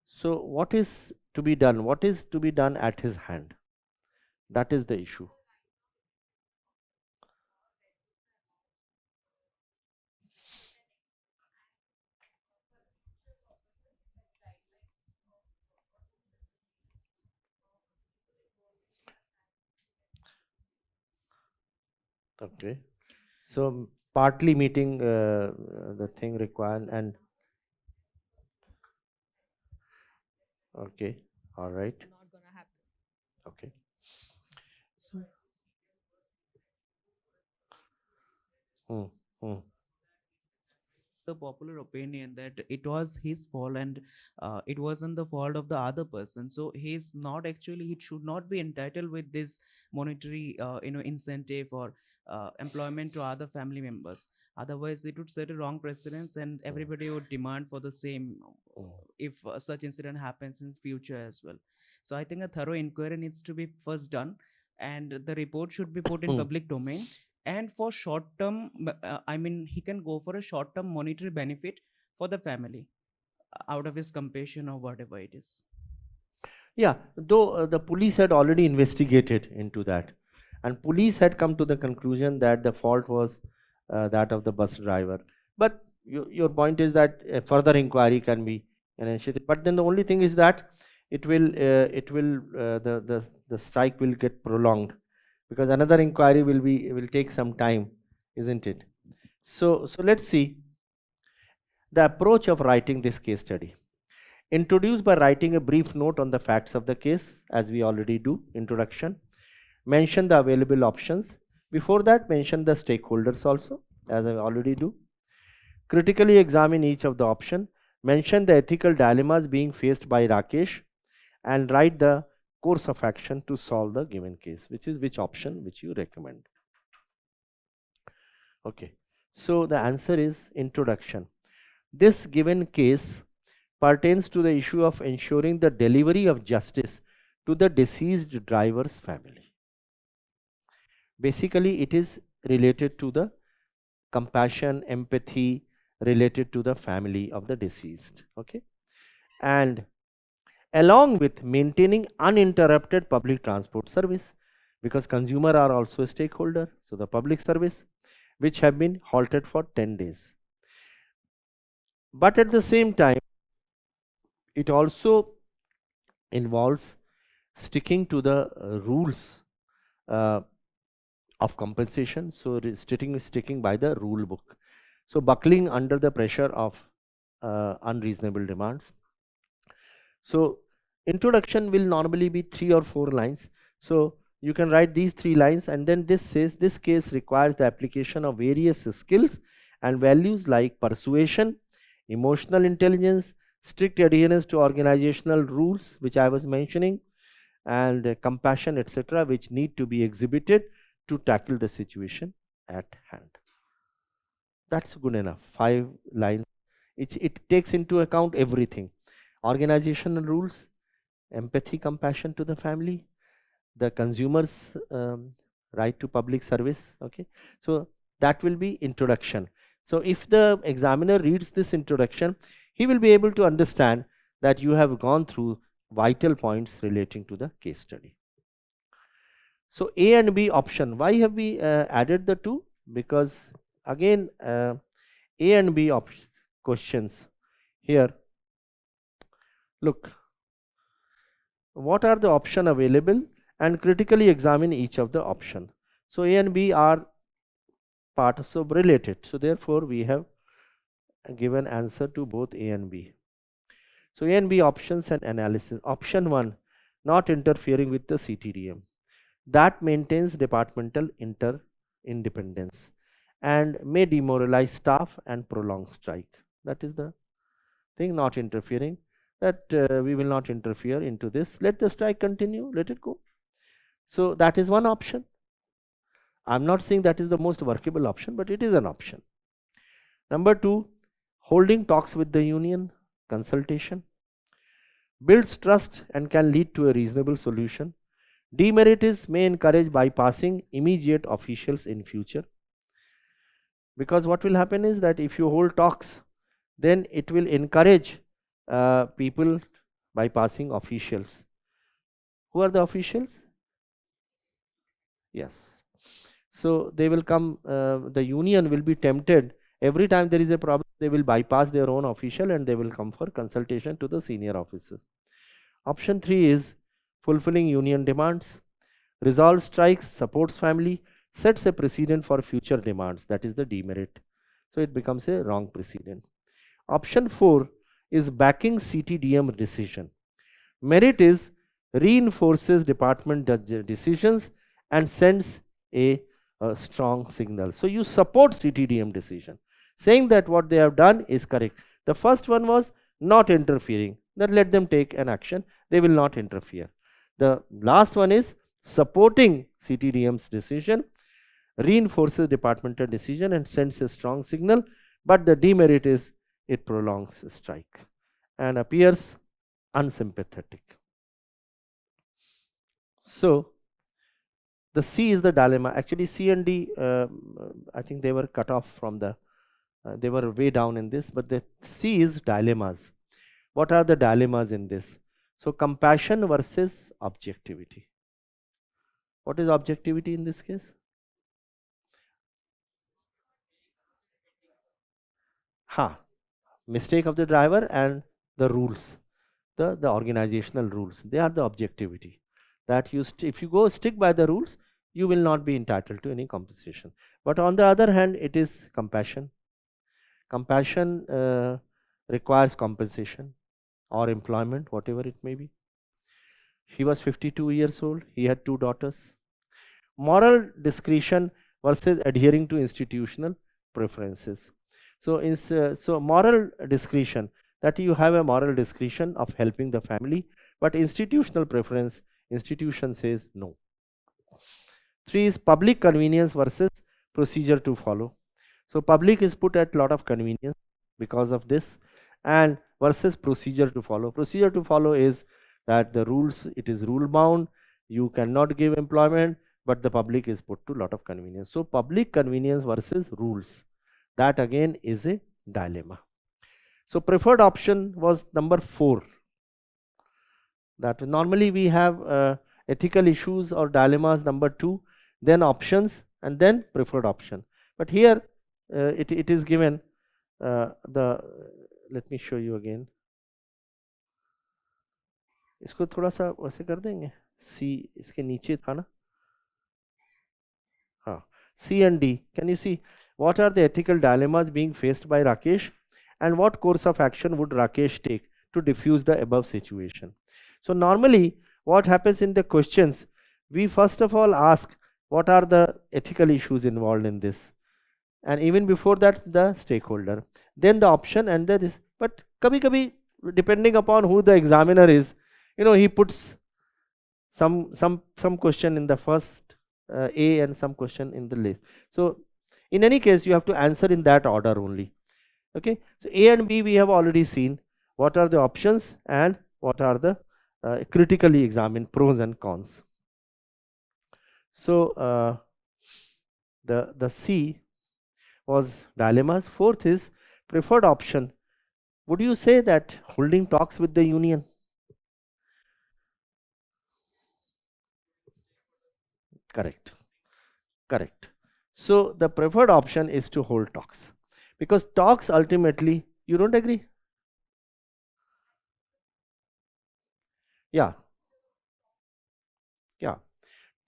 So what is to be done? What is to be done at his hand? That is the issue. Okay. So partly meeting the thing required, and okay, all right, Not gonna happen. okay. So Hmm. Hmm. the popular opinion that it was his fault and it wasn't the fault of the other person, so he's not actually, he should not be entitled with this monetary incentive or employment to other family members. Otherwise it would set a wrong precedence and everybody would demand for the same if such incident happens in future as well. So I think a thorough inquiry needs to be first done and the report should be put in public domain. And for short term, I mean, he can go for a short term monetary benefit for the family out of his compassion or whatever it is. Yeah, though the police had already investigated into that, and police had come to the conclusion that the fault was that of the bus driver. But your point is that a further inquiry can be initiated. But then the only thing is that the strike will get prolonged, because another inquiry will take some time, isn't it? So let's see the approach of writing this case study. Introduce by writing a brief note on the facts of the case, as we already do. Introduction. Mention the available options. Before that, mention the stakeholders also, as I already do. Critically examine each of the option. Mention the ethical dilemmas being faced by Rakesh, and write the course of action to solve the given case, which is which option which you recommend. Okay. So the answer is introduction. This given case pertains to the issue of ensuring the delivery of justice to the deceased driver's family. Basically, it is related to the compassion, empathy related to the family of the deceased. Okay, and along with maintaining uninterrupted public transport service, because consumer are also a stakeholder, so the public service which have been halted for 10 days. But at the same time, it also involves sticking to the rules uh, of compensation, so sticking by the rule book, so buckling under the pressure of unreasonable demands. So introduction will normally be 3 or 4 lines, so you can write these 3 lines, and then this says this case requires the application of various skills and values like persuasion, emotional intelligence, strict adherence to organizational rules which I was mentioning, and compassion, etc., which need to be exhibited to tackle the situation at hand. That's good enough. 5 lines. It takes into account everything: organizational rules, empathy, compassion to the family, the consumer's right to public service. Okay, so that will be introduction. So if the examiner reads this introduction, he will be able to understand that you have gone through vital points relating to the case study. So A and B option, why have we added the two? Because again, A and B questions here, look, what are the option available, and critically examine each of the option. So A and B are part, so related, so therefore we have given answer to both A and B. So A and B options and analysis. Option 1, not interfering with the CTDM, that maintains departmental independence and may demoralize staff and prolong strike. That is the thing, not interfering, that we will not interfere into this, let the strike continue, let it go. So that is one option. I'm not saying that is the most workable option, but it is an option. Number 2, holding talks with the union, consultation, builds trust and can lead to a reasonable solution. Demerit is may encourage bypassing immediate officials in future, because what will happen is that if you hold talks, then it will encourage people bypassing officials. Who are the officials? Yes, so they will come, the union will be tempted, every time there is a problem they will bypass their own official and they will come for consultation to the senior officers. Option 3 is fulfilling union demands, resolves strikes, supports family, sets a precedent for future demands, that is the demerit, so it becomes a wrong precedent. Option 4 is backing CTDM decision. Merit is reinforces department decisions and sends a strong signal. So you support CTDM decision, saying that what they have done is correct. The first one was not interfering, then let them take an action, they will not interfere. The last one is supporting CTDM's decision, reinforces departmental decision and sends a strong signal, but the demerit is it prolongs strike and appears unsympathetic. So the C is the dilemma. Actually C and D, I think they were cut off from the, they were way down in this, but the C is dilemmas. What are the dilemmas in this? So compassion versus objectivity. What is objectivity in this case? Mistake of the driver and the rules, the organizational rules, they are the objectivity, that you if you go stick by the rules, you will not be entitled to any compensation. But on the other hand, it is compassion. Compassion requires compensation or employment, whatever it may be. He was 52 years old, he had 2 daughters. Moral discretion versus adhering to institutional preferences. So so moral discretion, that you have a moral discretion of helping the family, but institutional preference, institution says no. 3 is public convenience versus procedure to follow. So public is put at lot of convenience because of this, and versus procedure to follow. Procedure to follow is that the rules, it is rule bound, you cannot give employment, but the public is put to a lot of convenience. So public convenience versus rules, that again is a dilemma. So preferred option was number 4. That normally we have ethical issues or dilemmas number 2, then options, and then preferred option. But here it is given let me show you again. इसको थोड़ा सा वैसे कर देंगे, C इसके नीचे था ना, हाँ, C and D. Can you see what are the ethical dilemmas being faced by Rakesh, and what course of action would Rakesh take to diffuse the above situation? So normally what happens in the questions, we first of all ask what are the ethical issues involved in this, and even before that the stakeholder, then the option, and then this. But kabhi depending upon who the examiner is, he puts some question in the first A and some question in the list. So in any case you have to answer in that order only. Okay, so A and B we have already seen what are the options and what are the critically examined pros and cons. So the C was dilemmas. 4th is preferred option. Would you say that holding talks with the union? Correct. So the preferred option is to hold talks, because talks ultimately, you don't agree? Yeah,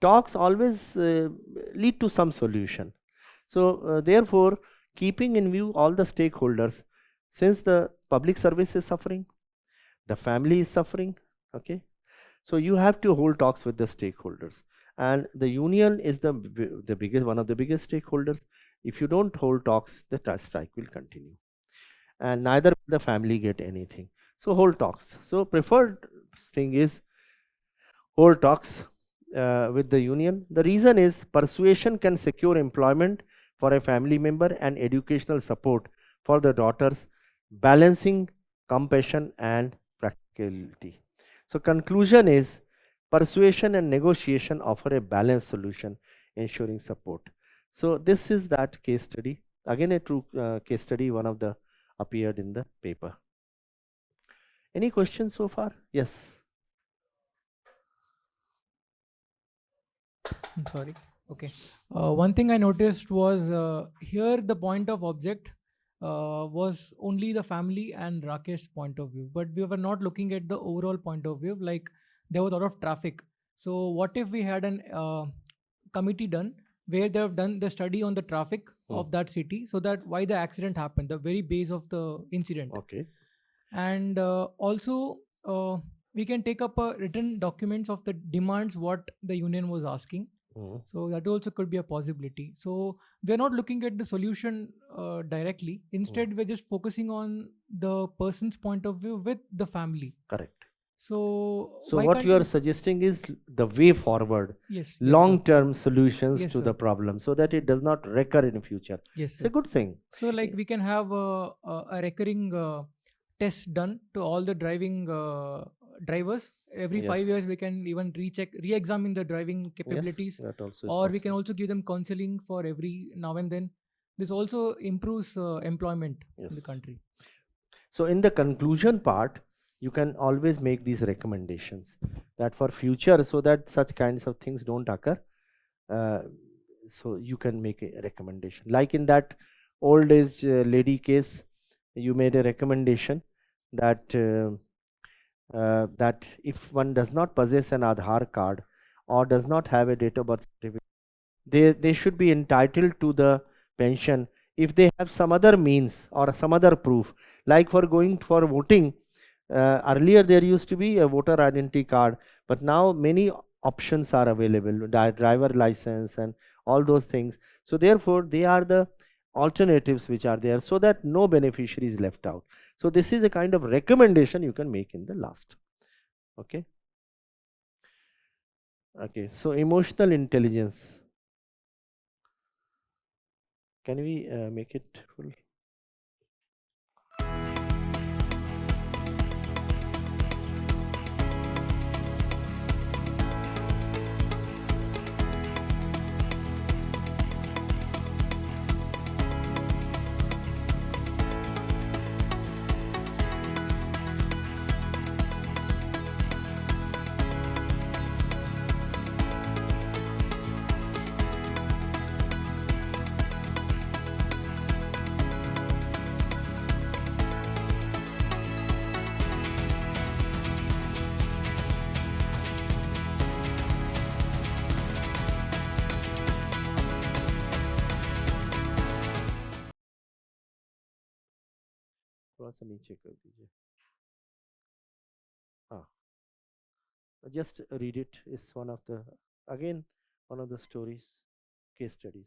talks always lead to some solution. So therefore, keeping in view all the stakeholders, since the public service is suffering, the family is suffering, okay, so you have to hold talks with the stakeholders, and the union is the biggest, one of the biggest stakeholders. If you don't hold talks, the strike will continue, and neither will the family get anything. So hold talks. So preferred thing is hold talks with the union. The reason is persuasion can secure employment for a family member and educational support for the daughters, balancing compassion and practicality. So conclusion is persuasion and negotiation offer a balanced solution, ensuring support. So this is that case study, again a true case study, one of the appeared in the paper. Any questions so far? Yes. I'm sorry. Okay. One thing I noticed was here the point of object was only the family and Rakesh's point of view, but we were not looking at the overall point of view. Like there was a lot of traffic. So what if we had an committee done where they have done the study on the traffic of that city, so that why the accident happened, the very base of the incident. Okay. And also we can take up written documents of the demands what the union was asking. So that also could be a possibility. So we're not looking at the solution directly. Instead, we're just focusing on the person's point of view with the family. Correct. So what you are suggesting is the way forward, yes, long-term solutions yes, to sir. the problem, so that it does not recur in future. Yes, it's a good thing. So like we can have a recurring test done to all the driving drivers. Every 5 years we can even recheck, re-examine the driving capabilities, that also is or possible. we can also give them counseling for every now and then. This also improves employment in the country. So in the conclusion part, you can always make these recommendations that for future, so that such kinds of things don't occur, so you can make a recommendation. Like in that old age lady case, you made a recommendation that that if one does not possess an Aadhaar card or does not have a date of birth certificate, they should be entitled to the pension if they have some other means or some other proof. Like for going for voting, earlier there used to be a voter identity card, but now many options are available, driver license and all those things. So therefore they are the alternatives which are there, so that no beneficiary is left out. So this is a kind of recommendation you can make in the last. Okay. So emotional intelligence, can we make it full? थोड़ा सा नीचे कर दीजिए. हाँ, just read it. It's one of the, again, one of the stories, case studies.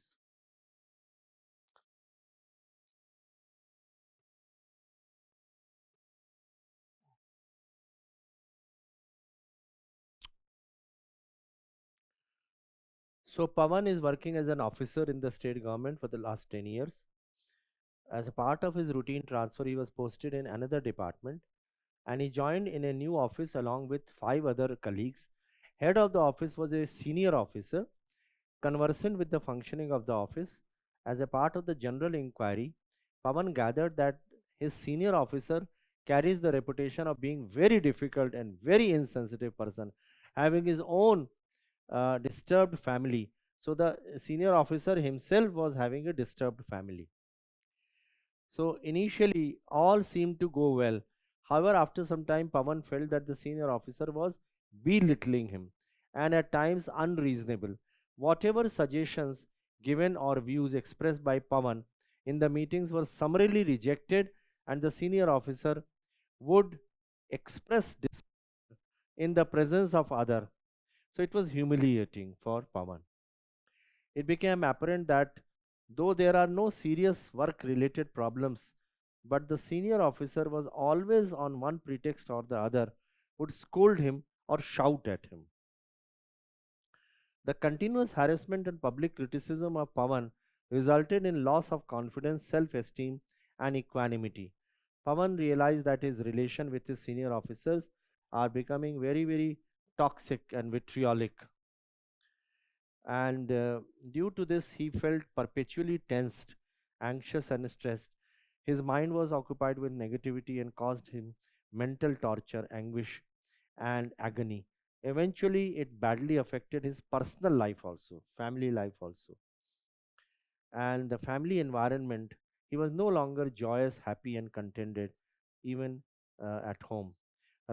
So Pawan is working as an officer in the state government for the last 10 years. As a part of his routine transfer, he was posted in another department and he joined in a new office along with 5 other colleagues. Head of the office was a senior officer, conversant with the functioning of the office. As a part of the general inquiry, Pawan gathered that his senior officer carries the reputation of being very difficult and very insensitive person, having his own disturbed family. So the senior officer himself was having a disturbed family. So initially, all seemed to go well. However, after some time, Pawan felt that the senior officer was belittling him and at times unreasonable. Whatever suggestions given or views expressed by Pawan in the meetings were summarily rejected, and the senior officer would express displeasure in the presence of other. So it was humiliating for Pawan. It became apparent that though there are no serious work related problems, but the senior officer was always on one pretext or the other, would scold him or shout at him. The continuous harassment and public criticism of Pawan resulted in loss of confidence, self esteem, and equanimity. Pawan realized that his relation with his senior officers are becoming very, very toxic and vitriolic, and due to this he felt perpetually tensed, anxious and stressed. His mind was occupied with negativity and caused him mental torture, anguish and agony. Eventually it badly affected his personal life also, family life also, and the family environment. He was no longer joyous, happy and contented even at home.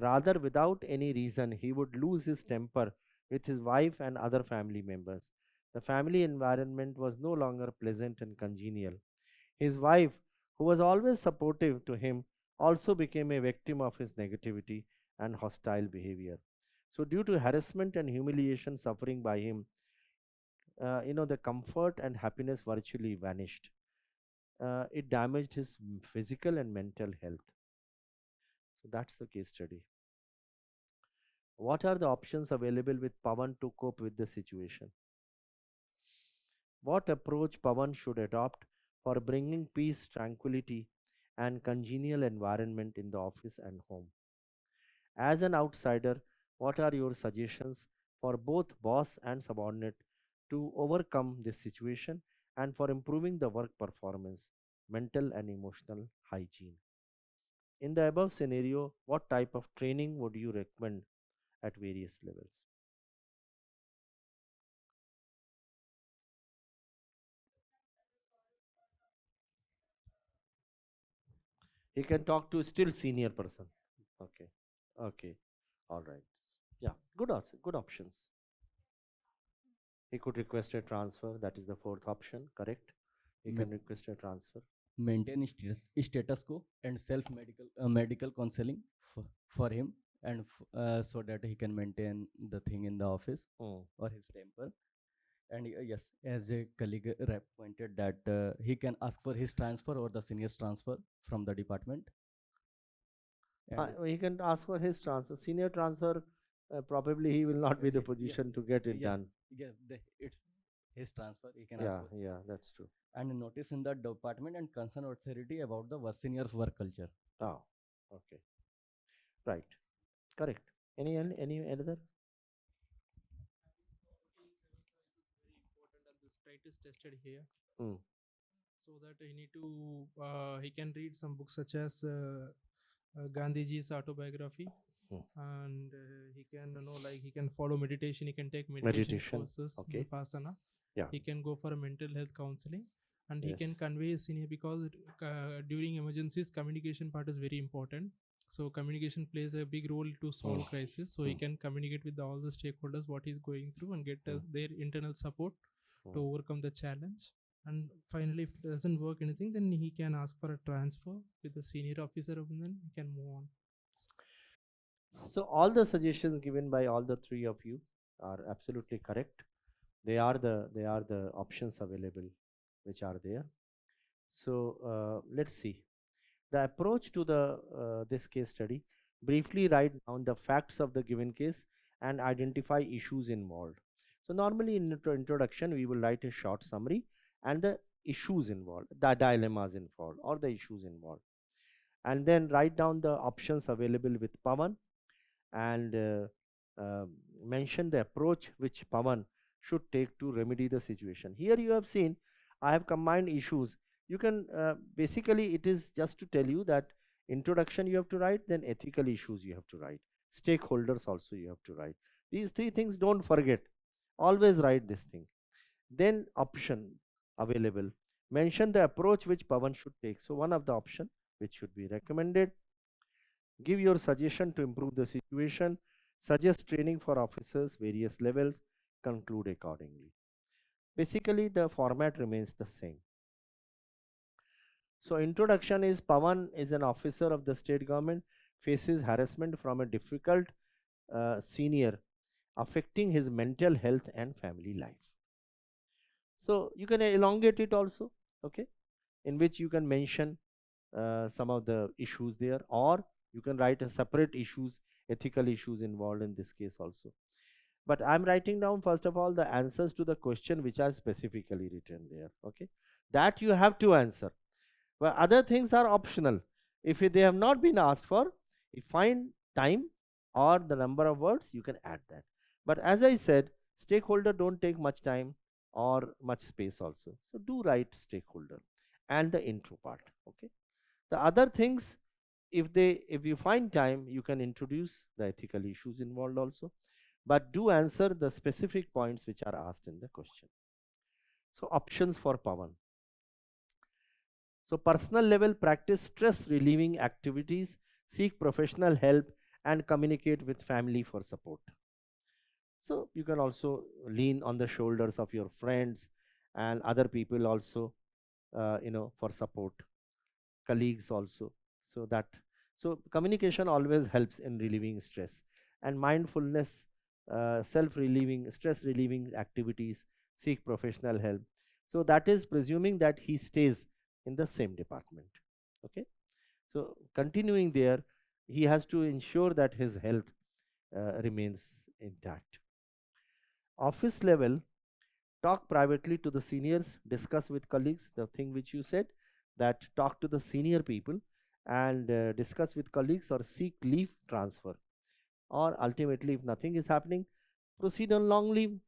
Rather, without any reason, he would lose his temper with his wife and other family members. The family environment was no longer pleasant and congenial. His wife, who was always supportive to him, also became a victim of his negativity and hostile behavior. So, due to harassment and humiliation suffering by him, the comfort and happiness virtually vanished. It damaged his physical and mental health. So, that's the case study. What are the options available with Pawan to cope with the situation? What approach Pawan should adopt for bringing peace, tranquility, and congenial environment in the office and home? As an outsider, what are your suggestions for both boss and subordinate to overcome this situation and for improving the work performance, mental and emotional hygiene? In the above scenario, what type of training would you recommend at various levels? He can talk to still senior person. Okay. Okay. All right. Yeah. Good options. He could request a transfer. That is the fourth option. Correct. He can request a transfer. Maintain status quo and self medical counseling for him, and so that he can maintain the thing in the office or his temper. And yes, as a colleague rep pointed that he can ask for his transfer or the senior's transfer from the department. He can ask for his transfer. Senior transfer, probably he will not be the position to get it done. Yes, it's his transfer. He can Yeah, ask for. yeah, that's true. And notice in the department and concern authority about the senior's work culture. Oh, okay. Right. Correct. Any other? This trait is tested here. Mm. So that he can read some books such as Gandhiji's autobiography, and he can he can follow meditation. He can take meditation courses, Okay. Vipassana. Yeah. He can go for a mental health counseling, and he Yes. can convey his senior, because during emergencies communication part is very important. So communication plays a big role to solve crisis. So he can communicate with all the stakeholders what he's going through and get their internal support to overcome the challenge. And finally, if it doesn't work anything, then he can ask for a transfer with the senior officer, and then he can move on. So all the suggestions given by all the three of you are absolutely correct. They are the options available which are there. So let's see. The approach to the this case study: briefly write down the facts of the given case and identify issues involved. So normally in introduction we will write a short summary and the issues involved, the dilemmas involved or the issues involved, and then write down the options available with Pawan and mention the approach which Pawan should take to remedy the situation. Here you have seen I have combined issues. You can basically it is just to tell you that introduction you have to write, then ethical issues you have to write, stakeholders also you have to write. These three things don't forget, always write this thing. Then option available, mention the approach which Pawan should take. So one of the option which should be recommended. Give your suggestion to improve the situation. Suggest training for officers, various levels. Conclude accordingly. Basically, the format remains the same. So, introduction is Pawan is an officer of the state government, faces harassment from a difficult senior, affecting his mental health and family life. So, you can elongate it also, okay, in which you can mention some of the issues there, or you can write a separate issues, ethical issues involved in this case also. But I'm writing down first of all the answers to the question which are specifically written there, okay, that you have to answer. But other things are optional. If they have not been asked for, if find time or the number of words, you can add that. But as I said, stakeholder don't take much time or much space also. So do write stakeholder and the intro part, okay. The other things, if you find time, you can introduce the ethical issues involved also, but do answer the specific points which are asked in the question. So options for Pawan. So personal level, practice stress relieving activities, seek professional help and communicate with family for support. So you can also lean on the shoulders of your friends and other people also, for support, colleagues also. So communication always helps in relieving stress, and mindfulness, self-relieving, stress-relieving activities, seek professional help. So that is presuming that he stays in the same department. Okay. So continuing there, he has to ensure that his health remains intact. Office level, talk privately to the seniors, discuss with colleagues, the thing which you said, that talk to the senior people and discuss with colleagues or seek leave transfer, or ultimately if nothing is happening, proceed on long leave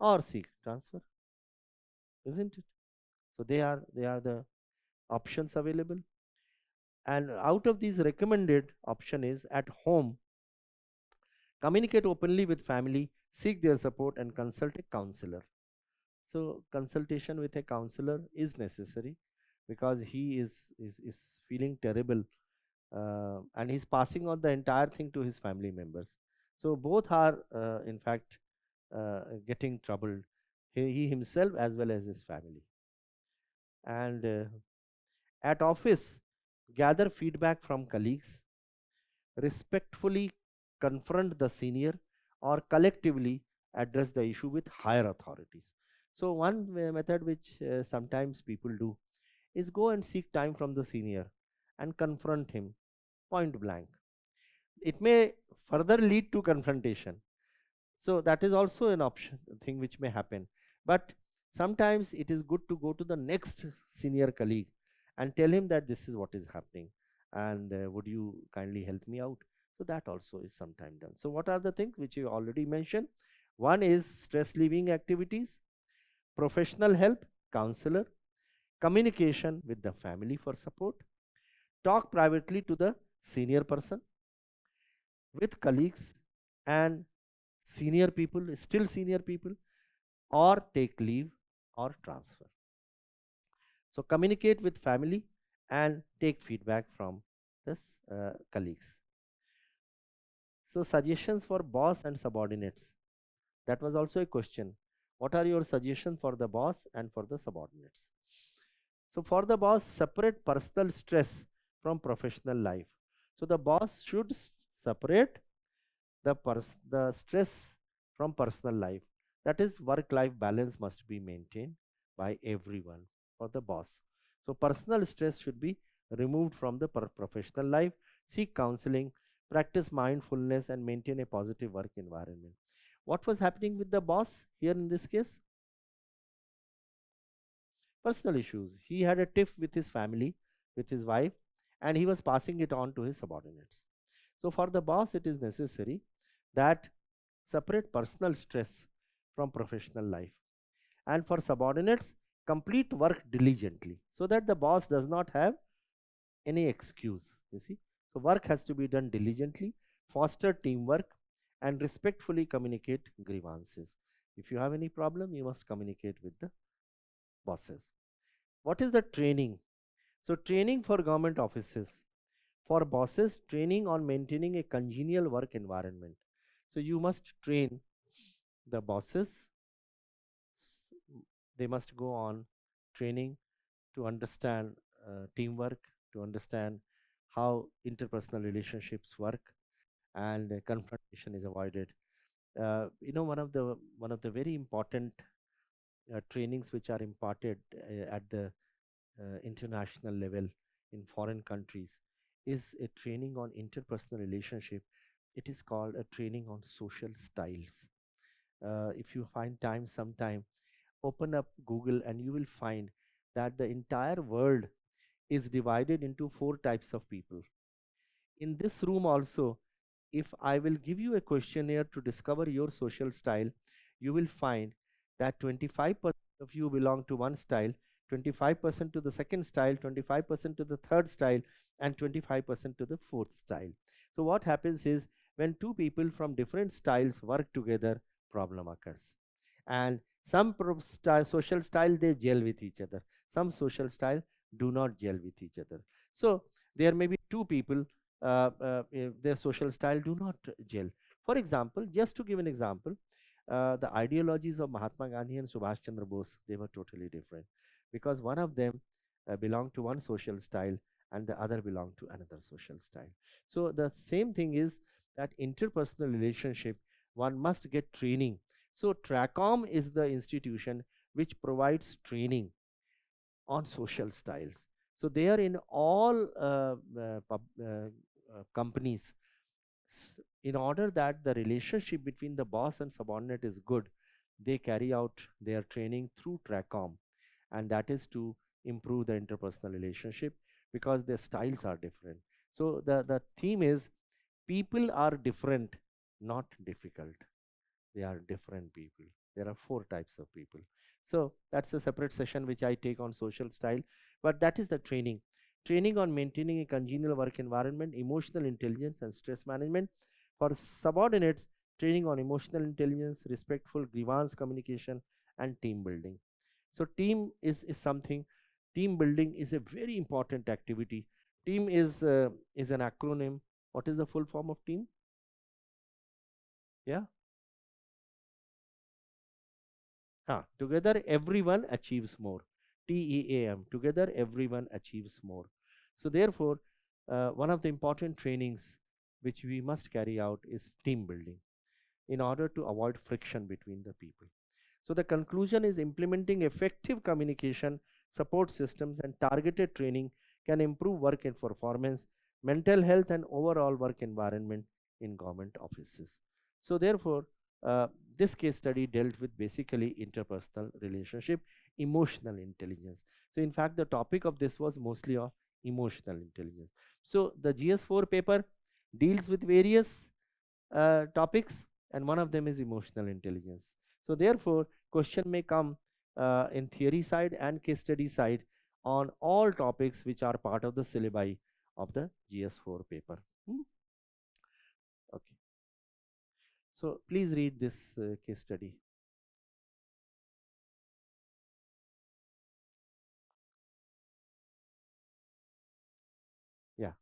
or seek transfer, isn't it? So they are the options available. And out of these, recommended option is at home, communicate openly with family, seek their support and consult a counselor. So consultation with a counselor is necessary because he is feeling terrible, and he's passing on the entire thing to his family members. So both are in fact getting troubled, he himself as well as his family. And at office, gather feedback from colleagues, respectfully confront the senior, or collectively address the issue with higher authorities. So one method which sometimes people do is go and seek time from the senior and confront him point blank. It may further lead to confrontation. So that is also an option, thing which may happen. But sometimes it is good to go to the next senior colleague and tell him that this is what is happening, and would you kindly help me out? So that also is sometime done. So what are the things which you already mentioned? One is stress relieving activities, professional help, counselor, communication with the family for support, talk privately to the senior person, with colleagues and senior people, still senior people, or take leave or transfer. So communicate with family and take feedback from the colleagues. So suggestions for boss and subordinates. That was also a question. What are your suggestions for the boss and for the subordinates? So for the boss, separate personal stress from professional life. So the boss should separate the stress from personal life. That is, work life balance must be maintained by everyone for the boss. So personal stress should be removed from the professional life. Seek counseling, practice mindfulness, and maintain a positive work environment. What was happening with the boss here in this case? Personal issues. He had a tiff with his family, with his wife, and he was passing it on to his subordinates. So for the boss, it is necessary that separate personal stress from professional life. And for subordinates, complete work diligently so that the boss does not have any excuse. You see, so work has to be done diligently, foster teamwork, and respectfully communicate grievances. If you have any problem, you must communicate with the bosses. What is the training? So, training for government offices. For bosses, training on maintaining a congenial work environment. So, you must train the bosses. They must go on training to understand teamwork, to understand how interpersonal relationships work, and confrontation is avoided. One of the very important trainings which are imparted at the international level in foreign countries is a training on interpersonal relationship. It is called a training on social styles. If you find time sometime, open up Google and you will find that the entire world is divided into four types of people. In this room also, if I will give you a questionnaire to discover your social style, you will find that 25% of you belong to one style, 25% to the second style, 25% to the third style, and 25% to the fourth style. So what happens is when two people from different styles work together, problem occurs. And some social style they gel with each other. Some social style do not gel with each other. So there may be two people, their social style do not gel. For example, just to give an example, the ideologies of Mahatma Gandhi and Subhash Chandra Bose, they were totally different because one of them belonged to one social style and the other belonged to another social style. So the same thing is that interpersonal relationship, one must get training. So TRACOM is the institution which provides training on social styles. So they are in all companies. In order that the relationship between the boss and subordinate is good, they carry out their training through TRACOM, and that is to improve the interpersonal relationship because their styles are different. So the theme is people are different, not difficult. They are different people. There are four types of people. So that's a separate session which I take on social style, but that is the training on maintaining a congenial work environment, emotional intelligence, and stress management. For subordinates, training on emotional intelligence, respectful grievance communication, and team building. So team is something. Team building is a very important activity. Team is an acronym. What is the full form of team? Yeah. Together everyone achieves more. TEAM. Together everyone achieves more. So therefore, one of the important trainings which we must carry out is team building in order to avoid friction between the people. So the conclusion is implementing effective communication, support systems, and targeted training can improve work and performance, mental health, and overall work environment in government offices. So therefore, this case study dealt with basically interpersonal relationship, emotional intelligence. So in fact, the topic of this was mostly of emotional intelligence. So the GS4 paper deals with various topics, and one of them is emotional intelligence. So therefore, question may come in theory side and case study side on all topics which are part of the syllabi of the GS4 paper. Okay. So please read this case study. Yeah.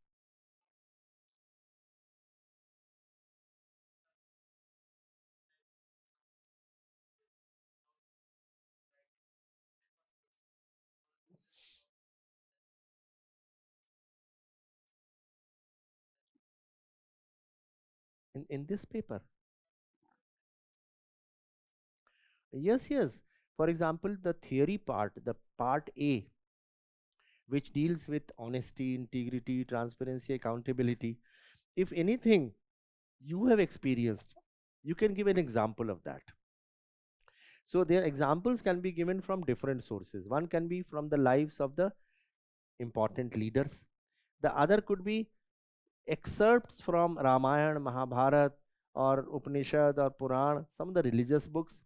in this paper. Yes, yes. For example, the theory part, the part A, which deals with honesty, integrity, transparency, accountability. If anything you have experienced, you can give an example of that. So their examples can be given from different sources. One can be from the lives of the important leaders. The other could be excerpts from Ramayana, Mahabharata, or Upanishad or Puran, some of the religious books.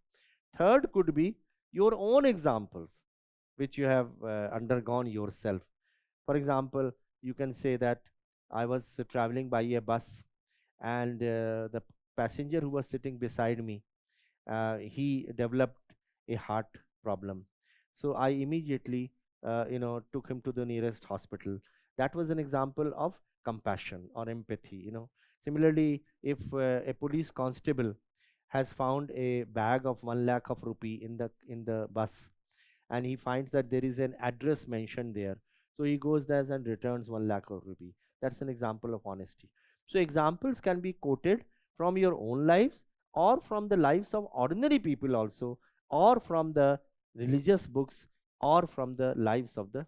Third could be your own examples, which you have undergone yourself. For example, you can say that I was traveling by a bus, and the passenger who was sitting beside me, he developed a heart problem. So I immediately, took him to the nearest hospital. That was an example of compassion or empathy. Similarly, if a police constable has found a bag of 1 lakh of rupee in the bus, and he finds that there is an address mentioned there, so he goes there and returns 1 lakh of rupee. That's an example of honesty. So examples can be quoted from your own lives, or from the lives of ordinary people also, or from the religious books, or from the lives of the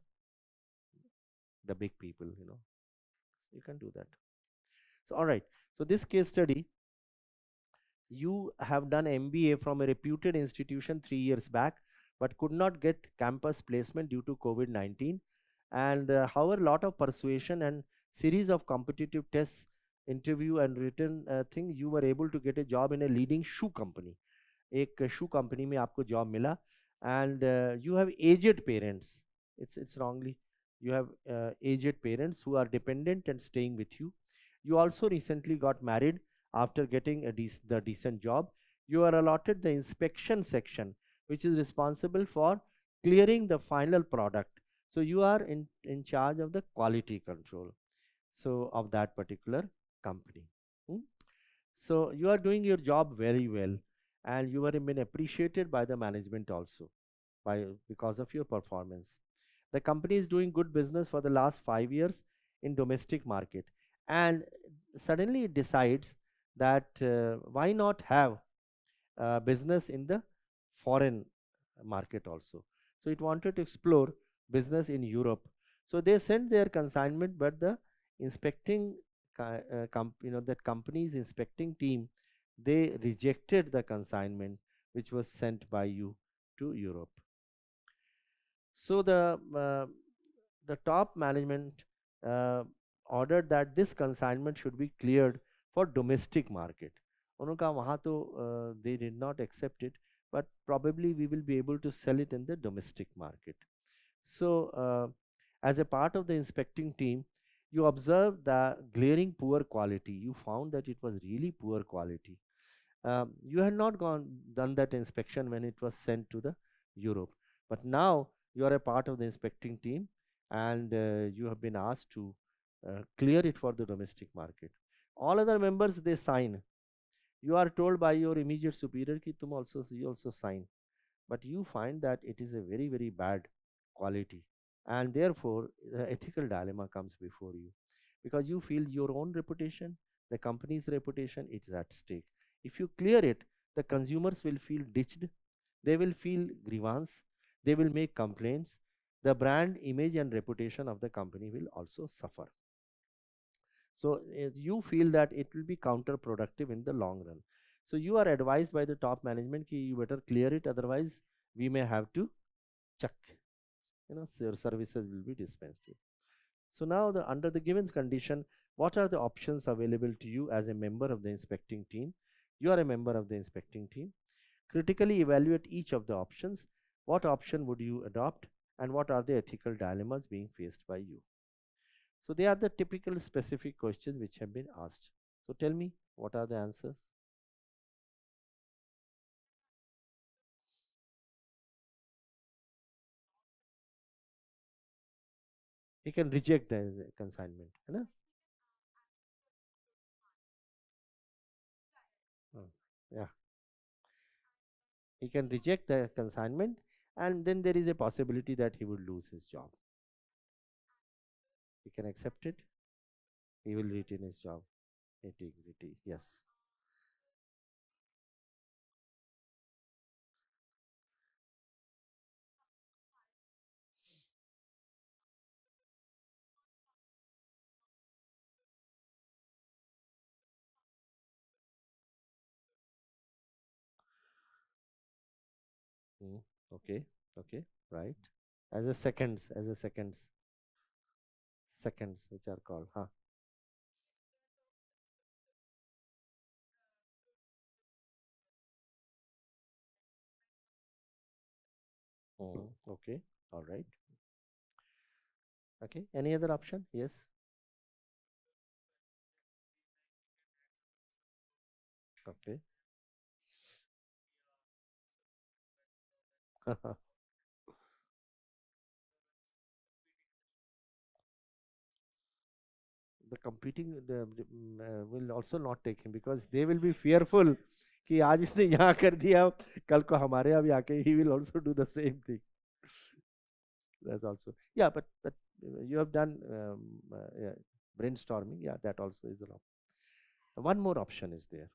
big people. So you can do that. So all right, so this case study, you have done MBA from a reputed institution 3 years back, but could not get campus placement due to COVID-19. And however, lot of persuasion and series of competitive tests, interview and written thing, you were able to get a job in a leading shoe company. एक शू company में आपको job मिला, and you have aged parents. It's wrongly, you have aged parents who are dependent and staying with you. You also recently got married after getting the decent job. You are allotted the inspection section, which is responsible for clearing the final product. So you are in charge of the quality control, so of that particular company. Hmm? So you are doing your job very well, and you are been appreciated by the management also, because of your performance. The company is doing good business for the last 5 years in domestic market, and suddenly it decides that why not have business in the foreign market also. So it wanted to explore business in Europe. So they sent their consignment, but the inspecting that company's inspecting team, they rejected the consignment which was sent by you to Europe. So the top management ordered that this consignment should be cleared for domestic market. उन्होंने कहा वहाँ तो they did not accept it, but probably we will be able to sell it in the domestic market. So as a part of the inspecting team, you observed the glaring poor quality. You found that it was really poor quality. You had not done that inspection when it was sent to the Europe, but now you are a part of the inspecting team, and you have been asked to clear it for the domestic market. All other members, they sign. You are told by your immediate superior ki you also sign, but you find that it is a very, very bad quality, and therefore the ethical dilemma comes before you, because you feel your own reputation, the company's reputation, is at stake. If you clear it, the consumers will feel ditched, they will feel grievance, they will make complaints, the brand image and reputation of the company will also suffer. So you feel that it will be counterproductive in the long run. So you are advised by the top management ki you better clear it, otherwise we may have to chuck, your services will be dispensed with. So now under the given condition, what are the options available to you as a member of the inspecting team? You are a member of the inspecting team. Critically evaluate each of the options. What option would you adopt, and what are the ethical dilemmas being faced by you? So they are the typical specific questions which have been asked. So tell me, what are the answers? He can reject the consignment. Hai na? Yeah. He can reject the consignment, and then there is a possibility that he would lose his job. He can accept it, he will retain his job. Integrity, yes. Okay, okay, right. As a seconds, seconds which are called, huh? Okay, all right. Okay, any other option? Yes. Okay. The competing will also not take him because they will be fearful कि आज इसने यहाँ कर दिया कल को हमारे यहाँ भी आके he will also do the same thing. That's also, yeah, but you have done yeah, brainstorming, yeah, that also is an option. One more option is there,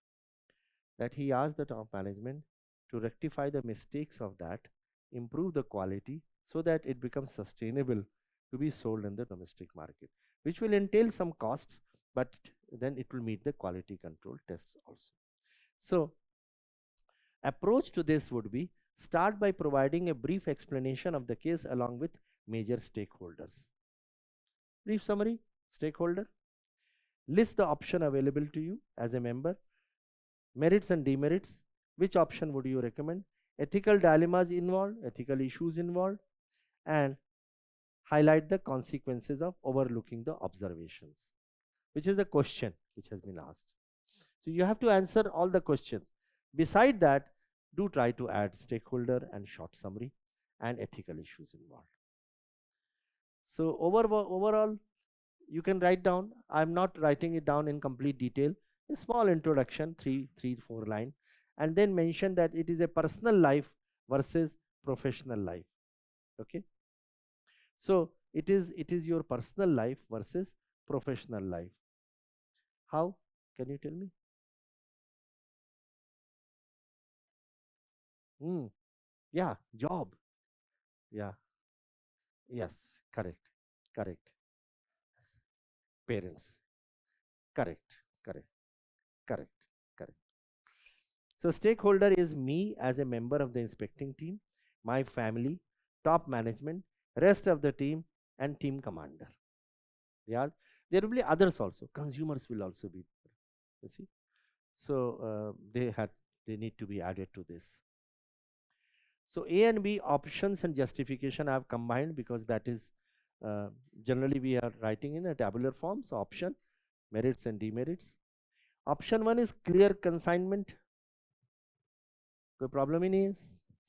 that he asked the top management to rectify the mistakes of that, improve the quality so that it becomes sustainable to be sold in the domestic market, which will entail some costs, but then it will meet the quality control tests also. So, approach to this would be start by providing a brief explanation of the case along with major stakeholders. Brief summary, stakeholder, list the option available to you as a member, merits and demerits, which option would you recommend, ethical dilemmas involved, ethical issues involved, and highlight the consequences of overlooking the observations, which is the question which has been asked. So you have to answer all the questions. Beside that, do try to add stakeholder and short summary and ethical issues involved. So overall, you can write down, I'm not writing it down in complete detail, a small introduction, 4 line, and then mention that it is a personal life versus professional life. Okay. So it is your personal life versus professional life. How? Can you tell me? Yeah, job. Yeah. Yes. Correct. Correct. Yes. Parents. Correct. Correct. Correct. Correct. So stakeholder is me as a member of the inspecting team, my family, top management, rest of the team, and team commander. Yeah, there will be others also. Consumers will also be there. You see, so they need to be added to this. So A and B options and justification I have combined because that is generally we are writing in a tabular form. So option, merits and demerits. Option 1 is clear consignment. कोई problem ही नहीं है,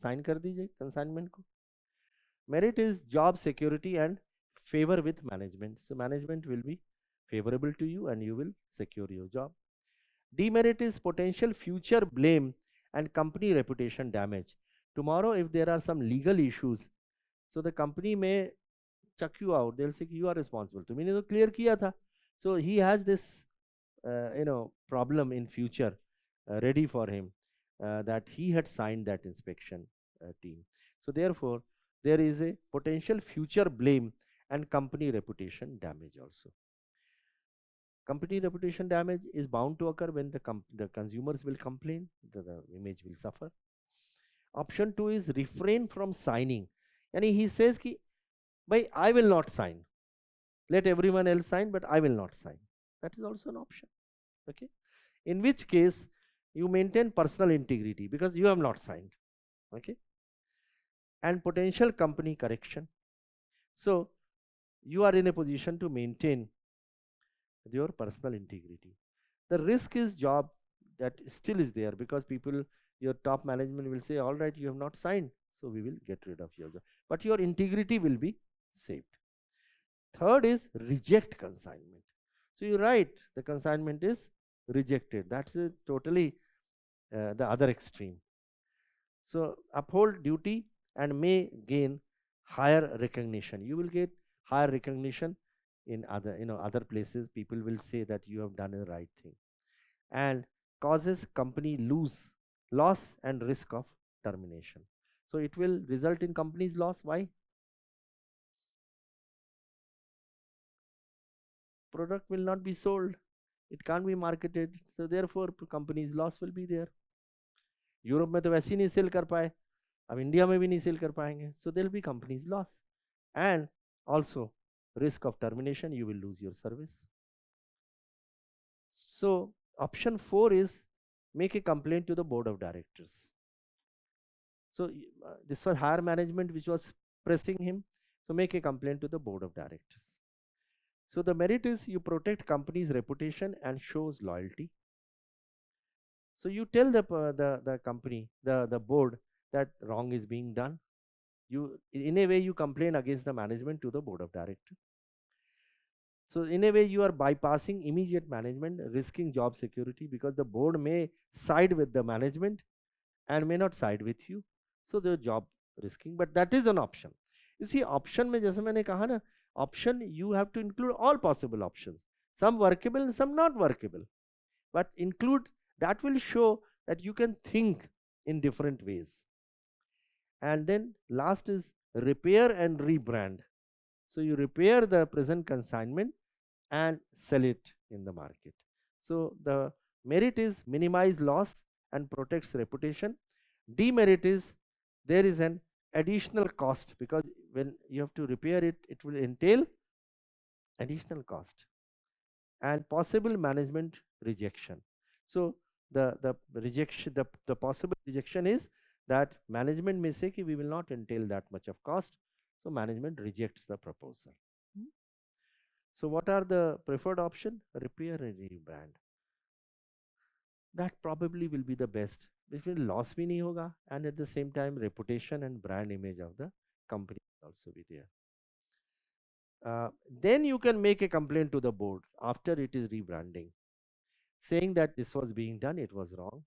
sign कर दीजिए consignment को. Merit is job security and favor with management. So management will be favorable to you and you will secure your job. Demerit is potential future blame and company reputation damage. Tomorrow if there are some legal issues, so the company may chuck you out. They'll say you are responsible. तुमने तो clear किया था. So he has this problem in future ready for him. That he had signed that inspection team. So therefore, there is a potential future blame and company reputation damage also. Company reputation damage is bound to occur when the consumers will complain, the image will suffer. Option 2 is refrain from signing. And he says ki, bhai, I will not sign. Let everyone else sign, but I will not sign. That is also an option. Okay. In which case, you maintain personal integrity because you have not signed. Okay. And potential company correction. So you are in a position to maintain your personal integrity. The risk is job that still is there because people, your top management will say, all right, you have not signed, so we will get rid of your job. But your integrity will be saved. Third is reject consignment. So you write the consignment is rejected. That's totally the other extreme. So uphold duty and may gain higher recognition. You will get higher recognition in other places. People will say that you have done the right thing, and causes company loss and risk of termination. So it will result in company's loss. Why? Product will not be sold. It can't be marketed. So therefore company's loss will be there. Europe में तो वैसे ही नहीं cell कर पाए, अब India में भी नहीं सेल कर पाएंगे, so there will be companies loss and also risk of termination, you will lose your service. So option 4 is make a complaint to the board of directors. So this was higher management which was pressing him, so make a complaint to the board of directors. So the merit is you protect company's reputation and shows loyalty. So you tell the company, the board, that wrong is being done. You, in a way, you complain against the management to the board of directors. So in a way, you are bypassing immediate management, risking job security, because the board may side with the management and may not side with you. So the job risking, but that is an option. You see, option में जैसे मैंने कहा ना, option you have to include all possible options, some workable and some not workable, but include that will show that you can think in different ways. And then last is repair and rebrand. So you repair the present consignment and sell it in the market. So the merit is minimize loss and protects reputation. Demerit is there is an additional cost, because when you have to repair it, it will entail additional cost and possible management rejection. So the rejection, the possible rejection is that management may say we will not entail that much of cost, so management rejects the proposal. So what are the preferred option? Repair and rebrand. That probably will be the best, which will loss bhi nahi hoga, and at the same time reputation and brand image of the company will also be there. Then you can make a complaint to the board after it is rebranding, saying that this was being done, it was wrong.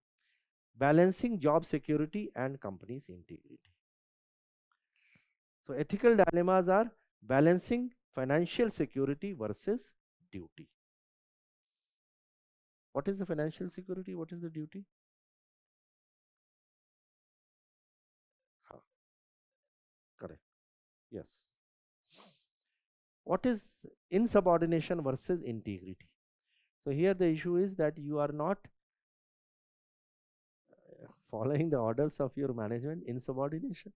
Balancing job security and company's integrity. So ethical dilemmas are balancing financial security versus duty. What is the financial security? What is the duty? Correct. Yes. What is insubordination versus integrity? So here the issue is that you are not following the orders of your management, insubordination,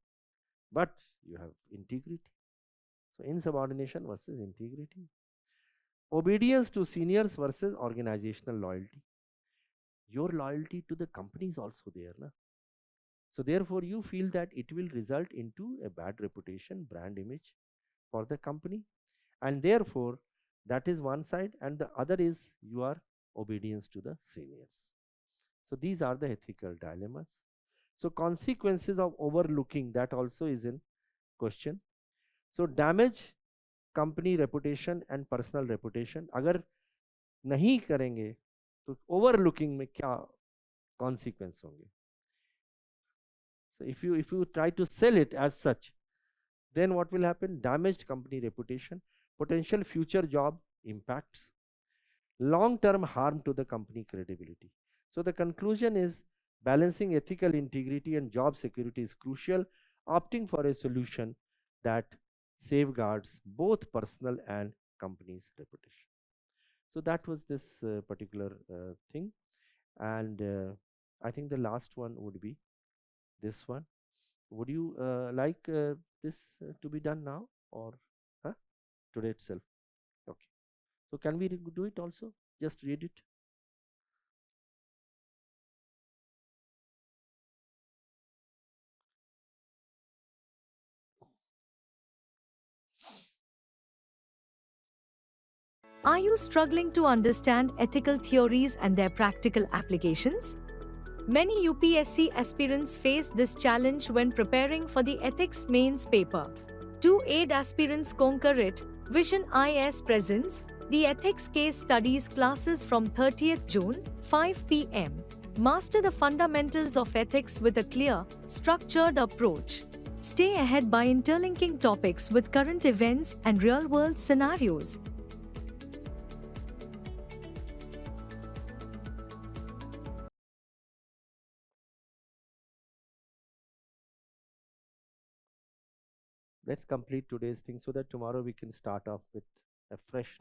but you have integrity. So insubordination versus integrity. Obedience to seniors versus organizational loyalty. Your loyalty to the company is also there, na? So therefore you feel that it will result into a bad reputation, brand image for the company, and therefore that is one side, and the other is your obedience to the seniors. So these are the ethical dilemmas. So consequences of overlooking, that also is in question. So damage company reputation and personal reputation. अगर नहीं करेंगे तो overlooking में क्या consequence होंगे? So if you try to sell it as such, then what will happen? Damaged company reputation, potential future job impacts, long-term harm to the company credibility. So the conclusion is balancing ethical integrity and job security is crucial, opting for a solution that safeguards both personal and company's reputation. So that was this particular thing, and I think the last one would be this one. Would you like this to be done now, or today itself? Okay. So can we do it also? Just read it. Are you struggling to understand ethical theories and their practical applications? Many UPSC aspirants face this challenge when preparing for the ethics mains paper. To aid aspirants conquer it, Vision IS presents the Ethics Case Studies classes from 30th June, 5 p.m. Master the fundamentals of ethics with a clear, structured approach. Stay ahead by interlinking topics with current events and real-world scenarios. Let's complete today's thing so that tomorrow we can start off with a fresh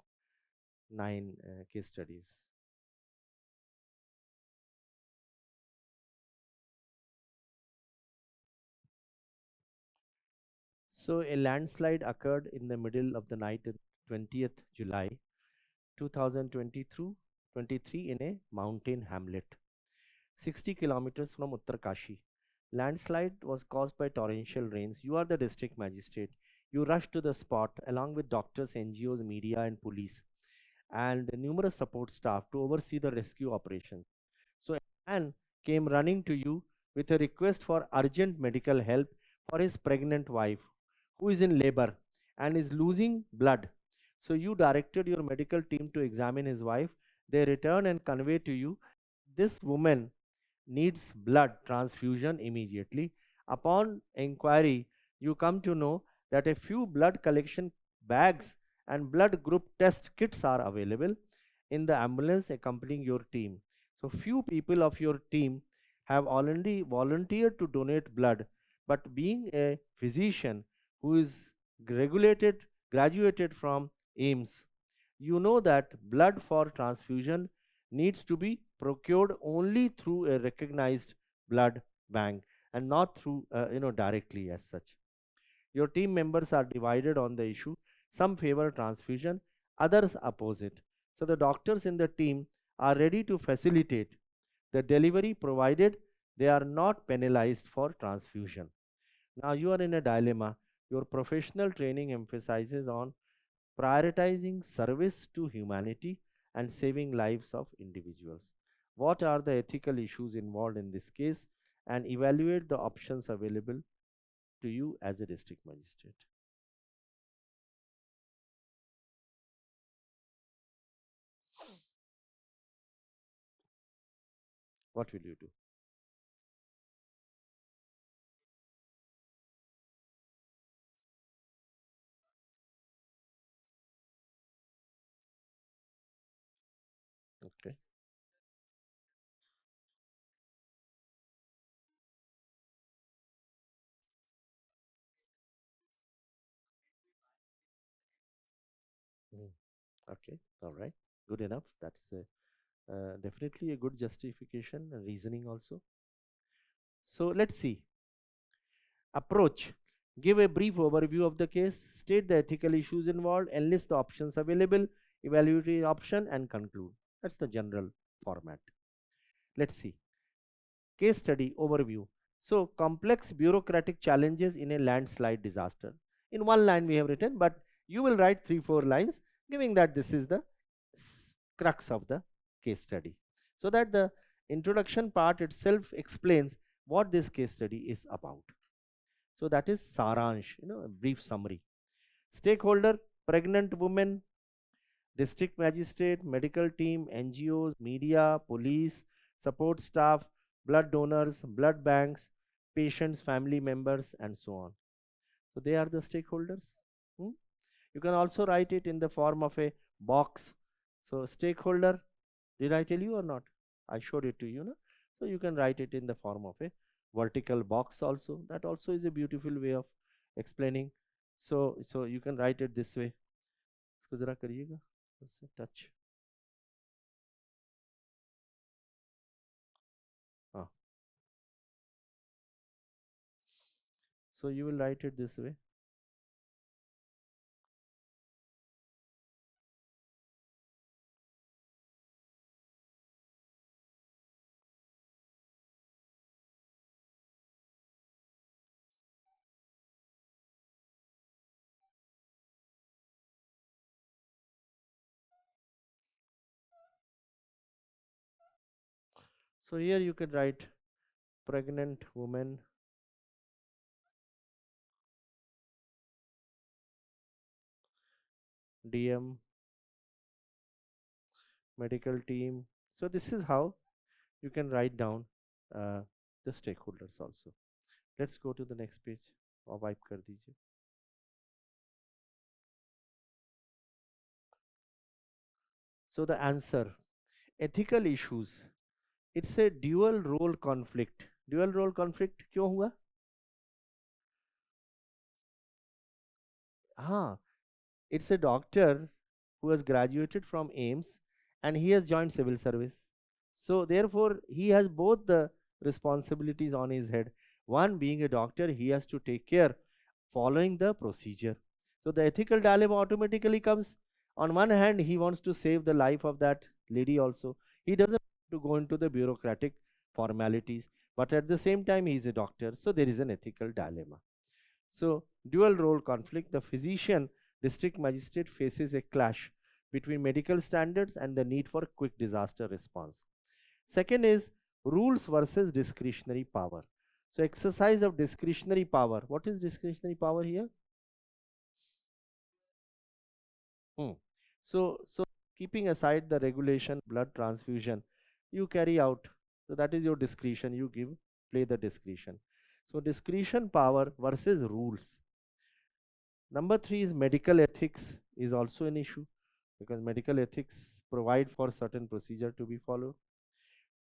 9 case studies. So a landslide occurred in the middle of the night on 20th July 2023 in a mountain hamlet 60 kilometers from Uttarkashi. Landslide was caused by torrential rains. You are the district magistrate. You rushed to the spot along with doctors, NGOs, media, and police, and numerous support staff to oversee the rescue operations. So, a man came running to you with a request for urgent medical help for his pregnant wife who is in labor and is losing blood. So, you directed your medical team to examine his wife. They return and convey to you this woman needs blood transfusion immediately. Upon inquiry, you come to know that a few blood collection bags and blood group test kits are available in the ambulance accompanying your team. So, few people of your team have already volunteered to donate blood, but being a physician who is graduated from AIMS, you know that blood for transfusion needs to be procured only through a recognized blood bank and not through directly as such. Your team members are divided on the issue. Some favor transfusion, others oppose it. So the doctors in the team are ready to facilitate the delivery provided they are not penalized for transfusion. Now you are in a dilemma. Your professional training emphasizes on prioritizing service to humanity and saving lives of individuals. What are the ethical issues involved in this case, and evaluate the options available to you as a district magistrate. What will you do? Okay. Mm. Okay. All right. Good enough. That's definitely a good justification and reasoning also. So let's see. Approach. Give a brief overview of the case, state the ethical issues involved, enlist the options available, evaluate the option, and conclude. That's the general format. Let's see. Case study overview. So, complex bureaucratic challenges in a landslide disaster. In one line, we have written, but you will write 3-4 lines, giving that this is the crux of the case study. So that the introduction part itself explains what this case study is about. So that is Saransh, a brief summary. Stakeholder, pregnant woman, district magistrate, medical team, NGOs, media, police, support staff, blood donors, blood banks, patients, family members, and so on. So they are the stakeholders. You can also write it in the form of a box. So stakeholder, did I tell you or not? I showed it to you. No? So you can write it in the form of a vertical box also. That also is a beautiful way of explaining. So you can write it this way. इसको जरा करिएगा, touch. So you will write it this way. So here you could write pregnant woman, DM, medical team. So this is how you can write down the stakeholders also. Let's go to the next page. और wipe कर दीजिए. So the answer, ethical issues. It's a dual role conflict. Dual role conflict क्यों हुआ? हाँ, it's a doctor who has graduated from AIMS and he has joined civil service. So therefore, he has both the responsibilities on his head. One, being a doctor, he has to take care following the procedure. So the ethical dilemma automatically comes. On one hand, he wants to save the life of that lady also. He doesn't want to go into the bureaucratic formalities, but at the same time, he is a doctor. So there is an ethical dilemma. So dual role conflict, the physician district magistrate faces a clash between medical standards and the need for quick disaster response. Second is rules versus discretionary power. So exercise of discretionary power. What is discretionary power here? So keeping aside the regulation, blood transfusion, you carry out. So that is your discretion. You play the discretion. So discretion power versus rules. Number 3 is medical ethics is also an issue, because medical ethics provide for certain procedure to be followed.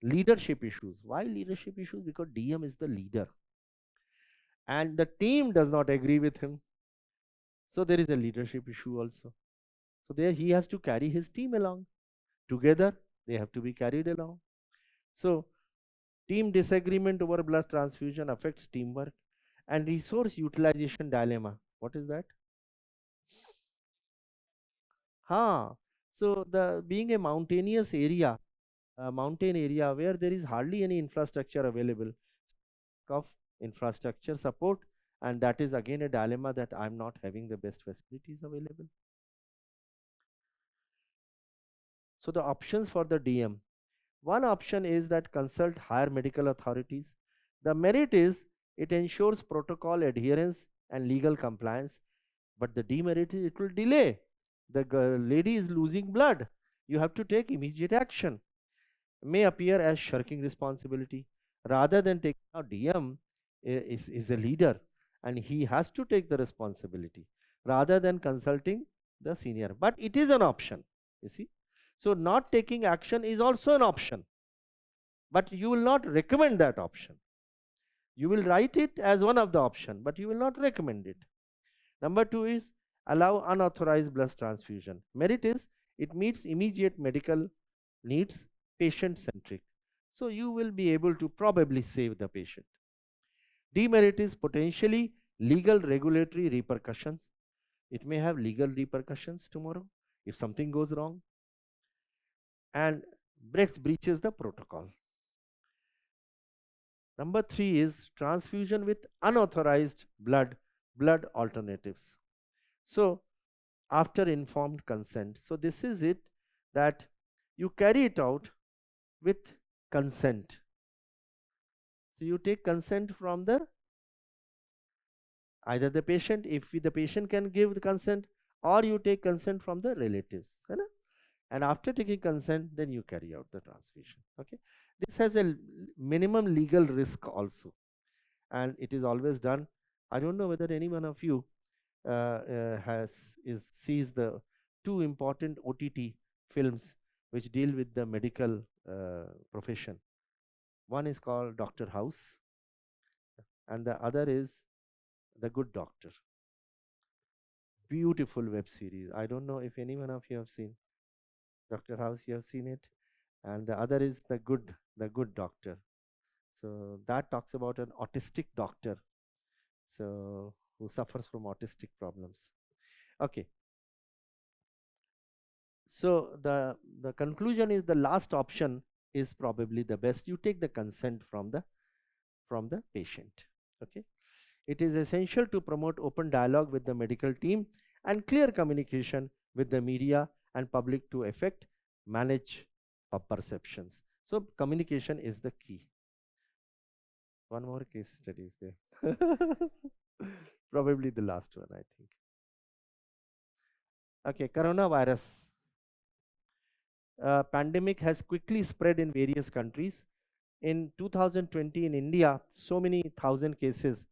Leadership issues. Why leadership issues? Because DM is the leader and the team does not agree with him. So there is a leadership issue also. So there he has to carry his team along. Together they have to be carried along. So team disagreement over blood transfusion affects teamwork. And resource utilization dilemma. What is that? So the being a mountainous area, mountain area where there is hardly any infrastructure available, of infrastructure support, and that is again a dilemma that I'm not having the best facilities available. So the options for the DM. One option is that consult higher medical authorities. The merit is it ensures protocol adherence and legal compliance, but the demerit is it will delay. The lady is losing blood. You have to take immediate action. May appear as shirking responsibility. Rather than taking out DM is a leader and he has to take the responsibility rather than consulting the senior. But it is an option, you see. So not taking action is also an option, but you will not recommend that option. You will write it as one of the option, but you will not recommend it. Number 2 is allow unauthorized blood transfusion. Merit is it meets immediate medical needs, patient centric. So you will be able to probably save the patient. Demerit is potentially legal regulatory repercussions. It may have legal repercussions tomorrow if something goes wrong, and breaches the protocol. Number 3 is transfusion with unauthorized blood alternatives. So after informed consent. So this is it, that you carry it out with consent. So you take consent from either the patient, if the patient can give the consent, or you take consent from the relatives. And after taking consent, then you carry out the transfusion. Okay, this has a minimum legal risk also, and it is always done. I don't know whether any one of you sees the 2 important OTT films which deal with the medical profession. One is called Dr. House and the other is The Good Doctor. Beautiful web series. I don't know if any one of you have seen Dr. House. You have seen it. And the other is The Good Doctor. So that talks about an autistic doctor, so who suffers from autistic problems. Okay. So the conclusion is the last option is probably the best. You take the consent from the patient. Okay. It is essential to promote open dialogue with the medical team and clear communication with the media and public to manage perceptions. So communication is the key. One more case study is there. Probably the last one, I think. Okay, coronavirus. Pandemic has quickly spread in various countries. In 2020 in India, so many thousand cases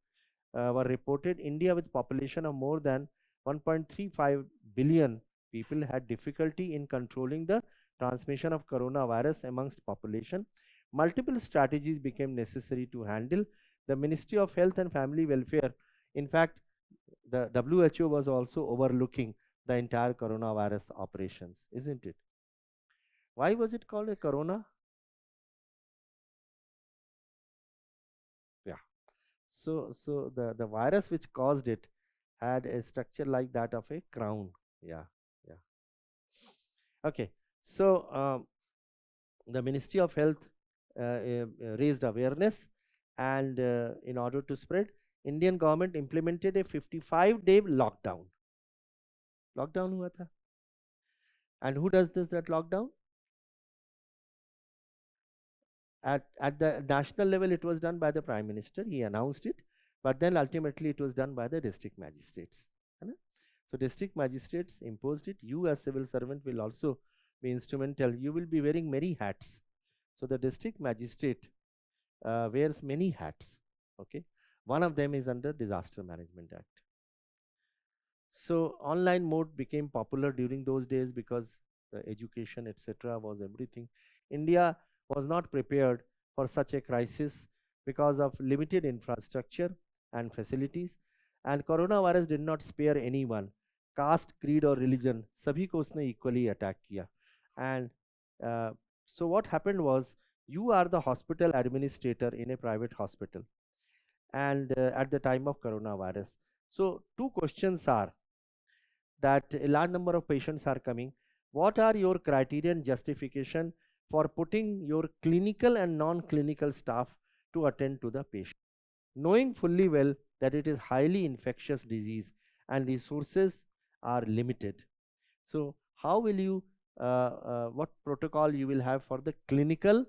were reported. India, with population of more than 1.35 billion people, had difficulty in controlling the transmission of coronavirus amongst population. Multiple strategies became necessary to handle. The Ministry of Health and Family Welfare, in fact, the WHO was also overlooking the entire coronavirus operations, isn't it? Why was it called a corona? Yeah. So the virus which caused it had a structure like that of a crown. Yeah, yeah. Okay, so the Ministry of Health raised awareness, and in order to spread, Indian government implemented a 55-day lockdown. Lockdown हुआ था. And who does this, that lockdown? At the national level, it was done by the Prime Minister. He announced it, but then ultimately it was done by the district magistrates. है ना? So district magistrates imposed it. You as civil servant will also be instrumental. You will be wearing many hats. So the district magistrate wears many hats. Okay, one of them is under Disaster Management Act. So online mode became popular during those days because the education, etc., was everything. India was not prepared for such a crisis because of limited infrastructure and facilities, and coronavirus did not spare anyone. Caste, creed or religion, sabhi ko usne equally attack kiya. And so what happened was, you are the hospital administrator in a private hospital, and at the time of coronavirus. So two questions are that a large number of patients are coming. What are your criteria and justification for putting your clinical and non-clinical staff to attend to the patient, knowing fully well that it is highly infectious disease and resources are limited? So how will you what protocol you will have for the clinical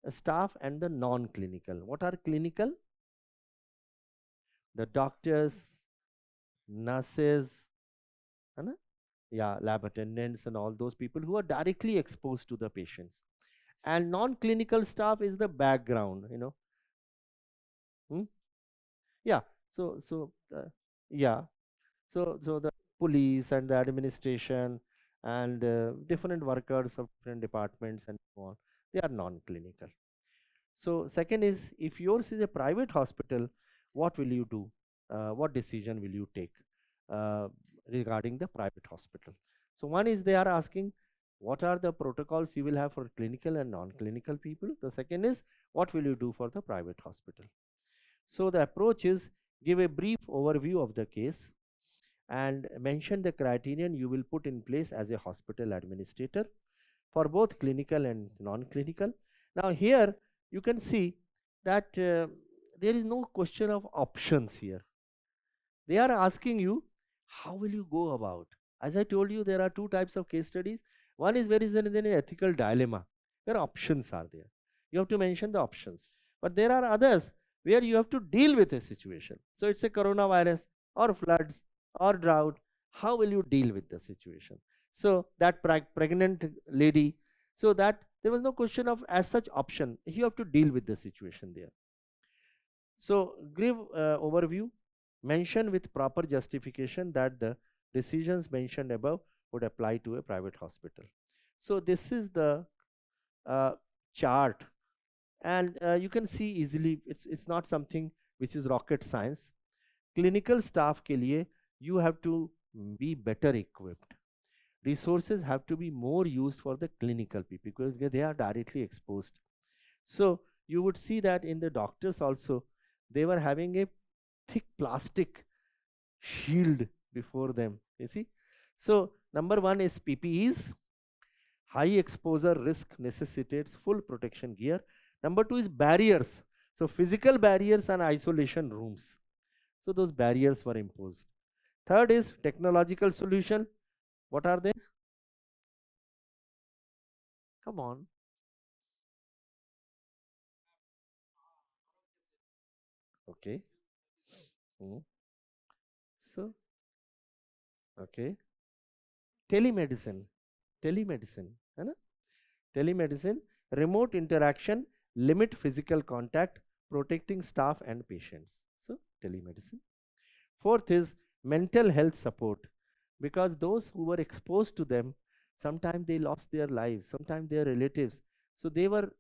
staff and the non-clinical? What are clinical? The doctors, nurses, yeah, lab attendants and all those people who are directly exposed to the patients. And non-clinical staff is the background, yeah. So yeah, so the police and the administration and different workers of different departments and so on, they are non-clinical. So second is, if yours is a private hospital, what will you do? What decision will you take regarding the private hospital? So one is, they are asking what are the protocols you will have for clinical and non-clinical people. The second is, what will you do for the private hospital? So the approach is, give a brief overview of the case and mention the criterion you will put in place as a hospital administrator for both clinical and non-clinical. Now here you can see that there is no question of options here. They are asking you, how will you go about? As I told you, there are two types of case studies. One is where is there an ethical dilemma, where options are there. You have to mention the options. But there are others where you have to deal with a situation. So it's a coronavirus or floods or drought. How will you deal with the situation? So that pregnant lady, so that there was no question of as such option. You have to deal with the situation there. So give overview, mention with proper justification that the decisions mentioned above would apply to a private hospital. So this is the chart, and you can see easily it's not something which is rocket science. Clinical staff ke liye you have to be better equipped. Resources have to be more used for the clinical people because they are directly exposed. So you would see that in the doctors also, they were having a thick plastic shield before them, you see. So number one is PPEs. High exposure risk necessitates full protection gear. Number two is barriers. So physical barriers and isolation rooms. So those barriers were imposed. Third is technological solution. What are they? Come on. Okay. So, okay. Telemedicine, है ना? Telemedicine, remote interaction, limit physical contact, protecting staff and patients. So, telemedicine. Fourth is mental health support, because those who were exposed to them, sometimes they lost their lives, sometimes their relatives. So they were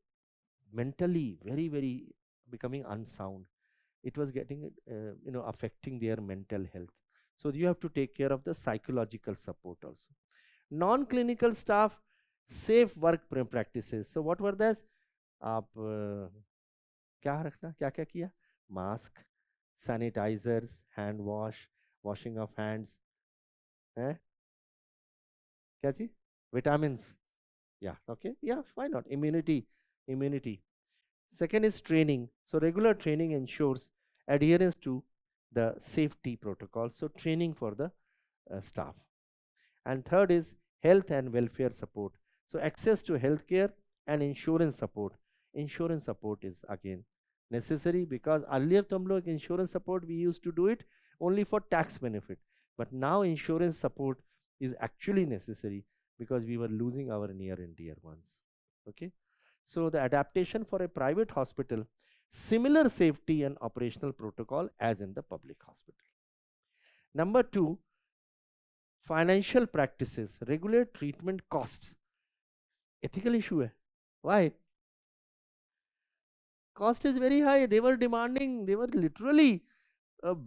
mentally very becoming unsound. It was getting, affecting their mental health. So you have to take care of the psychological support also. Non-clinical staff, safe work practices. So what were those? आप क्या रखना, क्या क्या किया? Mask, sanitizers, hand wash, washing of hands, eh? क्या चीज? Vitamins. Yeah, okay. Yeah, why not? Immunity. Second is training. So regular training ensures adherence to the safety protocols. So training for the staff. And third is health and welfare support. So access to healthcare and insurance support. Insurance support is again necessary because earlier to hum log insurance support we used to do it only for tax benefit, but now insurance support is actually necessary because we were losing our near and dear ones. Okay, so the adaptation for a private hospital, similar safety and operational protocol as in the public hospital. Number two, financial practices, regulate treatment costs. Ethical issue hai. Why? Cost is very high. They were demanding, they were literally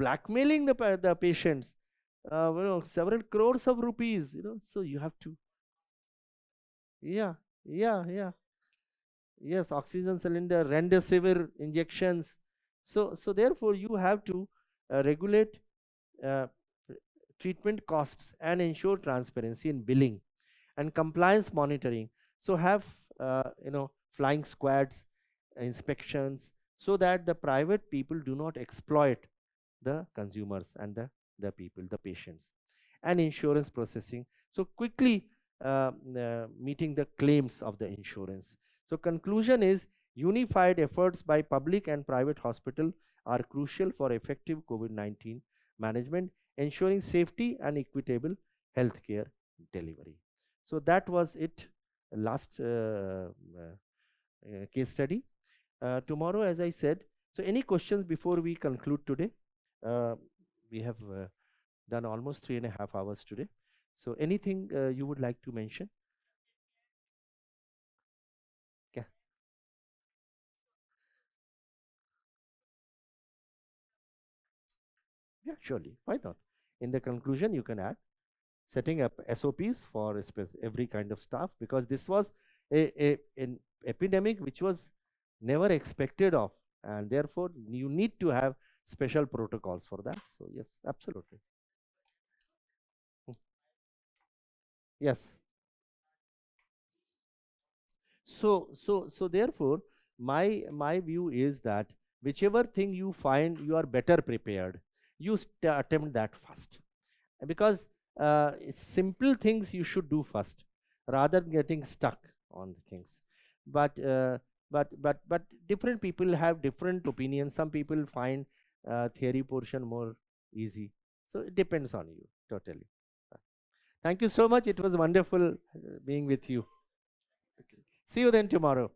blackmailing the patients. Several crores of rupees, so you have to. Yeah. Yes, oxygen cylinder, remdesivir injections. So therefore you have to regulate uh, treatment costs and ensure transparency in billing and compliance monitoring. So have flying squads, inspections, so that the private people do not exploit the consumers and the people, the patients. And insurance processing, so quickly meeting the claims of the insurance. So conclusion is unified efforts by public and private hospital are crucial for effective COVID-19 management, ensuring safety and equitable healthcare delivery. So that was it, last case study. Tomorrow, as I said, so any questions before we conclude today? We have done almost 3.5 hours today. So anything you would like to mention? Yeah. Yeah, surely. Why not? In the conclusion, you can add setting up SOPs for every kind of staff, because this was an epidemic which was never expected of, and therefore you need to have special protocols for that. So yes, absolutely. Yes. So therefore my view is that whichever thing you find you are better prepared, you attempt that first, because simple things you should do first rather than getting stuck on the things. But different people have different opinions. Some people find theory portion more easy, so it depends on you totally. Thank you so much. It was wonderful being with you. See you then tomorrow.